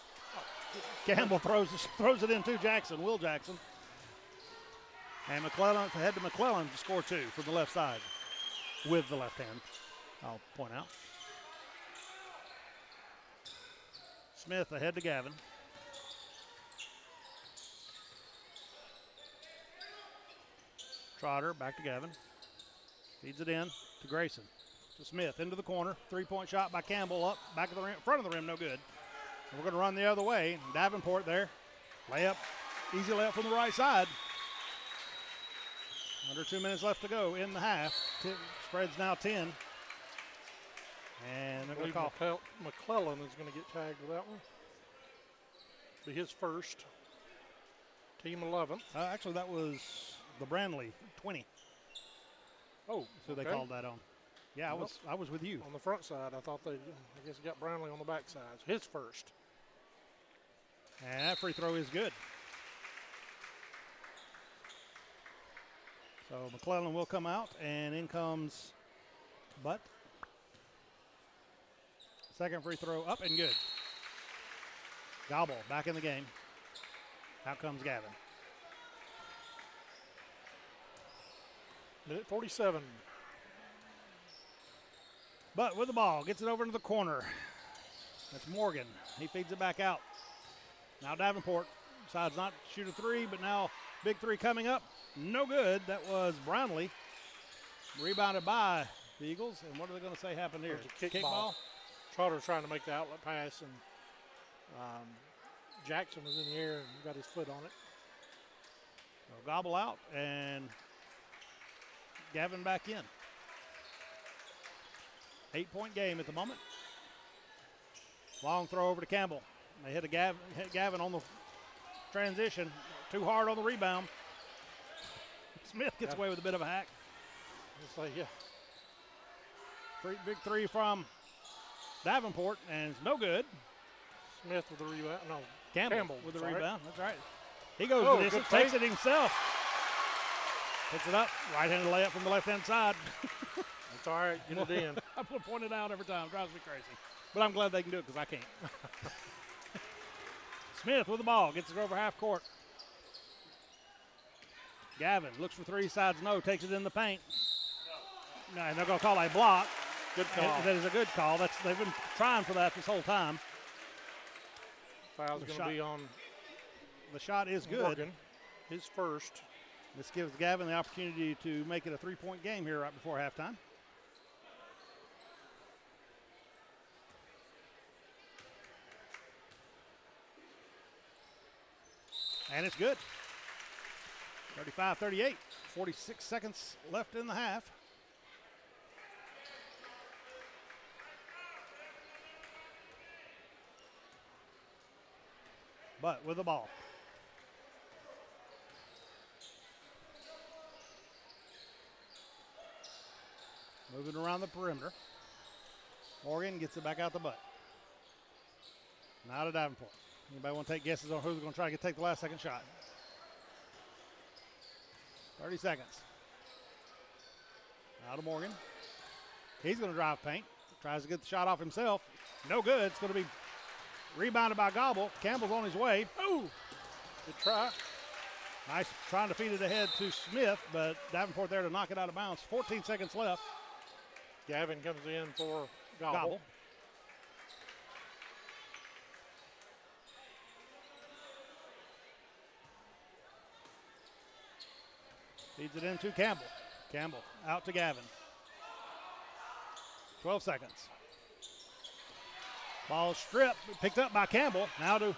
[SPEAKER 2] Campbell throws it into Jackson, Will Jackson. And McClellan, ahead to McClellan to score two from the left side with the left hand, I'll point out. Smith ahead to Gavin. Trotter back to Gavin. Feeds it in to Grayson. To Smith into the corner. Three-point shot by Campbell up. Back of the rim, front of the rim, no good. And we're going to run the other way. Davenport there. Layup. Easy layup from the right side. Under 2 minutes left to go in the half. Spread's now 10. And they're going to call.
[SPEAKER 15] McClellan is going to get tagged with that one. Be his first. Team 11th.
[SPEAKER 2] Actually, that was the Brandley 20.
[SPEAKER 15] Oh,
[SPEAKER 2] so they called that on. Yeah, I was with you.
[SPEAKER 15] On the front side, I thought I guess got Brownlee on the back side. His first.
[SPEAKER 2] And that free throw is good. So McClellan will come out, and in comes Butt. Second free throw up and good. Gobble back in the game. Out comes Gavin.
[SPEAKER 15] Minute 47.
[SPEAKER 2] Butt with the ball, gets it over into the corner. That's Morgan. He feeds it back out. Now Davenport decides not to shoot a three, but now big three coming up. No good. That was Brownlee. Rebounded by the Eagles. And what are they going to say happened here?
[SPEAKER 15] Kick ball. Trotter trying to make the outlet pass, and Jackson was in the air and got his foot on it.
[SPEAKER 2] So gobble out, and Gavin back in. 8-point game at the moment. Long throw over to Campbell. They hit Gavin on the transition. Too hard on the rebound. Smith gets away with a bit of a hack.
[SPEAKER 15] It's like, yeah.
[SPEAKER 2] Big three from Davenport, and it's no good.
[SPEAKER 15] Smith with the rebound. No,
[SPEAKER 2] Campbell with the rebound. That's right. He goes to this, takes it himself. Picks it up. Right-handed layup from the left-hand side.
[SPEAKER 15] That's all right. Get it in.
[SPEAKER 2] I'm going to point it out every time. Drives me crazy. But I'm glad they can do it because I can't. Smith with the ball. Gets it over half court. Gavin looks for three, sides no. Takes it in the paint. No, and they're going to call a block.
[SPEAKER 15] Good call.
[SPEAKER 2] That is a good call. They've been trying for that this whole time.
[SPEAKER 15] Foul's going to be on.
[SPEAKER 2] The shot is good.
[SPEAKER 15] Morgan, his first.
[SPEAKER 2] This gives Gavin the opportunity to make it a three-point game here right before halftime. And it's good. 35-38. 46 seconds left in the half. But with the ball. Moving around the perimeter. Morgan gets it back out the butt. Now to Davenport. Anybody want to take guesses on who's going to try to take the last second shot? 30 seconds. Now to Morgan. He's going to drive paint. Tries to get the shot off himself. No good. It's going to be rebounded by Gobble. Campbell's on his way.
[SPEAKER 15] Ooh, good try.
[SPEAKER 2] Nice trying to feed it ahead to Smith, but Davenport there to knock it out of bounds. 14 seconds left.
[SPEAKER 15] Gavin comes in for Gobble.
[SPEAKER 2] Feeds it into Campbell. Campbell out to Gavin. 12 seconds. Ball stripped, picked up by Campbell. Now to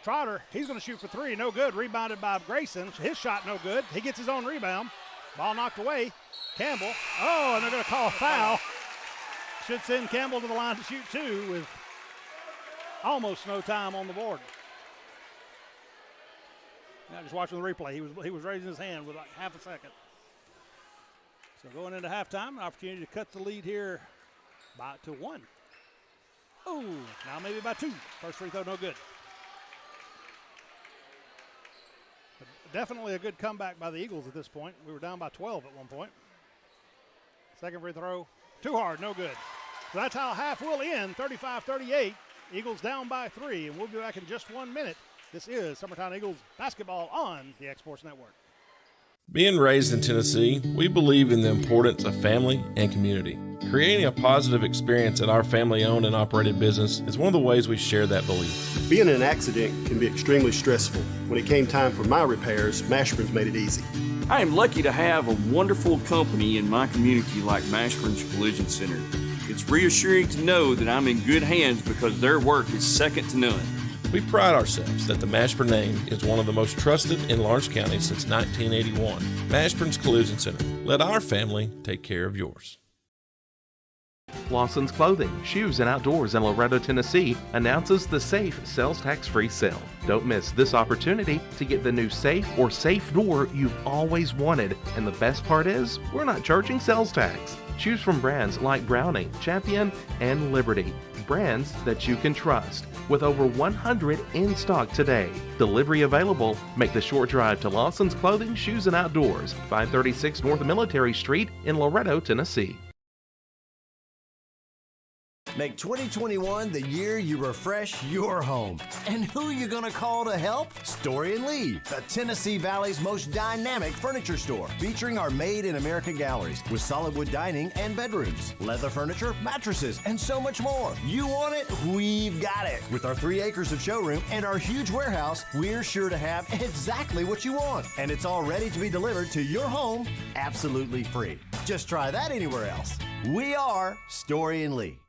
[SPEAKER 2] Trotter. He's going to shoot for three. No good. Rebounded by Grayson. His shot no good. He gets his own rebound. Ball knocked away. Campbell. Oh, and they're going to call a foul. Should send Campbell to the line to shoot two with almost no time on the board. Now just watching the replay, he was raising his hand with like half a second. So going into halftime, an opportunity to cut the lead here to one. Oh, now maybe by two. First free throw, no good. But definitely a good comeback by the Eagles at this point. We were down by 12 at one point. Second free throw, too hard, no good. So that's how half will end, 35-38. Eagles down by 3, and we'll be back in just 1 minute. This is Summertown Eagles basketball on the X-Sports Network.
[SPEAKER 8] Being raised in Tennessee, we believe in the importance of family and community. Creating a positive experience at our family-owned and operated business is one of the ways we share that belief.
[SPEAKER 9] Being in an accident can be extremely stressful. When it came time for my repairs, Mashburn's made it easy.
[SPEAKER 10] I am lucky to have a wonderful company in my community like Mashburn's Collision Center. It's reassuring to know that I'm in good hands because their work is second to none.
[SPEAKER 8] We pride ourselves that the Mashburn name is one of the most trusted in Lawrence County since 1981. Mashburn's Collision Center. Let our family take care of yours.
[SPEAKER 13] Lawson's Clothing, Shoes and Outdoors in Loretto, Tennessee announces the Safe Sales Tax-Free Sale. Don't miss this opportunity to get the new safe or safe door you've always wanted. And the best part is, we're not charging sales tax. Choose from brands like Brownie, Champion, and Liberty. Brands that you can trust. With over 100 in stock today. Delivery available. Make the short drive to Lawson's Clothing, Shoes and Outdoors, 536 North Military Street in Loretto, Tennessee.
[SPEAKER 5] Make 2021 the year you refresh your home. And who you gonna call to help? Story and Lee, the Tennessee Valley's most dynamic furniture store, featuring our Made in America galleries with solid wood dining and bedrooms, leather furniture, mattresses, and so much more. You want it? We've got it. With our 3 acres of showroom and our huge warehouse, we're sure to have exactly what you want. And it's all ready to be delivered to your home absolutely free. Just try that anywhere else. We are Story and Lee.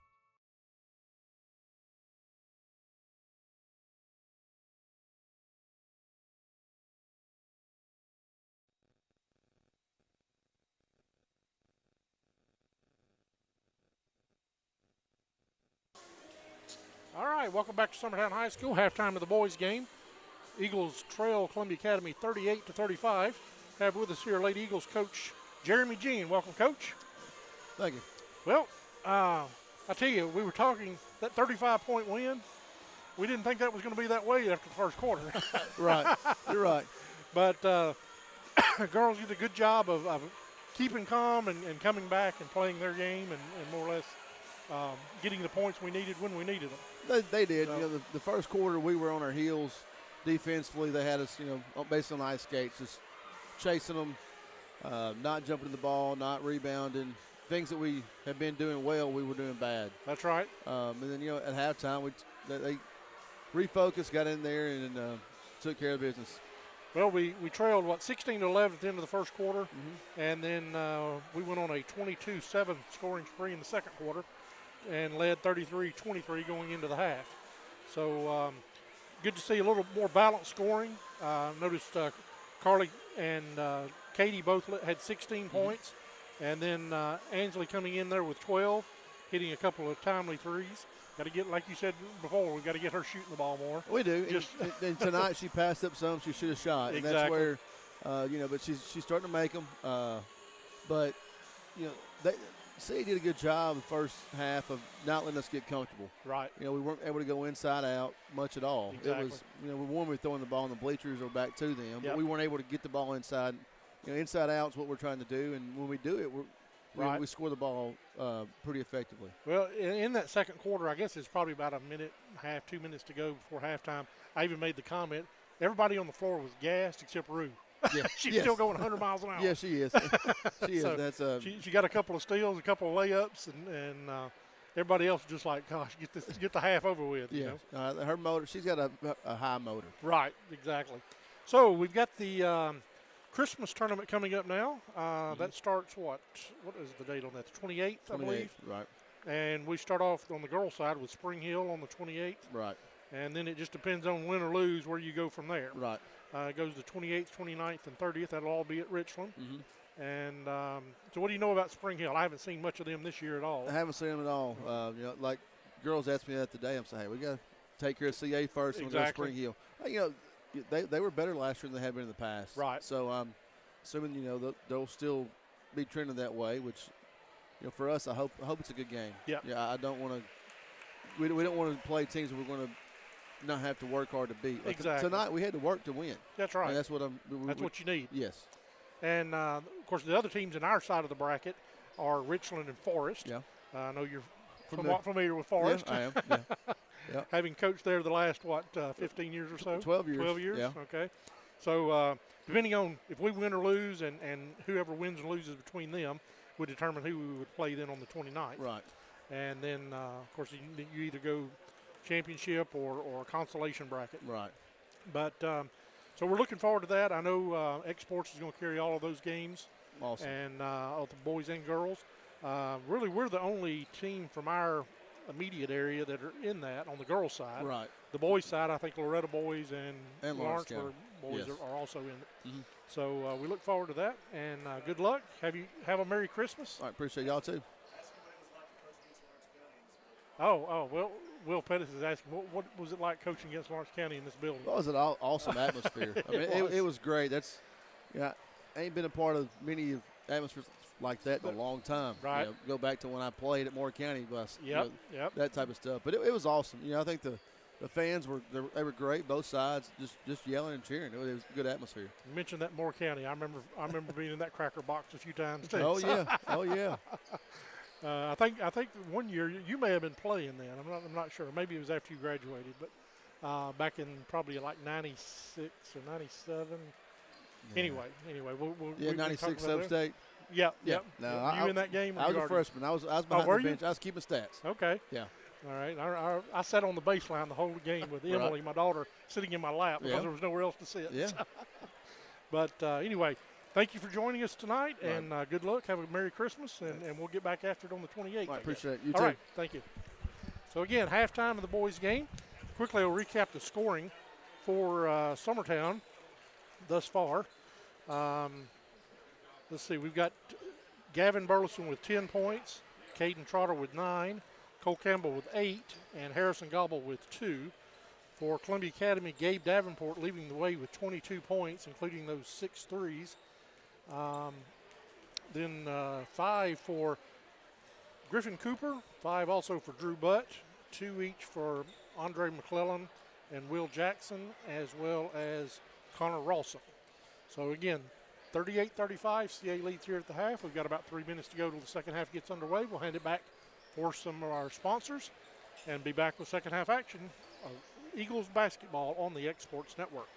[SPEAKER 15] All right, welcome back to Summertown High School. Halftime of the boys' game. Eagles trail Columbia Academy 38-35. Have with us here Lady Eagles coach Jeremy Jean. Welcome, Coach.
[SPEAKER 16] Thank you.
[SPEAKER 15] Well, I tell you, we were talking that 35-point win. We didn't think that was going to be that way after the first quarter.
[SPEAKER 16] Right, you're right.
[SPEAKER 15] But girls did a good job of keeping calm and coming back and playing their game and more or less getting the points we needed when we needed them.
[SPEAKER 16] They did. You know, the first quarter we were on our heels defensively. They had us, based on ice skates, just chasing them, not jumping to the ball, not rebounding. Things that we have been doing well, we were doing bad.
[SPEAKER 15] That's right.
[SPEAKER 16] And then, at halftime, they refocused, got in there, and took care of business.
[SPEAKER 15] Well, we trailed, 16-11 at the end of the first quarter, and then we went on a 22-7 scoring spree in the second quarter and led 33-23 going into the half. So good to see a little more balanced scoring. Noticed Carly and Katie both had 16 points, and then Ansley coming in there with 12, hitting a couple of timely threes. Got to get, like you said before, we've got to get her shooting the ball more.
[SPEAKER 16] We do. And tonight she passed up some she should have shot.
[SPEAKER 15] Exactly.
[SPEAKER 16] And that's where, but she's starting to make them. But, CA did a good job the first half of not letting us get comfortable.
[SPEAKER 15] Right.
[SPEAKER 16] We weren't able to go inside out much at all.
[SPEAKER 15] Exactly.
[SPEAKER 16] It was, we were throwing the ball in the bleachers or back to them,
[SPEAKER 15] Yep.
[SPEAKER 16] but we weren't able to get the ball inside. Inside out is what we're trying to do, and when we do it, we score the ball pretty effectively.
[SPEAKER 15] Well, in that second quarter, I guess it's probably about a minute and a half, 2 minutes to go before halftime. I even made the comment, everybody on the floor was gassed except Rue.
[SPEAKER 16] Yeah.
[SPEAKER 15] She's still going 100 miles an hour.
[SPEAKER 16] Yeah, she is. She is.
[SPEAKER 15] So
[SPEAKER 16] That's
[SPEAKER 15] she got a couple of steals, a couple of layups, and everybody else just like, gosh, get the half over with.
[SPEAKER 16] Yeah. Her motor, she's got a high motor.
[SPEAKER 15] Right, exactly. So we've got the Christmas tournament coming up now. That starts what is the date on that? The 28th, I believe.
[SPEAKER 16] Right.
[SPEAKER 15] And we start off on the girls' side with Spring Hill on the 28th.
[SPEAKER 16] Right.
[SPEAKER 15] And then it just depends on win or lose where you go from there.
[SPEAKER 16] Right.
[SPEAKER 15] It goes to 28th, 29th, and 30th. That'll all be at Richland.
[SPEAKER 16] Mm-hmm.
[SPEAKER 15] And so what do you know about Spring Hill? I haven't seen much of them this year at all.
[SPEAKER 16] I haven't seen them at all. Like girls asked me that today. I'm saying, hey, we got to take care of CA first and we'll go to Spring Hill. They were better last year than they have been in the past.
[SPEAKER 15] Right.
[SPEAKER 16] So I'm assuming, they'll still be trending that way, which, for us, I hope it's a good game.
[SPEAKER 15] Yeah.
[SPEAKER 16] Yeah, I don't want to – we don't want to play teams that we're going to not have to work hard to beat. Like
[SPEAKER 15] exactly.
[SPEAKER 16] Tonight we had to work to win.
[SPEAKER 15] That's right.
[SPEAKER 16] And that's what
[SPEAKER 15] that's what you need.
[SPEAKER 16] Yes.
[SPEAKER 15] And, of course, the other teams in our side of the bracket are Richland and Forest.
[SPEAKER 16] Yeah.
[SPEAKER 15] I know you're somewhat familiar with Forest.
[SPEAKER 16] Yeah, I am. Yeah. Yeah.
[SPEAKER 15] Having coached there the last, 15 years or so?
[SPEAKER 16] 12 years.
[SPEAKER 15] 12 years?
[SPEAKER 16] Yeah.
[SPEAKER 15] Okay. So depending on if we win or lose and whoever wins and loses between them would determine who we would play then on the 29th.
[SPEAKER 16] Right.
[SPEAKER 15] And then, of course, you either go championship or consolation bracket.
[SPEAKER 16] Right.
[SPEAKER 15] But so we're looking forward to that. I know Exports is going to carry all of those games.
[SPEAKER 16] Awesome.
[SPEAKER 15] And all the boys and girls. Really, we're the only team from our immediate area that are in that on the girls' side.
[SPEAKER 16] Right.
[SPEAKER 15] The boys' side, I think Loretta boys and
[SPEAKER 16] Lawrenceburg
[SPEAKER 15] boys
[SPEAKER 16] yes.
[SPEAKER 15] are also in it.
[SPEAKER 16] Mm-hmm.
[SPEAKER 15] So we look forward to that, and good luck. Have a Merry Christmas.
[SPEAKER 16] I appreciate y'all too.
[SPEAKER 15] Well, Will Pettis is asking, what was it like coaching against Lawrence County in this building?
[SPEAKER 16] Well, it was an awesome atmosphere. I mean, it was great. I ain't been a part of many of atmospheres like that in a long time.
[SPEAKER 15] Right.
[SPEAKER 16] Go back to when I played at Moore County bus.
[SPEAKER 15] Yep.
[SPEAKER 16] That type of stuff. But it was awesome. I think the fans were great, both sides, just yelling and cheering. It was a good atmosphere.
[SPEAKER 15] You mentioned that Moore County. I remember being in that cracker box a few times too.
[SPEAKER 16] Oh yeah.
[SPEAKER 15] I think 1 year you may have been playing then. I'm not sure. Maybe it was after you graduated, but back in probably like 96 or 97.
[SPEAKER 16] Yeah.
[SPEAKER 15] Anyway, we'll
[SPEAKER 16] 96 sub-state.
[SPEAKER 15] Yeah.
[SPEAKER 16] No,
[SPEAKER 15] were you in that game?
[SPEAKER 16] I was a freshman. I was behind the bench. I was keeping stats.
[SPEAKER 15] Okay.
[SPEAKER 16] Yeah.
[SPEAKER 15] All right. I sat on the baseline the whole game with Emily, my daughter, sitting in my lap because there was nowhere else to sit.
[SPEAKER 16] Yeah.
[SPEAKER 15] But anyway, thank you for joining us tonight, and good luck. Have a Merry Christmas, and we'll get back after it on the 28th.
[SPEAKER 16] I appreciate it. You
[SPEAKER 15] All
[SPEAKER 16] too.
[SPEAKER 15] right. Thank you. So, again, halftime of the boys' game. Quickly, I'll recap the scoring for Summertown thus far. Let's see. We've got Gavin Burleson with 10 points, Caden Trotter with 9, Cole Campbell with 8, and Harrison Gobble with 2. For Columbia Academy, Gabe Davenport leading the way with 22 points, including those 6 threes. Then 5 for Griffin Cooper, 5 also for Drew Butt, 2 each for Andre McClellan and Will Jackson, as well as Connor Rawson. So again, 38-35, CA leads here at the half. We've got about 3 minutes to go till the second half gets underway. We'll hand it back for some of our sponsors and be back with second half action of Eagles basketball on the Exports Network.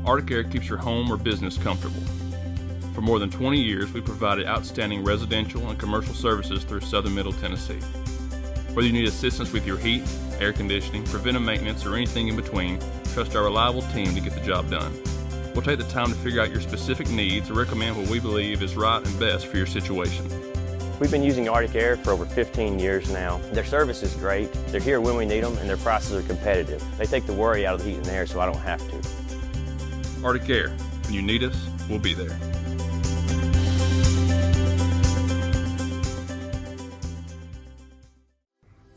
[SPEAKER 6] Arctic Air keeps your home or business comfortable. For more than 20 years, we provided outstanding residential and commercial services through southern Middle Tennessee. Whether you need assistance with your heat, air conditioning, preventive maintenance, or anything in between, trust our reliable team to get the job done. We'll take the time to figure out your specific needs and recommend what we believe is right and best for your situation.
[SPEAKER 7] We've been using Arctic Air for over 15 years now. Their service is great, they're here when we need them, and their prices are competitive. They take the worry out of the heat and air so I don't have to.
[SPEAKER 6] Arctic Air, when you need us, we'll be there.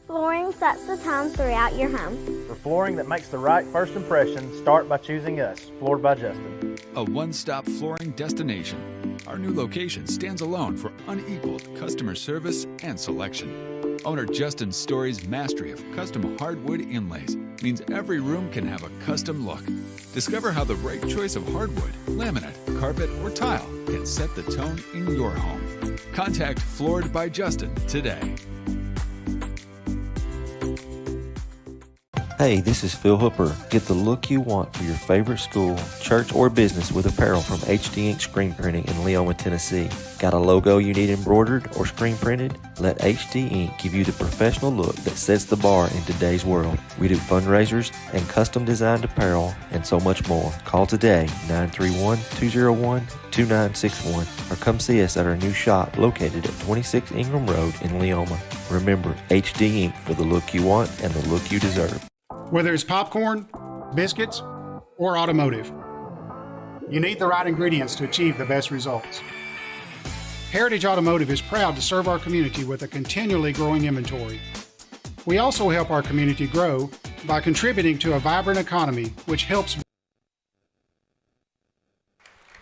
[SPEAKER 14] Flooring sets the tone throughout your home.
[SPEAKER 19] For flooring that makes the right first impression, start by choosing us, Floored by Justin.
[SPEAKER 20] A one-stop flooring destination. Our new location stands alone for unequaled customer service and selection. Owner Justin Story's mastery of custom hardwood inlays means every room can have a custom look. Discover how the right choice of hardwood, laminate, carpet, or tile can set the tone in your home. Contact Floored by Justin today.
[SPEAKER 21] Hey, this is Phil Hooper. Get the look you want for your favorite school, church, or business with apparel from HD Ink Screen Printing in Leoma, Tennessee. Got a logo you need embroidered or screen printed? Let HD Ink give you the professional look that sets the bar in today's world. We do fundraisers and custom designed apparel and so much more. Call today, 931-201-2961, or come see us at our new shop located at 26 Ingram Road in Leoma. Remember, HD Ink for the look you want and the look you deserve.
[SPEAKER 24] Whether it's popcorn, biscuits, or automotive, you need the right ingredients to achieve the best results. Heritage Automotive is proud to serve our community with a continually growing inventory. We also help our community grow by contributing to a vibrant economy, which helps.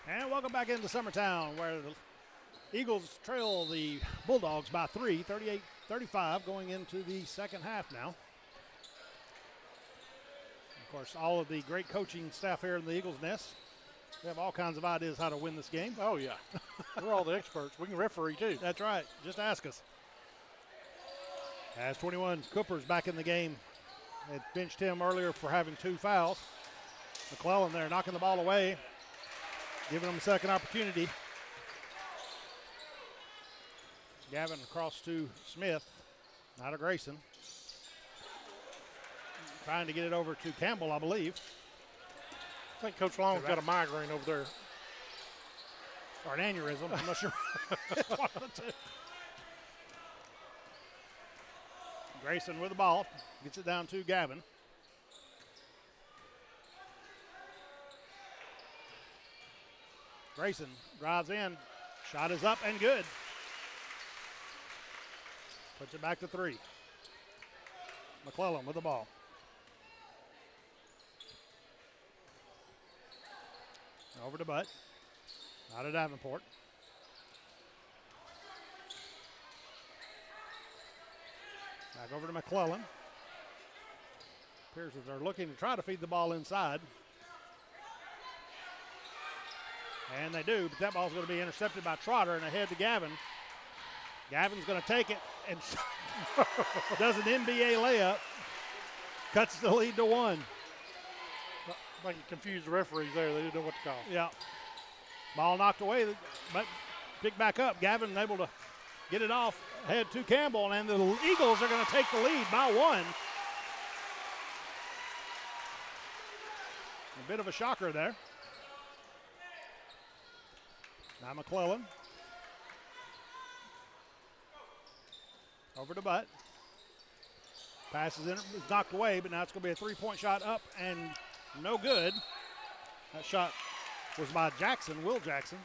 [SPEAKER 2] And welcome back into Summertown, where the Eagles trail the Bulldogs by 3, 38-35, going into the second half now. Of course, all of the great coaching staff here in the Eagles' Nest, we have all kinds of ideas how to win this game.
[SPEAKER 15] Oh, yeah. We're all the experts. We can referee, too.
[SPEAKER 2] That's right. Just ask us. As 21, Cooper's back in the game. They benched him earlier for having 2 fouls. McClellan there knocking the ball away, giving him a second opportunity. Gavin across to Smith, not to Grayson. Trying to get it over to Campbell, I believe.
[SPEAKER 15] I think Coach Long's got a migraine over there.
[SPEAKER 2] Or an aneurysm, I'm not sure. It's one of the two. Grayson with the ball, gets it down to Gavin. Grayson drives in, shot is up and good. Puts it back to 3. McClellan with the ball. Over to Butt. Out of Davenport. Back over to McClellan. Appears that they're looking to try to feed the ball inside. And they do, but that ball's going to be intercepted by Trotter and ahead to Gavin. Gavin's going to take it and does an NBA layup. Cuts the lead to 1.
[SPEAKER 15] I think you confused the referees there. They didn't know what to call.
[SPEAKER 2] Yeah. Ball knocked away, but picked back up. Gavin able to get it off ahead to Campbell, and the Eagles are going to take the lead by 1. A bit of a shocker there. Now McClellan. Over to Butt. Passes in, it's knocked away, but now it's going to be a 3-point shot up and no good. That shot was by Jackson, Will Jackson.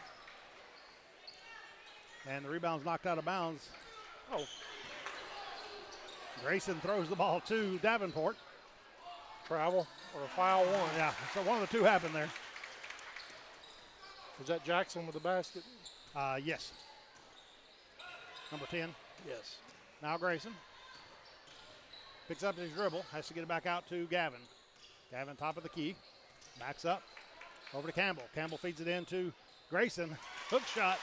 [SPEAKER 2] And the rebound's knocked out of bounds. Oh. Grayson throws the ball to Davenport.
[SPEAKER 15] Travel or a foul 1.
[SPEAKER 2] Yeah, so one of the two happened there.
[SPEAKER 15] Was that Jackson with the basket?
[SPEAKER 2] Yes. Number 10.
[SPEAKER 15] Yes.
[SPEAKER 2] Now Grayson. Picks up his dribble, has to get it back out to Gavin. Gavin top of the key, backs up, over to Campbell. Campbell feeds it in to Grayson. Hook shot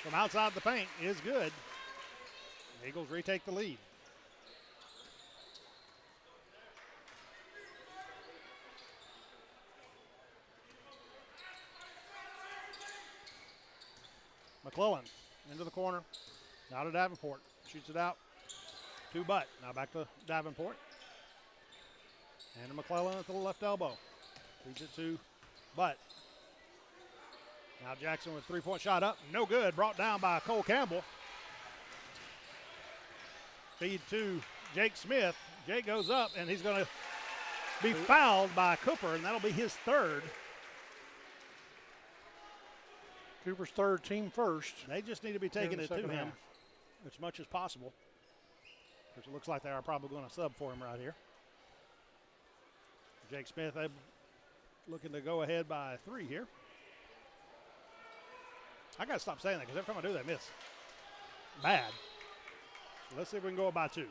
[SPEAKER 2] from outside the paint is good. The Eagles retake the lead. McClellan into the corner, now to Davenport, shoots it out to Butt. Now back to Davenport. And to McClellan at the left elbow. Feeds it to Butt. Now Jackson with 3-point shot up. No good. Brought down by Cole Campbell. Feed to Jake Smith. Jake goes up, and he's going to be fouled by Cooper, and that'll be his 3rd.
[SPEAKER 15] Cooper's 3rd, team first.
[SPEAKER 2] They just need to be taking it to him as much as possible. which it looks like they are probably going to sub for him right here. Jake Smith looking to go ahead by 3 here. I got to stop saying that because every time I do that, I miss. Bad. So let's see if we can go by 2.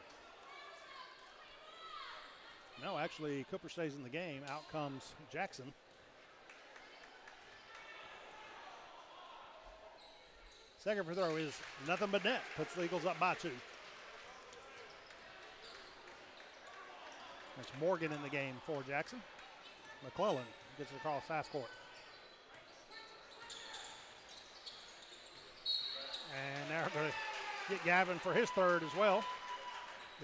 [SPEAKER 2] No, actually, Cooper stays in the game. Out comes Jackson. Second free throw is nothing but net. Puts the Eagles up by 2. It's Morgan in the game for Jackson. McClellan gets it across half court. And now they're going to get Gavin for his third as well.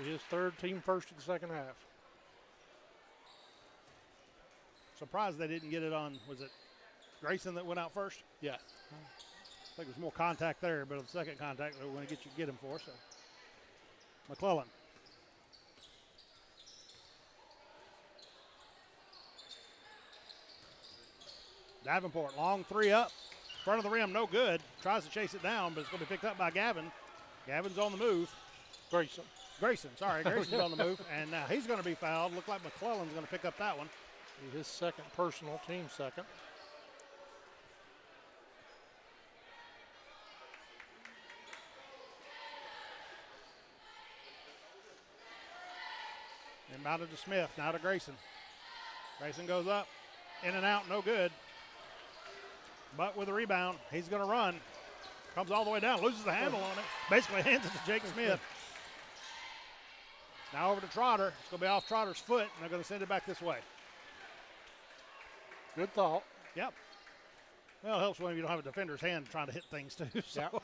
[SPEAKER 15] His third, team first in the second half.
[SPEAKER 2] Surprised they didn't get it on, was it Grayson that went out first?
[SPEAKER 15] Yeah.
[SPEAKER 2] I think there's more contact there, but the second contact they're going to get him for. So McClellan. Davenport, long 3 up. Front of the rim, no good. Tries to chase it down, but it's going to be picked up by Gavin. Gavin's on the move. Grayson's on the move. And now he's going to be fouled. Look like McClellan's going to pick up that one.
[SPEAKER 15] His second personal, team second.
[SPEAKER 2] Inbounded to Smith, now to Grayson. Grayson goes up, in and out, no good. But with a rebound, he's going to run. Comes all the way down, loses the handle on it. Basically hands it to Jake Smith. Now over to Trotter. It's going to be off Trotter's foot, and they're going to send it back this way.
[SPEAKER 15] Good thought.
[SPEAKER 2] Yep. Well, it helps when you don't have a defender's hand trying to hit things too. So.
[SPEAKER 15] Yep.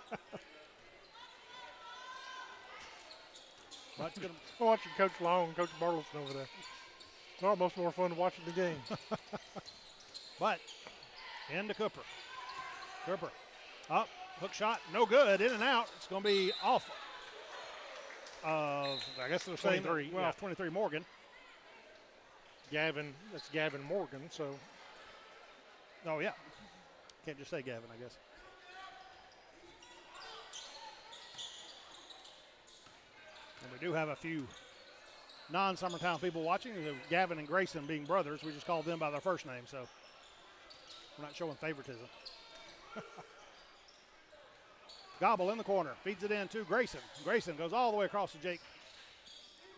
[SPEAKER 2] But it's
[SPEAKER 15] watching Coach Long and Coach Burleson over there. It's almost more fun watching the game.
[SPEAKER 2] But into Cooper. Cooper up, hook shot, no good, in and out. It's going to be off of, I guess they're saying,
[SPEAKER 15] 23.
[SPEAKER 2] Well, 23 Morgan.
[SPEAKER 15] Gavin, that's Gavin Morgan, so.
[SPEAKER 2] Oh, yeah. Can't just say Gavin, I guess. And we do have a few non-Summertown people watching. Gavin and Grayson being brothers. We just called them by their first name, so we're not showing favoritism. Gobble in the corner. Feeds it in to Grayson. Grayson goes all the way across to Jake.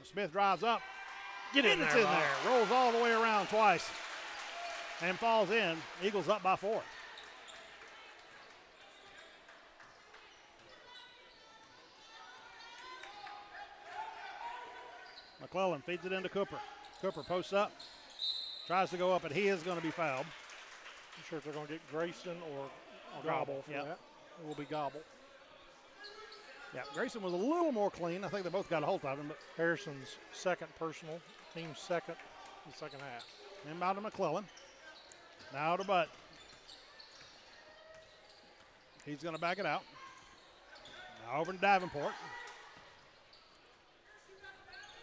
[SPEAKER 2] Smith drives up.
[SPEAKER 15] Get in there.
[SPEAKER 2] It's in there. Rolls all the way around twice and falls in. Eagles up by 4. McClellan feeds it into Cooper. Cooper posts up, tries to go up, and he is going to be fouled.
[SPEAKER 15] I'm sure if they're going to get Grayson or Gobble for that. It will be Gobble.
[SPEAKER 2] Yeah, Grayson was a little more clean. I think they both got a hold of him. But
[SPEAKER 15] Harrison's second personal, team second in the second half.
[SPEAKER 2] Inbound to McClellan. Now to Butt. He's going to back it out. Now over to Davenport.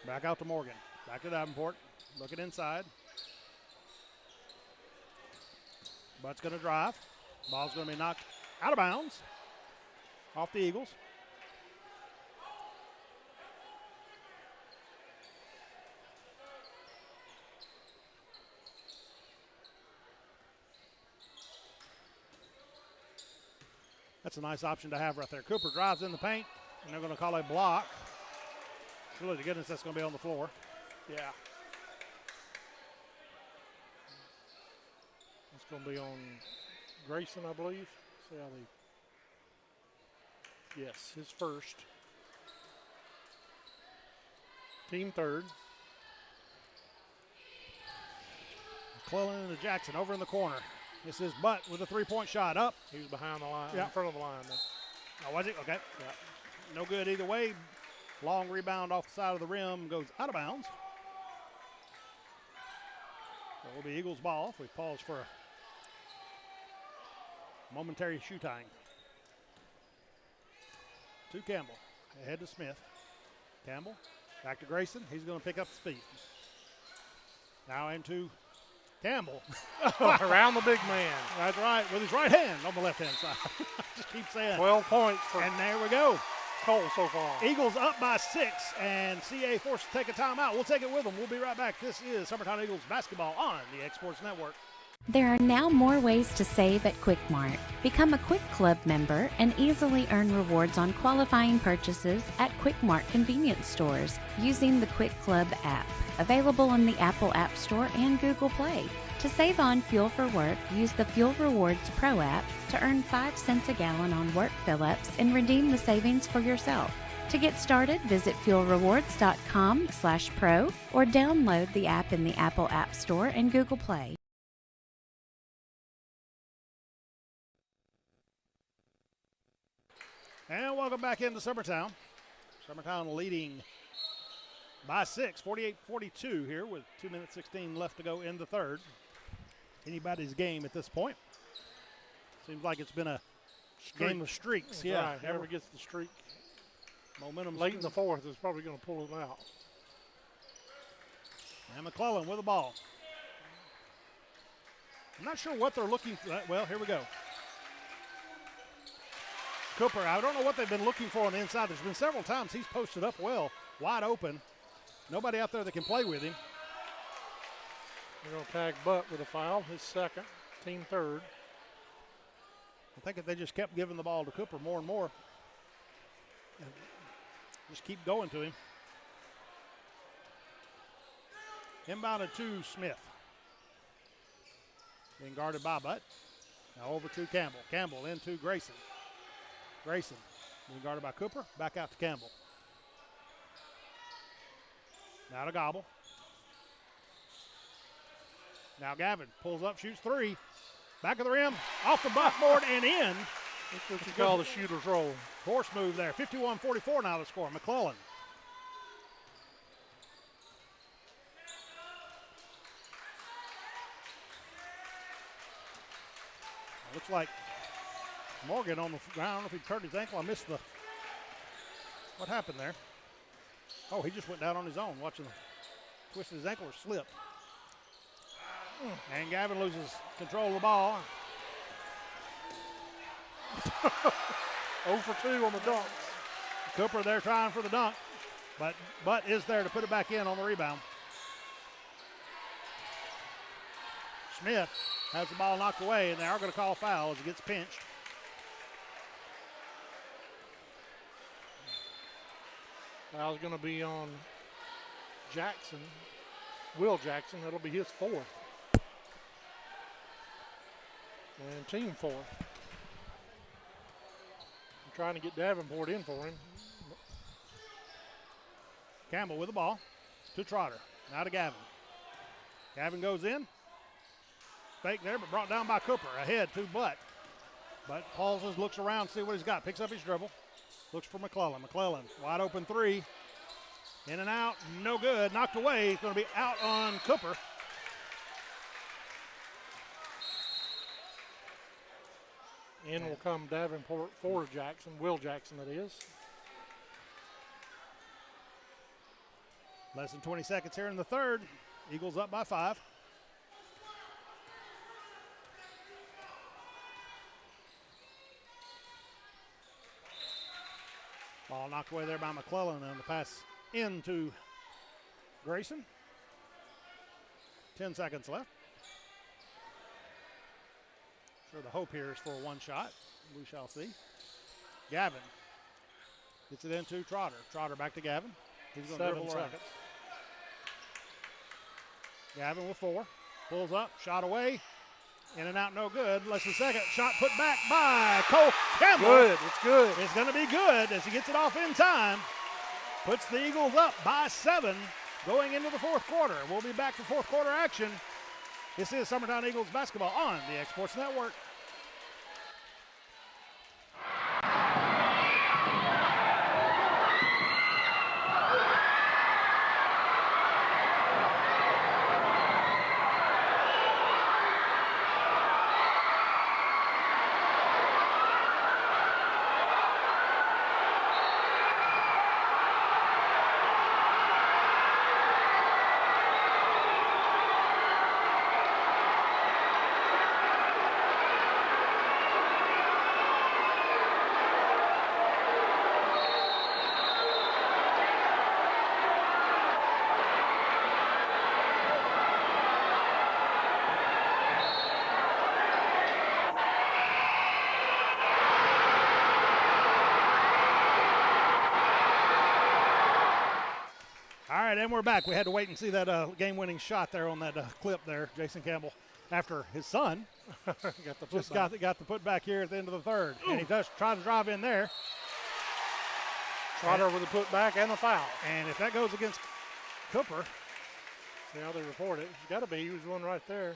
[SPEAKER 2] Back out to Morgan. Back to Davenport. Looking inside. Butt's going to drive. Ball's going to be knocked out of bounds. Off the Eagles. That's a nice option to have right there. Cooper drives in the paint, and they're going to call a block. Really, to goodness, that's going to be on the floor.
[SPEAKER 15] Yeah. It's going to be on Grayson, I believe. See how they. Yes, his first. Team third.
[SPEAKER 2] McClellan and Jackson over in the corner. This is Butt with a three-point shot up.
[SPEAKER 15] He was behind the line,
[SPEAKER 2] Yep.
[SPEAKER 15] in front of the line. Though.
[SPEAKER 2] Oh, was he? Okay.
[SPEAKER 15] Yeah.
[SPEAKER 2] No good either way. Long rebound off the side of the rim, goes out of bounds. It will be Eagles ball if we pause for a momentary shoe tying. To Campbell. Ahead to Smith. Campbell back to Grayson. He's going to pick up the speed. Now into Campbell.
[SPEAKER 15] Around the big man.
[SPEAKER 2] That's right, with his right hand on the left-hand side. Just keep saying
[SPEAKER 15] 12 points.
[SPEAKER 2] And there we go.
[SPEAKER 15] Cole so far.
[SPEAKER 2] Eagles up by 6, and CA forced to take a timeout. We'll take it with them. We'll be right back. This is Summertown Eagles basketball on the X Sports Network.
[SPEAKER 4] There are now more ways to save at Quick Mart. Become a Quick Club member and easily earn rewards on qualifying purchases at Quick Mart convenience stores using the Quick Club app, available on the Apple App Store and Google Play. To save on fuel for work, use the Fuel Rewards Pro app to earn 5 cents a gallon on work fill-ups and redeem the savings for yourself. To get started, visit fuelrewards.com/pro or download the app in the Apple App Store and Google Play.
[SPEAKER 2] And welcome back into Summertown. Summertown leading by 6, 48-42 here with 2 minutes 16 left to go in the third. Anybody's game at this point. Seems like it's been a game of streaks.
[SPEAKER 15] That's right. Whoever gets the streak
[SPEAKER 2] momentum
[SPEAKER 15] late in the fourth is probably going to pull it out.
[SPEAKER 2] And McClellan with the ball. I'm not sure what they're looking for. Well, here we go. Cooper, I don't know what they've been looking for on the inside. There's been several times he's posted up well, wide open. Nobody out there that can play with him.
[SPEAKER 15] They're going to tag Butt with a foul, his second, team third.
[SPEAKER 2] I think if they just kept giving the ball to Cooper more and more, and just keep going to him. Inbounded to Smith. Being guarded by Butt. Now over to Campbell. Campbell into Grayson. Grayson being guarded by Cooper. Back out to Campbell. Now to Gobble. Now Gavin pulls up, shoots 3. Back of the rim, off the backboard and in.
[SPEAKER 15] That's what you call the shooter's roll.
[SPEAKER 2] Force move there. 51-44 now the score. McClellan. Looks like Morgan on the ground. I don't know if he turned his ankle. I missed what happened there. Oh, he just went down on his own, watching him twist his ankle or slip. And Gavin loses control of the ball.
[SPEAKER 15] 0 for 2 on the dunks.
[SPEAKER 2] Cooper there trying for the dunk, but Butt is there to put it back in on the rebound. Smith has the ball knocked away, and they are going to call a foul as it gets pinched.
[SPEAKER 15] Foul's going to be on Jackson, Will Jackson. That'll be his 4th. And team 4th. I'm trying to get Davenport in for him.
[SPEAKER 2] Campbell with the ball to Trotter. Now to Gavin. Gavin goes in. Fake there, but brought down by Cooper. Ahead to Butt. Butt pauses, looks around, see what he's got. Picks up his dribble. Looks for McClellan. McClellan, wide open 3. In and out, no good. Knocked away. He's going to be out on Cooper.
[SPEAKER 15] In will come Davenport for Jackson. Will Jackson, it is.
[SPEAKER 2] Less than 20 seconds here in the third. Eagles up by 5. Ball knocked away there by McClellan, and the pass into Grayson. 10 seconds left. Sure, the hope here is for one shot. We shall see. Gavin gets it into Trotter. Trotter back to Gavin. He's going to
[SPEAKER 15] 7
[SPEAKER 2] dribble around.
[SPEAKER 15] seconds.
[SPEAKER 2] Gavin with 4. Pulls up, shot away. In and out, no good. Less than a second. Shot put back by Cole Campbell.
[SPEAKER 15] Good, it's good.
[SPEAKER 2] It's going to be good as he gets it off in time. Puts the Eagles up by 7 going into the fourth quarter. We'll be back for fourth quarter action. This is Summertown Eagles basketball on the X Sports Network. All right, and we're back. We had to wait and see that game-winning shot there on that clip there. Jason Campbell, after his son, got the put back here at the end of the third. Ooh. And he does try to drive in there.
[SPEAKER 15] Trotter with a put back and a foul.
[SPEAKER 2] And if that goes against Cooper.
[SPEAKER 15] See how they report it. It's got to be. He was one right there.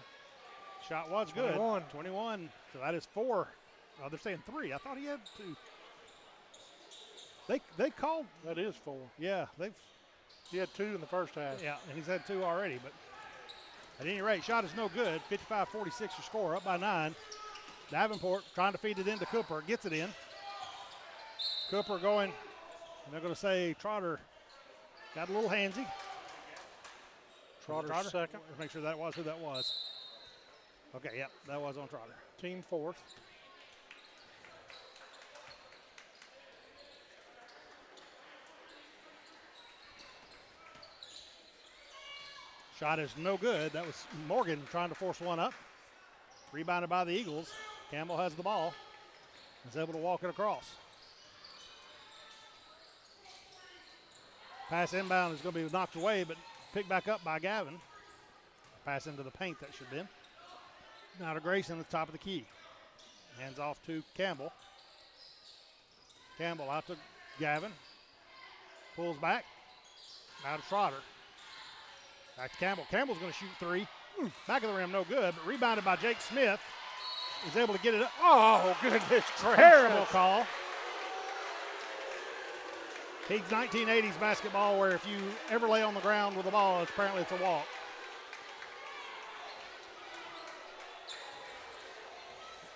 [SPEAKER 2] Shot was
[SPEAKER 15] 21.
[SPEAKER 2] Good. 21. So that is 4. Oh, they're saying 3. I thought he had 2. They called.
[SPEAKER 15] That is 4.
[SPEAKER 2] Yeah,
[SPEAKER 15] he had 2 in the first half.
[SPEAKER 2] Yeah, and he's had 2 already. But at any rate, shot is no good. 55-46 your score, up by 9. Davenport trying to feed it into Cooper. Gets it in. Cooper going, and they're going to say Trotter got a little handsy.
[SPEAKER 15] Trotter second.
[SPEAKER 2] Let's make sure that was who that was. Okay, yep, that was on Trotter.
[SPEAKER 15] Team 4th.
[SPEAKER 2] Shot is no good. That was Morgan trying to force one up. Rebounded by the Eagles. Campbell has the ball. Is able to walk it across. Pass inbound is going to be knocked away, but picked back up by Gavin. Pass into the paint, that should have been. Now to Grayson at the top of the key. Hands off to Campbell. Campbell out to Gavin. Pulls back. Now to Trotter. Back to Campbell. Campbell's going to shoot 3. Back of the rim, no good, but rebounded by Jake Smith. He's able to get it up. Oh, goodness gracious. Terrible call. Teague's 1980s basketball where if you ever lay on the ground with the ball, apparently it's a walk.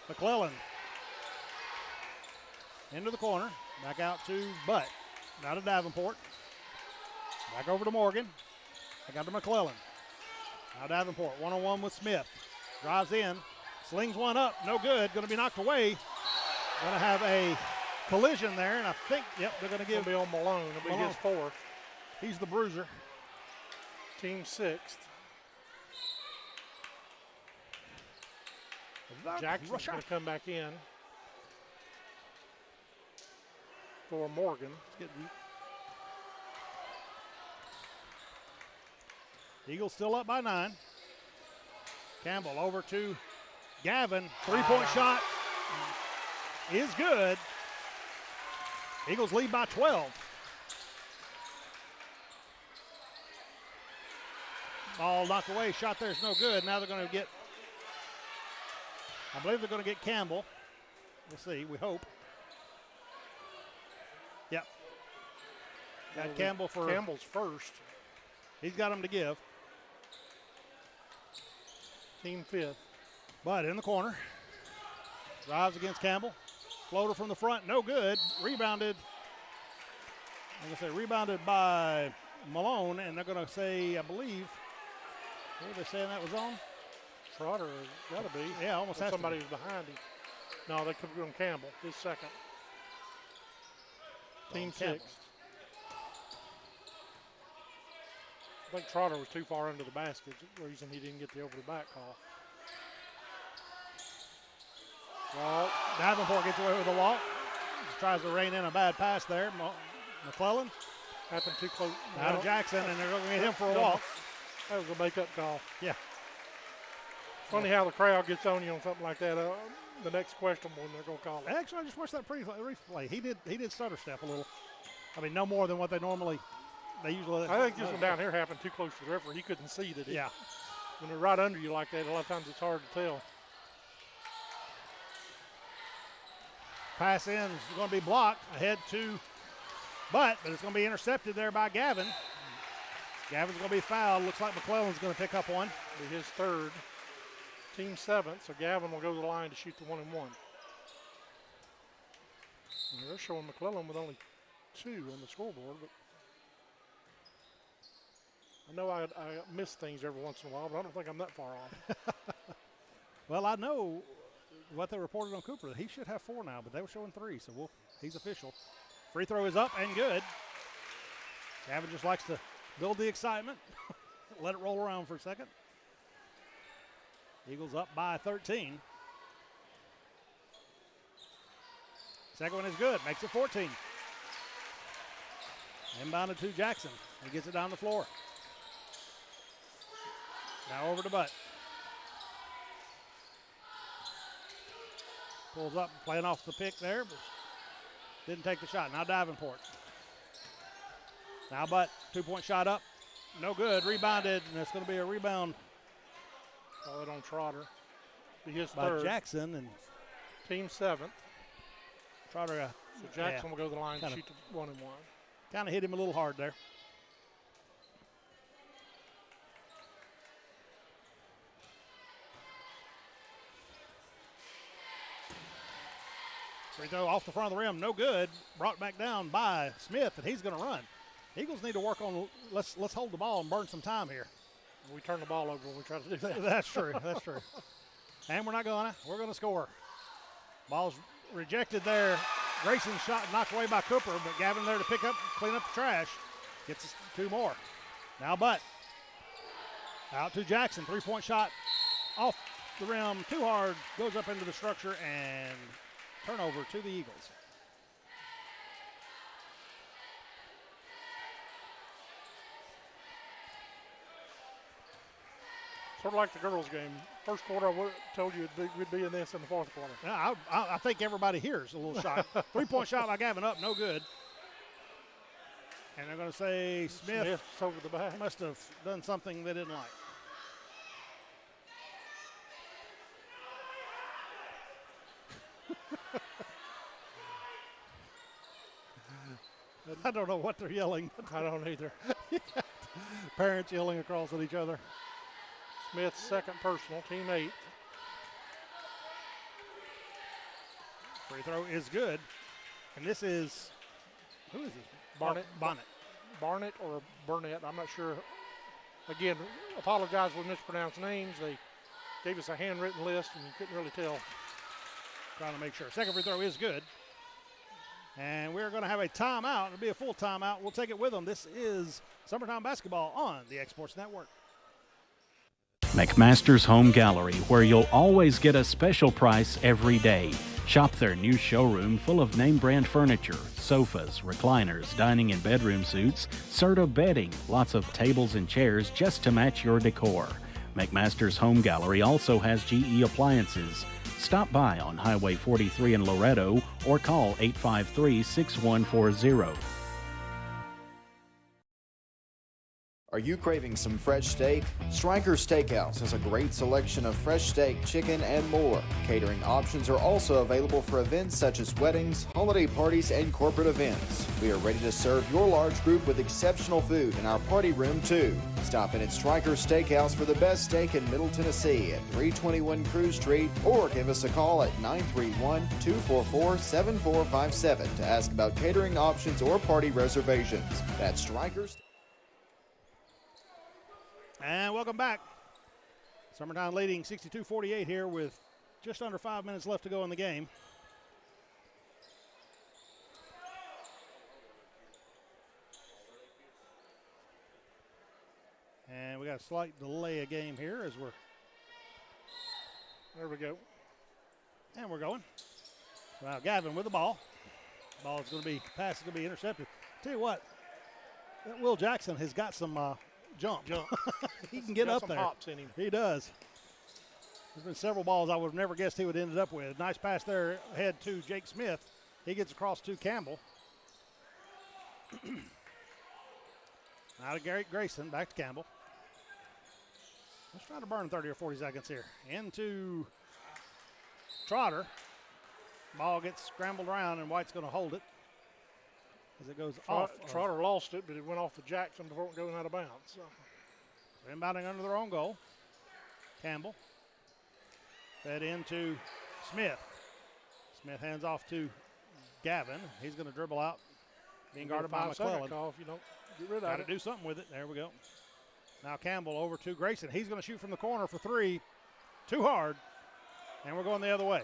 [SPEAKER 2] McClellan into the corner. Back out to Butt. Now to Davenport. Back over to Morgan. Back out to McClellan. Now Davenport, one-on-one with Smith. Drives in. Slings one up. No good. Going to be knocked away. Going to have a collision there, and I think, yep, they're going to give.
[SPEAKER 15] It'll be on Malone. It'll be his 4th.
[SPEAKER 2] He's the bruiser.
[SPEAKER 15] Team 6th. Jackson's going to come back in for Morgan.
[SPEAKER 2] Eagles still up by 9. Campbell over to Gavin. 3-point shot is good. Eagles lead by 12. Ball knocked away. Shot there is no good. Now they're going to get, I believe they're going to get Campbell. We'll see. We hope. Yep. Got Campbell for.
[SPEAKER 15] Campbell's first.
[SPEAKER 2] He's got him to give.
[SPEAKER 15] Team 5th.
[SPEAKER 2] But in the corner. Drives against Campbell. Floater from the front. No good. Rebounded. I'm going to say rebounded by Malone. And they're going to say, I believe, what are they saying that was on?
[SPEAKER 15] Trotter, got to be.
[SPEAKER 2] Yeah, almost has
[SPEAKER 15] somebody
[SPEAKER 2] to be.
[SPEAKER 15] was behind him. No, they could have gone Campbell, his second. Team 6. I think Trotter was too far under the basket. The reason he didn't get the over-the-back call.
[SPEAKER 2] Well, Davenport gets away with a walk. Tries to rein in a bad pass there. McClellan.
[SPEAKER 15] Happened too close.
[SPEAKER 2] Out of Jackson, and they're going to get him for a walk.
[SPEAKER 15] That was a make-up call.
[SPEAKER 2] Yeah.
[SPEAKER 15] Funny how the crowd gets on you on something like that. The next question when they're going to call it.
[SPEAKER 2] Actually, I just watched that replay. He did stutter step a little. I mean, no more than what they usually.
[SPEAKER 15] I think this one down here happened too close to the referee. He couldn't see that.
[SPEAKER 2] Yeah.
[SPEAKER 15] When they're right under you like that, a lot of times it's hard to tell.
[SPEAKER 2] Pass in is going to be blocked ahead to Butt, but it's going to be intercepted there by Gavin. Gavin's going to be fouled. Looks like McClellan's going to pick up one.
[SPEAKER 15] Be his 3rd. Team 7th, so Gavin will go to the line to shoot the 1-and-1. And they're showing McClellan with only 2 on the scoreboard, but I know I miss things every once in a while, but I don't think I'm that far off.
[SPEAKER 2] Well, I know what they reported on Cooper. He should have 4 now, but they were showing 3, so he's official. Free throw is up and good. Gavin just likes to build the excitement. Let it roll around for a second. Eagles up by 13. Second one is good. Makes it 14. Inbounded to Jackson. He gets it down the floor. Now over to Butt. Pulls up, playing off the pick there, but didn't take the shot. Now Davenport. Now Butt, 2-point shot up. No good. Rebounded, and it's going to be a rebound.
[SPEAKER 15] Call it on Trotter. Be his
[SPEAKER 2] by
[SPEAKER 15] third.
[SPEAKER 2] Jackson, and
[SPEAKER 15] team 7th.
[SPEAKER 2] Trotter.
[SPEAKER 15] So Jackson will go to the line and shoot the 1-and-1.
[SPEAKER 2] Kind of hit him a little hard there. Free throw off the front of the rim, no good. Brought back down by Smith, and he's going to run. Eagles need to work on, let's hold the ball and burn some time here.
[SPEAKER 15] We turn the ball over when we try to do that.
[SPEAKER 2] That's true, that's true. And we're going to score. Ball's rejected there. Grayson's shot knocked away by Cooper, but Gavin there to clean up the trash. Gets us 2 more. Now Butt. Out to Jackson, 3-point shot off the rim, too hard, goes up into the structure, and turnover to the Eagles.
[SPEAKER 15] Sort of like the girls' game. First quarter, I would have told you we'd be in this in the fourth quarter.
[SPEAKER 2] Yeah, I think everybody here is a little shy. 3-point shot by Gavin up, no good. And they're going to say Smith's
[SPEAKER 15] over the back.
[SPEAKER 2] Must have done something they didn't like. I don't know what they're yelling.
[SPEAKER 15] I don't either.
[SPEAKER 2] Parents yelling across at each other.
[SPEAKER 15] Smith's second personal, team 8th.
[SPEAKER 2] Free throw is good. And this is, who is this?
[SPEAKER 15] Barnett. Barnett or Burnett, I'm not sure. Again, apologize if we mispronounced names. They gave us a handwritten list and you couldn't really tell.
[SPEAKER 2] Trying to make sure. Second free throw is good. And we're going to have a timeout. It'll be a full timeout. We'll take it with them. This is Summertown Basketball on the X-Sports Network.
[SPEAKER 12] McMaster's Home Gallery, where you'll always get a special price every day. Shop their new showroom full of name brand furniture, sofas, recliners, dining and bedroom suites, Serta bedding, lots of tables and chairs just to match your decor. McMaster's Home Gallery also has GE appliances. Stop by on Highway 43 in Loretto or call 853-6140.
[SPEAKER 11] Are you craving some fresh steak? Striker's Steakhouse has a great selection of fresh steak, chicken, and more. Catering options are also available for events such as weddings, holiday parties, and corporate events. We are ready to serve your large group with exceptional food in our party room too. Stop in at Striker's Steakhouse for the best steak in Middle Tennessee at 321 Cruz Street, or give us a call at 931-244-7457 to ask about catering options or party reservations. That's Striker's.
[SPEAKER 2] And welcome back. Summertown leading 62-48 here with just under 5 minutes left to go in the game. And we got a slight delay of game here as we're.
[SPEAKER 15] There we go.
[SPEAKER 2] And we're going. Now Gavin with the ball. Ball is going to be, pass is going to be intercepted. Tell you what, that Will Jackson has got some jump. He can get up there.
[SPEAKER 15] Hops in him.
[SPEAKER 2] He does. There's been several balls I would have never guessed he would have ended up with. Nice pass there ahead to Jake Smith. He gets across to Campbell. Now to Garrett Grayson, back to Campbell. Let's try to burn 30 or 40 seconds here. Into Trotter. Ball gets scrambled around, and White's going to hold it as it goes off.
[SPEAKER 15] Trotter lost it, but it went off the Jackson before it going out of bounds. So.
[SPEAKER 2] Inbounding under their own goal. Campbell. Fed into Smith. Smith hands off to Gavin. He's going to dribble out. Being guarded by McClellan.
[SPEAKER 15] Call if you don't get rid of it.
[SPEAKER 2] Got to do something with it. There we go. Now Campbell over to Grayson. He's going to shoot from the corner for 3. Too hard. And we're going the other way.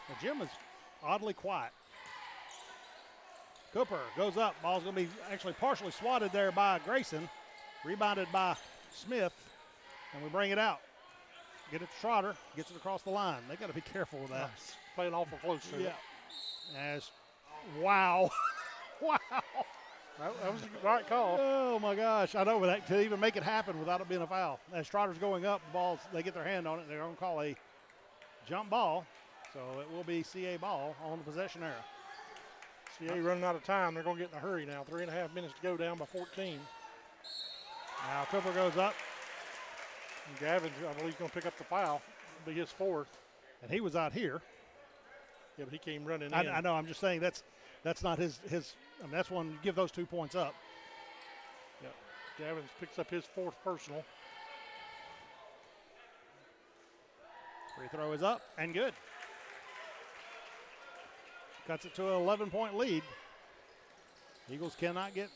[SPEAKER 2] The gym is oddly quiet. Cooper goes up. Ball's going to be actually partially swatted there by Grayson. Rebounded by Smith. And we bring it out. Get it to Trotter. Gets it across the line. They got to be careful with that.
[SPEAKER 15] Playing awful close to it.
[SPEAKER 2] As Wow. Wow.
[SPEAKER 15] That was the right call.
[SPEAKER 2] Oh, my gosh. I know, but that, to even make it happen without it being a foul. As Trotter's going up, the balls, they get their hand on it. They're going to call a jump ball. So it will be CA ball on the possession era.
[SPEAKER 15] CA running out of time. They're going to get in a hurry now. 3.5 minutes to go, down by 14.
[SPEAKER 2] Now Cooper goes up.
[SPEAKER 15] And Gavin's, I believe, going to pick up the foul. It'll be his fourth.
[SPEAKER 2] And he was out here.
[SPEAKER 15] Yeah, but he came running in.
[SPEAKER 2] I know. I'm just saying that's not his. I mean, that's one. You give those 2 points up.
[SPEAKER 15] Yeah. Gavins picks up his fourth personal.
[SPEAKER 2] Free throw is up and good. Cuts it to an 11-point lead. Eagles cannot get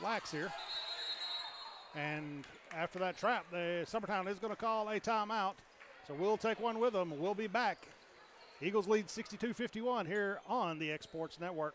[SPEAKER 2] lax here. And after that trap, Summertown is going to call a timeout. So we'll take one with them. We'll be back. Eagles lead 62-51 here on the Exports Network.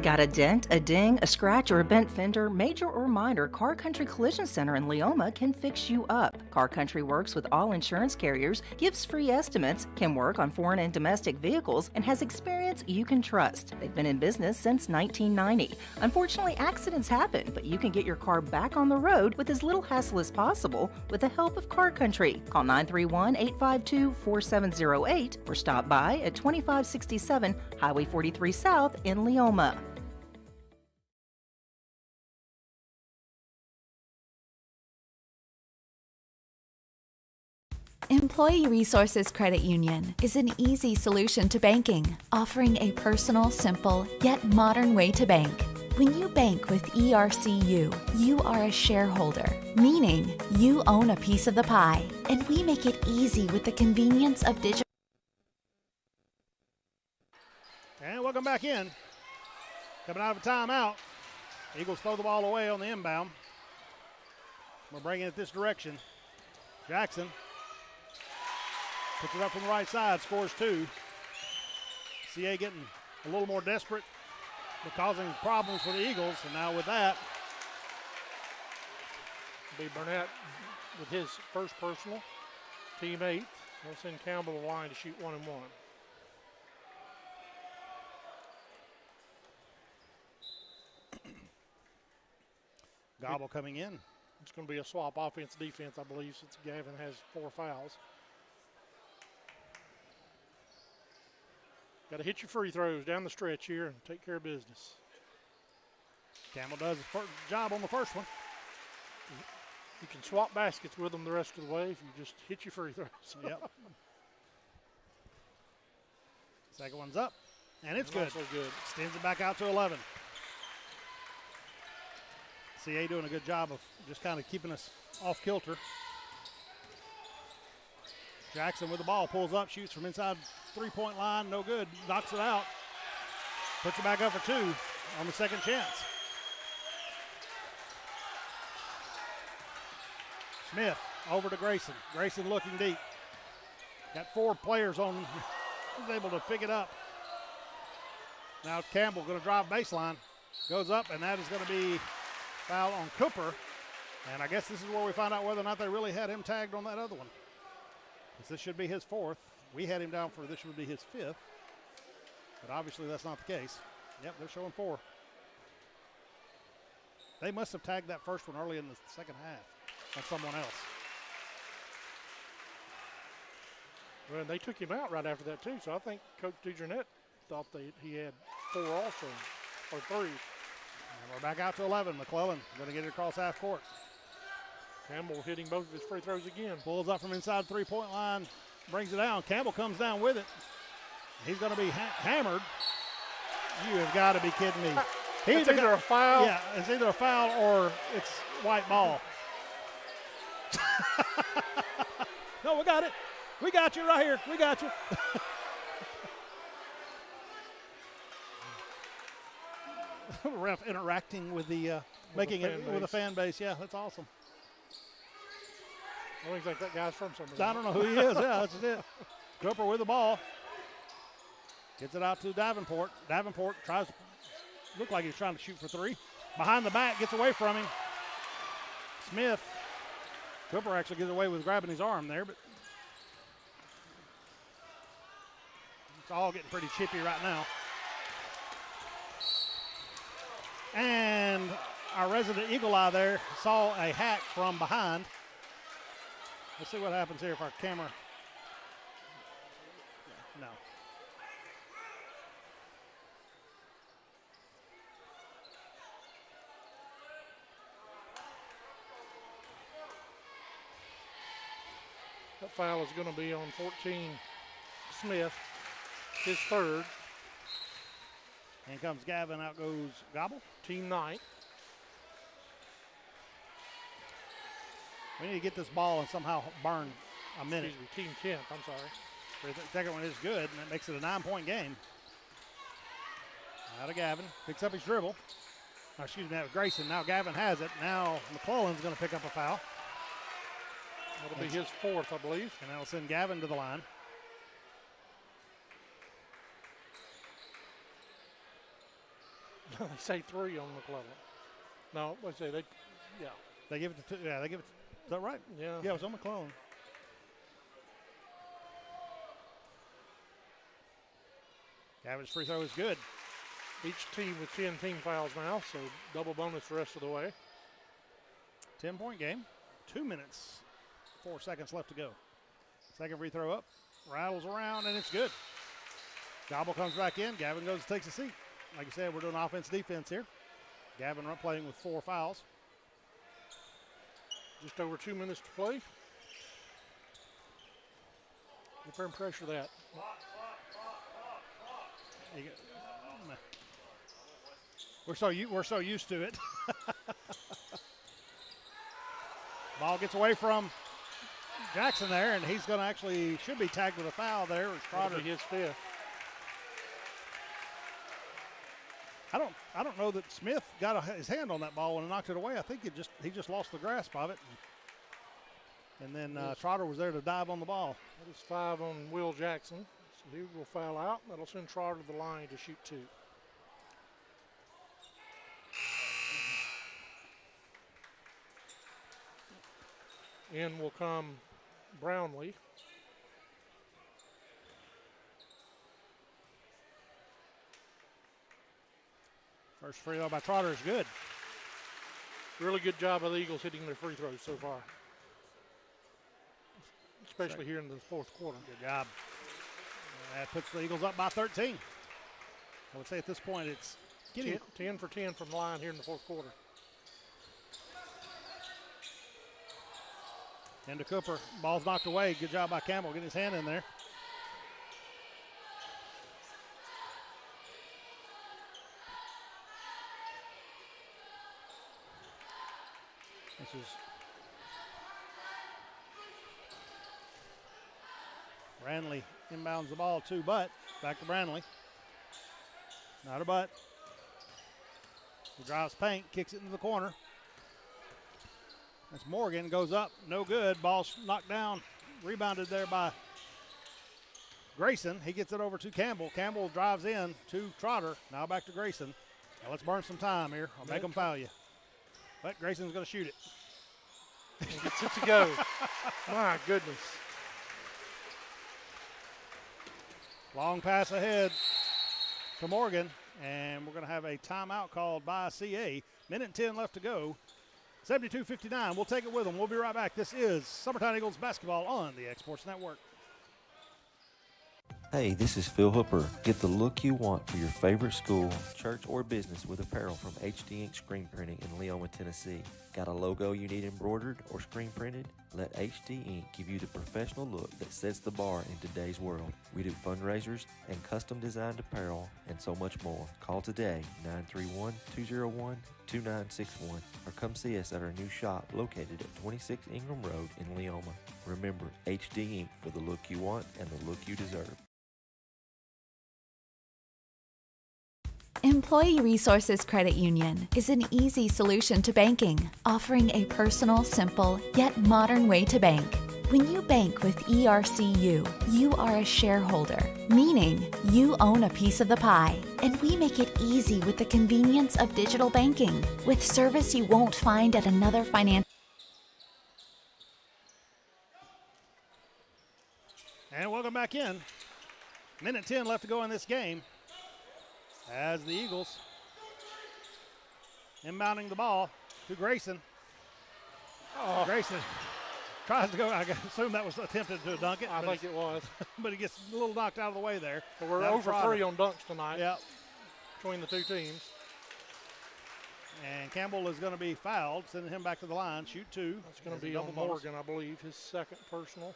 [SPEAKER 3] Got a dent, a ding, a scratch, or a bent fender? Major or minor, Car Country Collision Center in Leoma can fix you up. Car Country works with all insurance carriers, gives free estimates, can work on foreign and domestic vehicles, and has experience you can trust. They've been in business since 1990. Unfortunately, accidents happen, but you can get your car back on the road with as little hassle as possible with the help of Car Country. Call 931-852-4708 or stop by at 2567 Highway 43 South in Leoma.
[SPEAKER 17] Employee Resources Credit Union is an easy solution to banking, offering a personal, simple, yet modern way to bank. When you bank with ERCU, you are a shareholder, meaning you own a piece of the pie, and we make it easy with the convenience of digital.
[SPEAKER 2] And welcome back in. Coming out of a timeout. Eagles throw the ball away on the inbound. We're bringing it this direction. Jackson puts it up from the right side, scores 2. CA getting a little more desperate, but causing problems for the Eagles. And now with that,
[SPEAKER 15] it'll be Burnett with his first personal, team 8. They'll send Campbell the line to shoot 1 and 1.
[SPEAKER 2] Gobble coming in.
[SPEAKER 15] It's going to be a swap offense-defense, I believe, since Gavin has 4 fouls. Got to hit your free throws down the stretch here and take care of business.
[SPEAKER 2] Campbell does a job on the first one.
[SPEAKER 15] You can swap baskets with them the rest of the way if you just hit your free throws.
[SPEAKER 2] Yep. Second one's up, and it's good.
[SPEAKER 15] Also good.
[SPEAKER 2] Extends it back out to 11. CA doing a good job of just kind of keeping us off kilter. Jackson with the ball, pulls up, shoots from inside three-point line, no good, knocks it out. Puts it back up for 2 on the second chance. Smith over to Grayson. Grayson looking deep. Got 4 players on him. He's able to pick it up. Now Campbell going to drive baseline. Goes up, and that is going to be foul on Cooper. And I guess this is where we find out whether or not they really had him tagged on that other one. This should be his 4th. We had him down for this would be his 5th. But obviously that's not the case. Yep, they're showing 4. They must have tagged that first one early in the second half on someone else.
[SPEAKER 15] Well, they took him out right after that too, so I think Coach DeJarnette thought he had 4 also, or 3.
[SPEAKER 2] And we're back out to 11. McClellan going to get it across half court.
[SPEAKER 15] Campbell hitting both of his free throws again.
[SPEAKER 2] Pulls up from inside three-point line, brings it down. Campbell comes down with it. He's going to be hammered. You have got to be kidding me.
[SPEAKER 15] It's either a foul.
[SPEAKER 2] Yeah, it's either a foul or it's white ball. No, we got it. We got you right here. We got you. Ref interacting with the, making it with the fan base. Yeah, that's awesome.
[SPEAKER 15] I don't think that guy's from somewhere.
[SPEAKER 2] I don't know who he is. Yeah, that's it. Cooper with the ball. Gets it out to Davenport. Davenport tries to look like he's trying to shoot for 3. Behind the back, gets away from him. Smith. Cooper actually gets away with grabbing his arm there, but it's all getting pretty chippy right now. And our resident Eagle Eye there saw a hack from behind. Let's see what happens here if our camera. No.
[SPEAKER 15] That foul is going to be on 14 Smith, his third.
[SPEAKER 2] In comes Gavin, out goes Gobble.
[SPEAKER 15] Team 9.
[SPEAKER 2] We need to get this ball and somehow burn a minute.
[SPEAKER 15] Excuse me, Team 10th, I'm sorry.
[SPEAKER 2] The second one is good, and that makes it a 9-point game. Out of Gavin, picks up his dribble. Oh, excuse me, that was Grayson. Now Gavin has it. Now McClellan's going to pick up a foul.
[SPEAKER 15] That'll be his fourth, I believe.
[SPEAKER 2] And that'll send Gavin to the line.
[SPEAKER 15] They say 3 on McClellan. No, let's say yeah.
[SPEAKER 2] They give it to, they give it to, is that right?
[SPEAKER 15] Yeah.
[SPEAKER 2] Yeah, it was on McClellan. Gavin's free throw is good.
[SPEAKER 15] Each team with 10 team fouls now, so double bonus the rest of the way.
[SPEAKER 2] 10-point game. 2 minutes, 4 seconds left to go. Second free throw up, rattles around, and it's good. Gobble comes back in. Gavin goes and takes a seat. Like I said, we're doing offense-defense here. Gavin playing with 4 fouls.
[SPEAKER 15] Just over 2 minutes to play. Get there and pressure that.
[SPEAKER 2] We're so used to it. Ball gets away from Jackson there, and he's going to should be tagged with a foul there.
[SPEAKER 15] That'll be his fifth.
[SPEAKER 2] I don't know that Smith got his hand on that ball when he knocked it away. I think he just lost the grasp of it. And then Trotter was there to dive on the ball.
[SPEAKER 15] That is 5 on Will Jackson. So he will foul out. That'll send Trotter to the line to shoot 2. In will come Brownlee.
[SPEAKER 2] First free throw by Trotter is good.
[SPEAKER 15] Really good job of the Eagles hitting their free throws so far, especially here in the fourth quarter.
[SPEAKER 2] Good job. That puts the Eagles up by 13. I would say at this point it's getting
[SPEAKER 15] 10 for 10 from the line here in the fourth quarter.
[SPEAKER 2] Into Cooper. Ball's knocked away. Good job by Campbell getting his hand in there. This is Branley inbounds the ball to Butt. Back to Branley. Not a Butt. He drives paint, kicks it into the corner. That's Morgan, goes up, no good. Ball's knocked down, rebounded there by Grayson. He gets it over to Campbell. Campbell drives in to Trotter. Now back to Grayson. Now let's burn some time here. I'll make them foul you. But Grayson's going to shoot it.
[SPEAKER 15] He gets it to go. My goodness.
[SPEAKER 2] Long pass ahead to Morgan, and we're going to have a timeout called by CA. Minute and 10 left to go. 72-59. We'll take it with them. We'll be right back. This is Summertown Eagles basketball on the X-Sports Network.
[SPEAKER 21] Hey, this is Phil Hooper. Get the look you want for your favorite school, church, or business with apparel from HD Ink Screen Printing in Leoma, Tennessee. Got a logo you need embroidered or screen printed? Let HD Ink give you the professional look that sets the bar in today's world. We do fundraisers and custom designed apparel and so much more. Call today, 931-201-2961, or come see us at our new shop located at 26 Ingram Road in Leoma. Remember, HD Ink for the look you want and the look you deserve.
[SPEAKER 17] Employee Resources Credit Union is an easy solution to banking, offering a personal, simple, yet modern way to bank. When you bank with ERCU, you are a shareholder, meaning you own a piece of the pie. And we make it easy with the convenience of digital banking, with service you won't find at another financial.
[SPEAKER 2] And welcome back in. Minute 10 left to go in this game, as the Eagles Inbounding the ball to Grayson.
[SPEAKER 15] Oh.
[SPEAKER 2] Grayson tries to go. I assume that was attempted to dunk it.
[SPEAKER 15] I think it was.
[SPEAKER 2] But he gets a little knocked out of the way there.
[SPEAKER 15] So we're over 3 on dunks tonight.
[SPEAKER 2] Yep.
[SPEAKER 15] Between the two teams.
[SPEAKER 2] And Campbell is going to be fouled, sending him back to the line. Shoot 2.
[SPEAKER 15] That's going to be on Morgan, I believe, his second personal.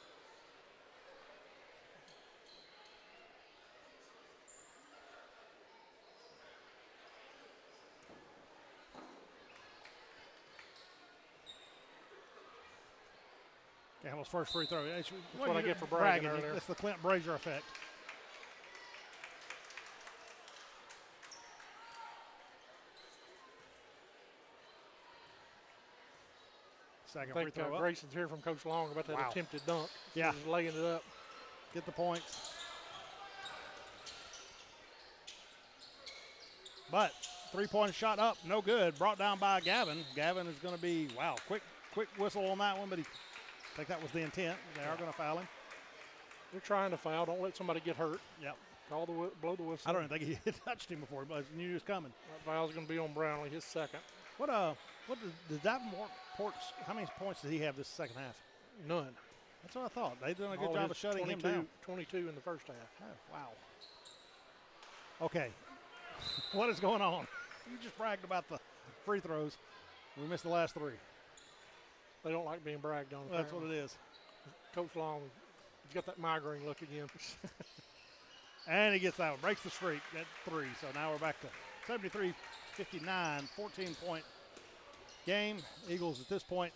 [SPEAKER 2] Campbell's first free throw. That's
[SPEAKER 15] what I get for bragging earlier.
[SPEAKER 2] That's the Clint Brazier effect. Second free throw up.
[SPEAKER 15] Grayson's here from Coach Long about that attempted dunk.
[SPEAKER 2] Yeah.
[SPEAKER 15] He's laying it up.
[SPEAKER 2] Get the points. But three-point shot up, no good. Brought down by Gavin. Gavin is going to be, quick whistle on that one, but I think that was the intent. They are going to foul him.
[SPEAKER 15] They're trying to foul. Don't let somebody get hurt.
[SPEAKER 2] Yep.
[SPEAKER 15] Blow the whistle.
[SPEAKER 2] I don't even think he had touched him before, but he knew he was coming.
[SPEAKER 15] That foul's going to be on Brownlee, his second.
[SPEAKER 2] What does Davenport, how many points did he have this second half?
[SPEAKER 15] None.
[SPEAKER 2] That's what I thought. They've done a good job of shutting him down.
[SPEAKER 15] 22 in the first half.
[SPEAKER 2] Oh, wow. Okay. What is going on? You just bragged about the free throws. We missed the last 3.
[SPEAKER 15] They don't like being bragged on.
[SPEAKER 2] That's what it is.
[SPEAKER 15] Coach Long, he's got that migraine look again.
[SPEAKER 2] And he gets that one. Breaks the streak at 3. So now we're back to 73-59, 14-point game. Eagles at this point.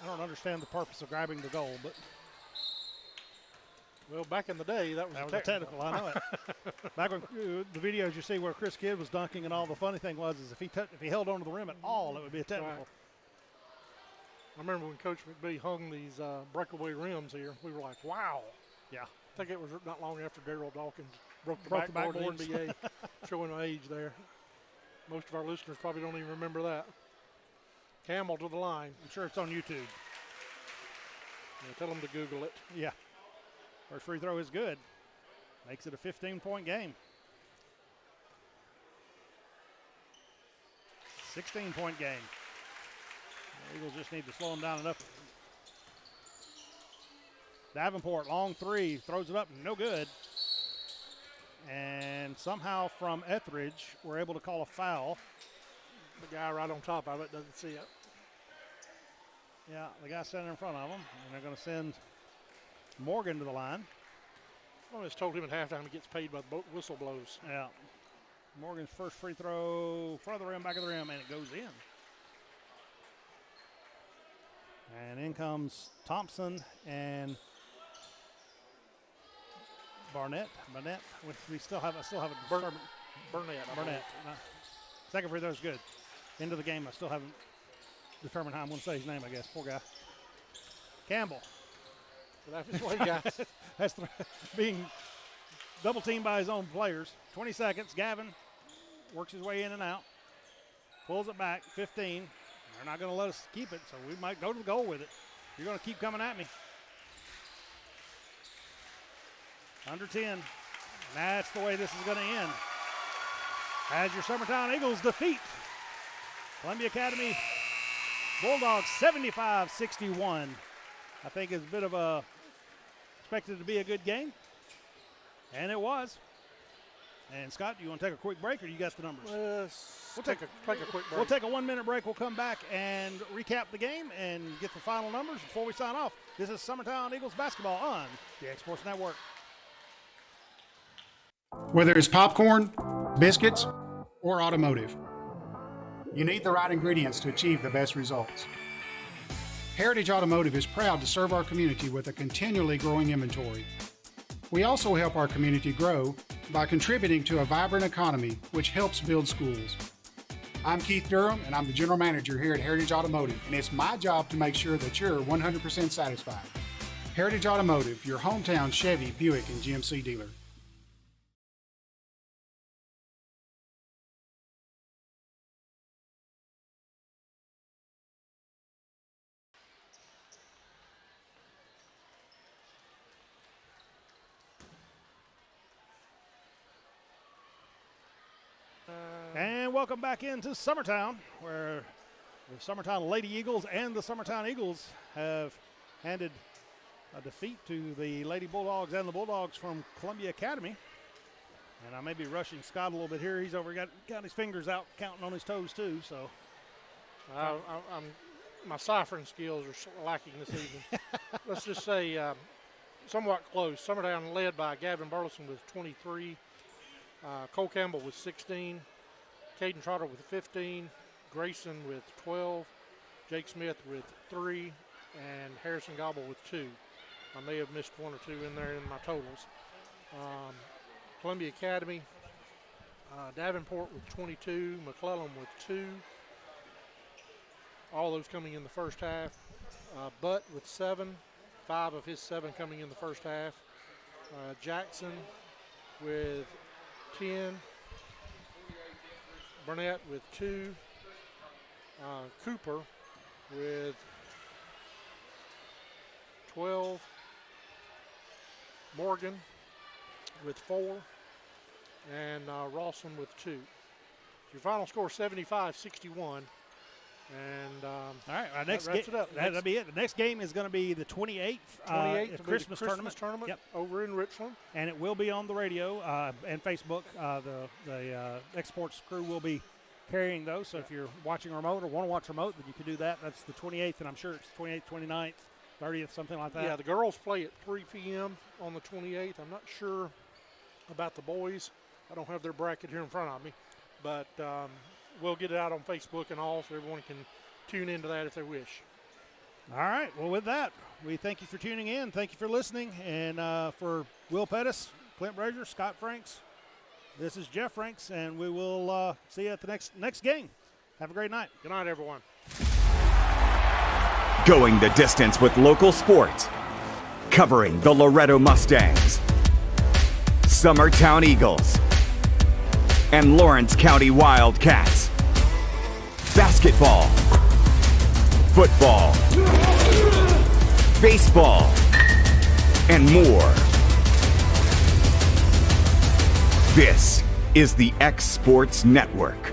[SPEAKER 2] I don't understand the purpose of grabbing the goal, but.
[SPEAKER 15] Well, back in the day, that was
[SPEAKER 2] a technical. I know it. Back when the videos you see where Chris Kidd was dunking and all, the funny thing was is if he held onto the rim at all, it would be a technical.
[SPEAKER 15] Right. I remember when Coach McBee hung these breakaway rims here, we were like, wow.
[SPEAKER 2] Yeah.
[SPEAKER 15] I think it was not long after Darryl Dawkins broke the backboard in the NBA, showing my age there. Most of our listeners probably don't even remember that. Campbell to the line.
[SPEAKER 2] I'm sure it's on YouTube.
[SPEAKER 15] Yeah, tell them to Google it.
[SPEAKER 2] Yeah. First free throw is good. Makes it a 15-point game. 16-point game. The Eagles just need to slow them down enough. Davenport, long 3, throws it up, no good. And somehow from Etheridge, we're able to call a foul.
[SPEAKER 15] The guy right on top of it doesn't see it.
[SPEAKER 2] Yeah, the guy standing in front of him, and they're going to send Morgan to the line.
[SPEAKER 15] I just told him at halftime he gets paid by the whistle blows.
[SPEAKER 2] Yeah. Morgan's first free throw, front of the rim, back of the rim, and it goes in. And in comes Thompson and Barnett. We still have a disturbance.
[SPEAKER 15] Burnett.
[SPEAKER 2] Second free throw is good. End of the game. I still haven't determined how I'm going to say his name, I guess. Poor guy. Campbell.
[SPEAKER 15] That's his way, guys.
[SPEAKER 2] That's being double teamed by his own players. 20 seconds. Gavin works his way in and out. Pulls it back. 15. They're not going to let us keep it, so we might go to the goal with it. You're going to keep coming at me. Under 10. And that's the way this is going to end. As your Summertown Eagles defeat Columbia Academy Bulldogs 75-61. I think it's a bit of a expected to be a good game, and it was. And Scott, do you want to take a quick break, or you got the numbers?
[SPEAKER 15] We'll take a quick break.
[SPEAKER 2] We'll take a 1-minute break. We'll come back and recap the game and get the final numbers before we sign off. This is Summertown Eagles basketball on the X Sports Network.
[SPEAKER 24] Whether it's popcorn, biscuits, or automotive, you need the right ingredients to achieve the best results. Heritage Automotive is proud to serve our community with a continually growing inventory. We also help our community grow by contributing to a vibrant economy, which helps build schools. I'm Keith Durham, and I'm the General Manager here at Heritage Automotive, and it's my job to make sure that you're 100% satisfied. Heritage Automotive, your hometown Chevy, Buick, and GMC dealer.
[SPEAKER 2] And welcome back into Summertown, where the Summertown Lady Eagles and the Summertown Eagles have handed a defeat to the Lady Bulldogs and the Bulldogs from Columbia Academy. And I may be rushing Scott a little bit here. He's got his fingers out, counting on his toes too. So,
[SPEAKER 15] my ciphering skills are lacking this evening. Let's just say somewhat close. Summertown led by Gavin Burleson with 23, Cole Campbell with 16, Caden Trotter with 15, Grayson with 12, Jake Smith with 3, and Harrison Gobble with 2. I may have missed 1 or 2 in there in my totals. Columbia Academy, Davenport with 22, McClellan with 2. All those coming in the first half. Butt with 7, 5 of his 7 coming in the first half. Jackson with 10. Burnett with 2. Cooper with 12. Morgan with 4. And Rawson with 2. Your final score 75-61. And
[SPEAKER 2] all right, our next
[SPEAKER 15] wraps it up.
[SPEAKER 2] That'll be it. The next game is going to be the 28th, Christmas tournament.
[SPEAKER 15] Yep. Over in Richland.
[SPEAKER 2] And it will be on the radio and Facebook. The Exports crew will be carrying those. So if you're watching remote or want to watch remote, then you can do that. That's the 28th, and I'm sure it's 28th, 29th, 30th, something like that.
[SPEAKER 15] Yeah, the girls play at 3 p.m. on the 28th. I'm not sure about the boys. I don't have their bracket here in front of me. But we'll get it out on Facebook and all, so everyone can tune into that if they wish.
[SPEAKER 2] All right. Well, with that, we thank you for tuning in. Thank you for listening. And for Will Pettis, Clint Brazier, Scott Franks, this is Jeff Franks, and we will see you at the next game. Have a great night.
[SPEAKER 15] Good night, everyone.
[SPEAKER 1] Going the distance with local sports. Covering the Loretto Mustangs, Summertown Eagles, and Lawrence County Wildcats. Basketball, football, baseball, and more. This is the X Sports Network.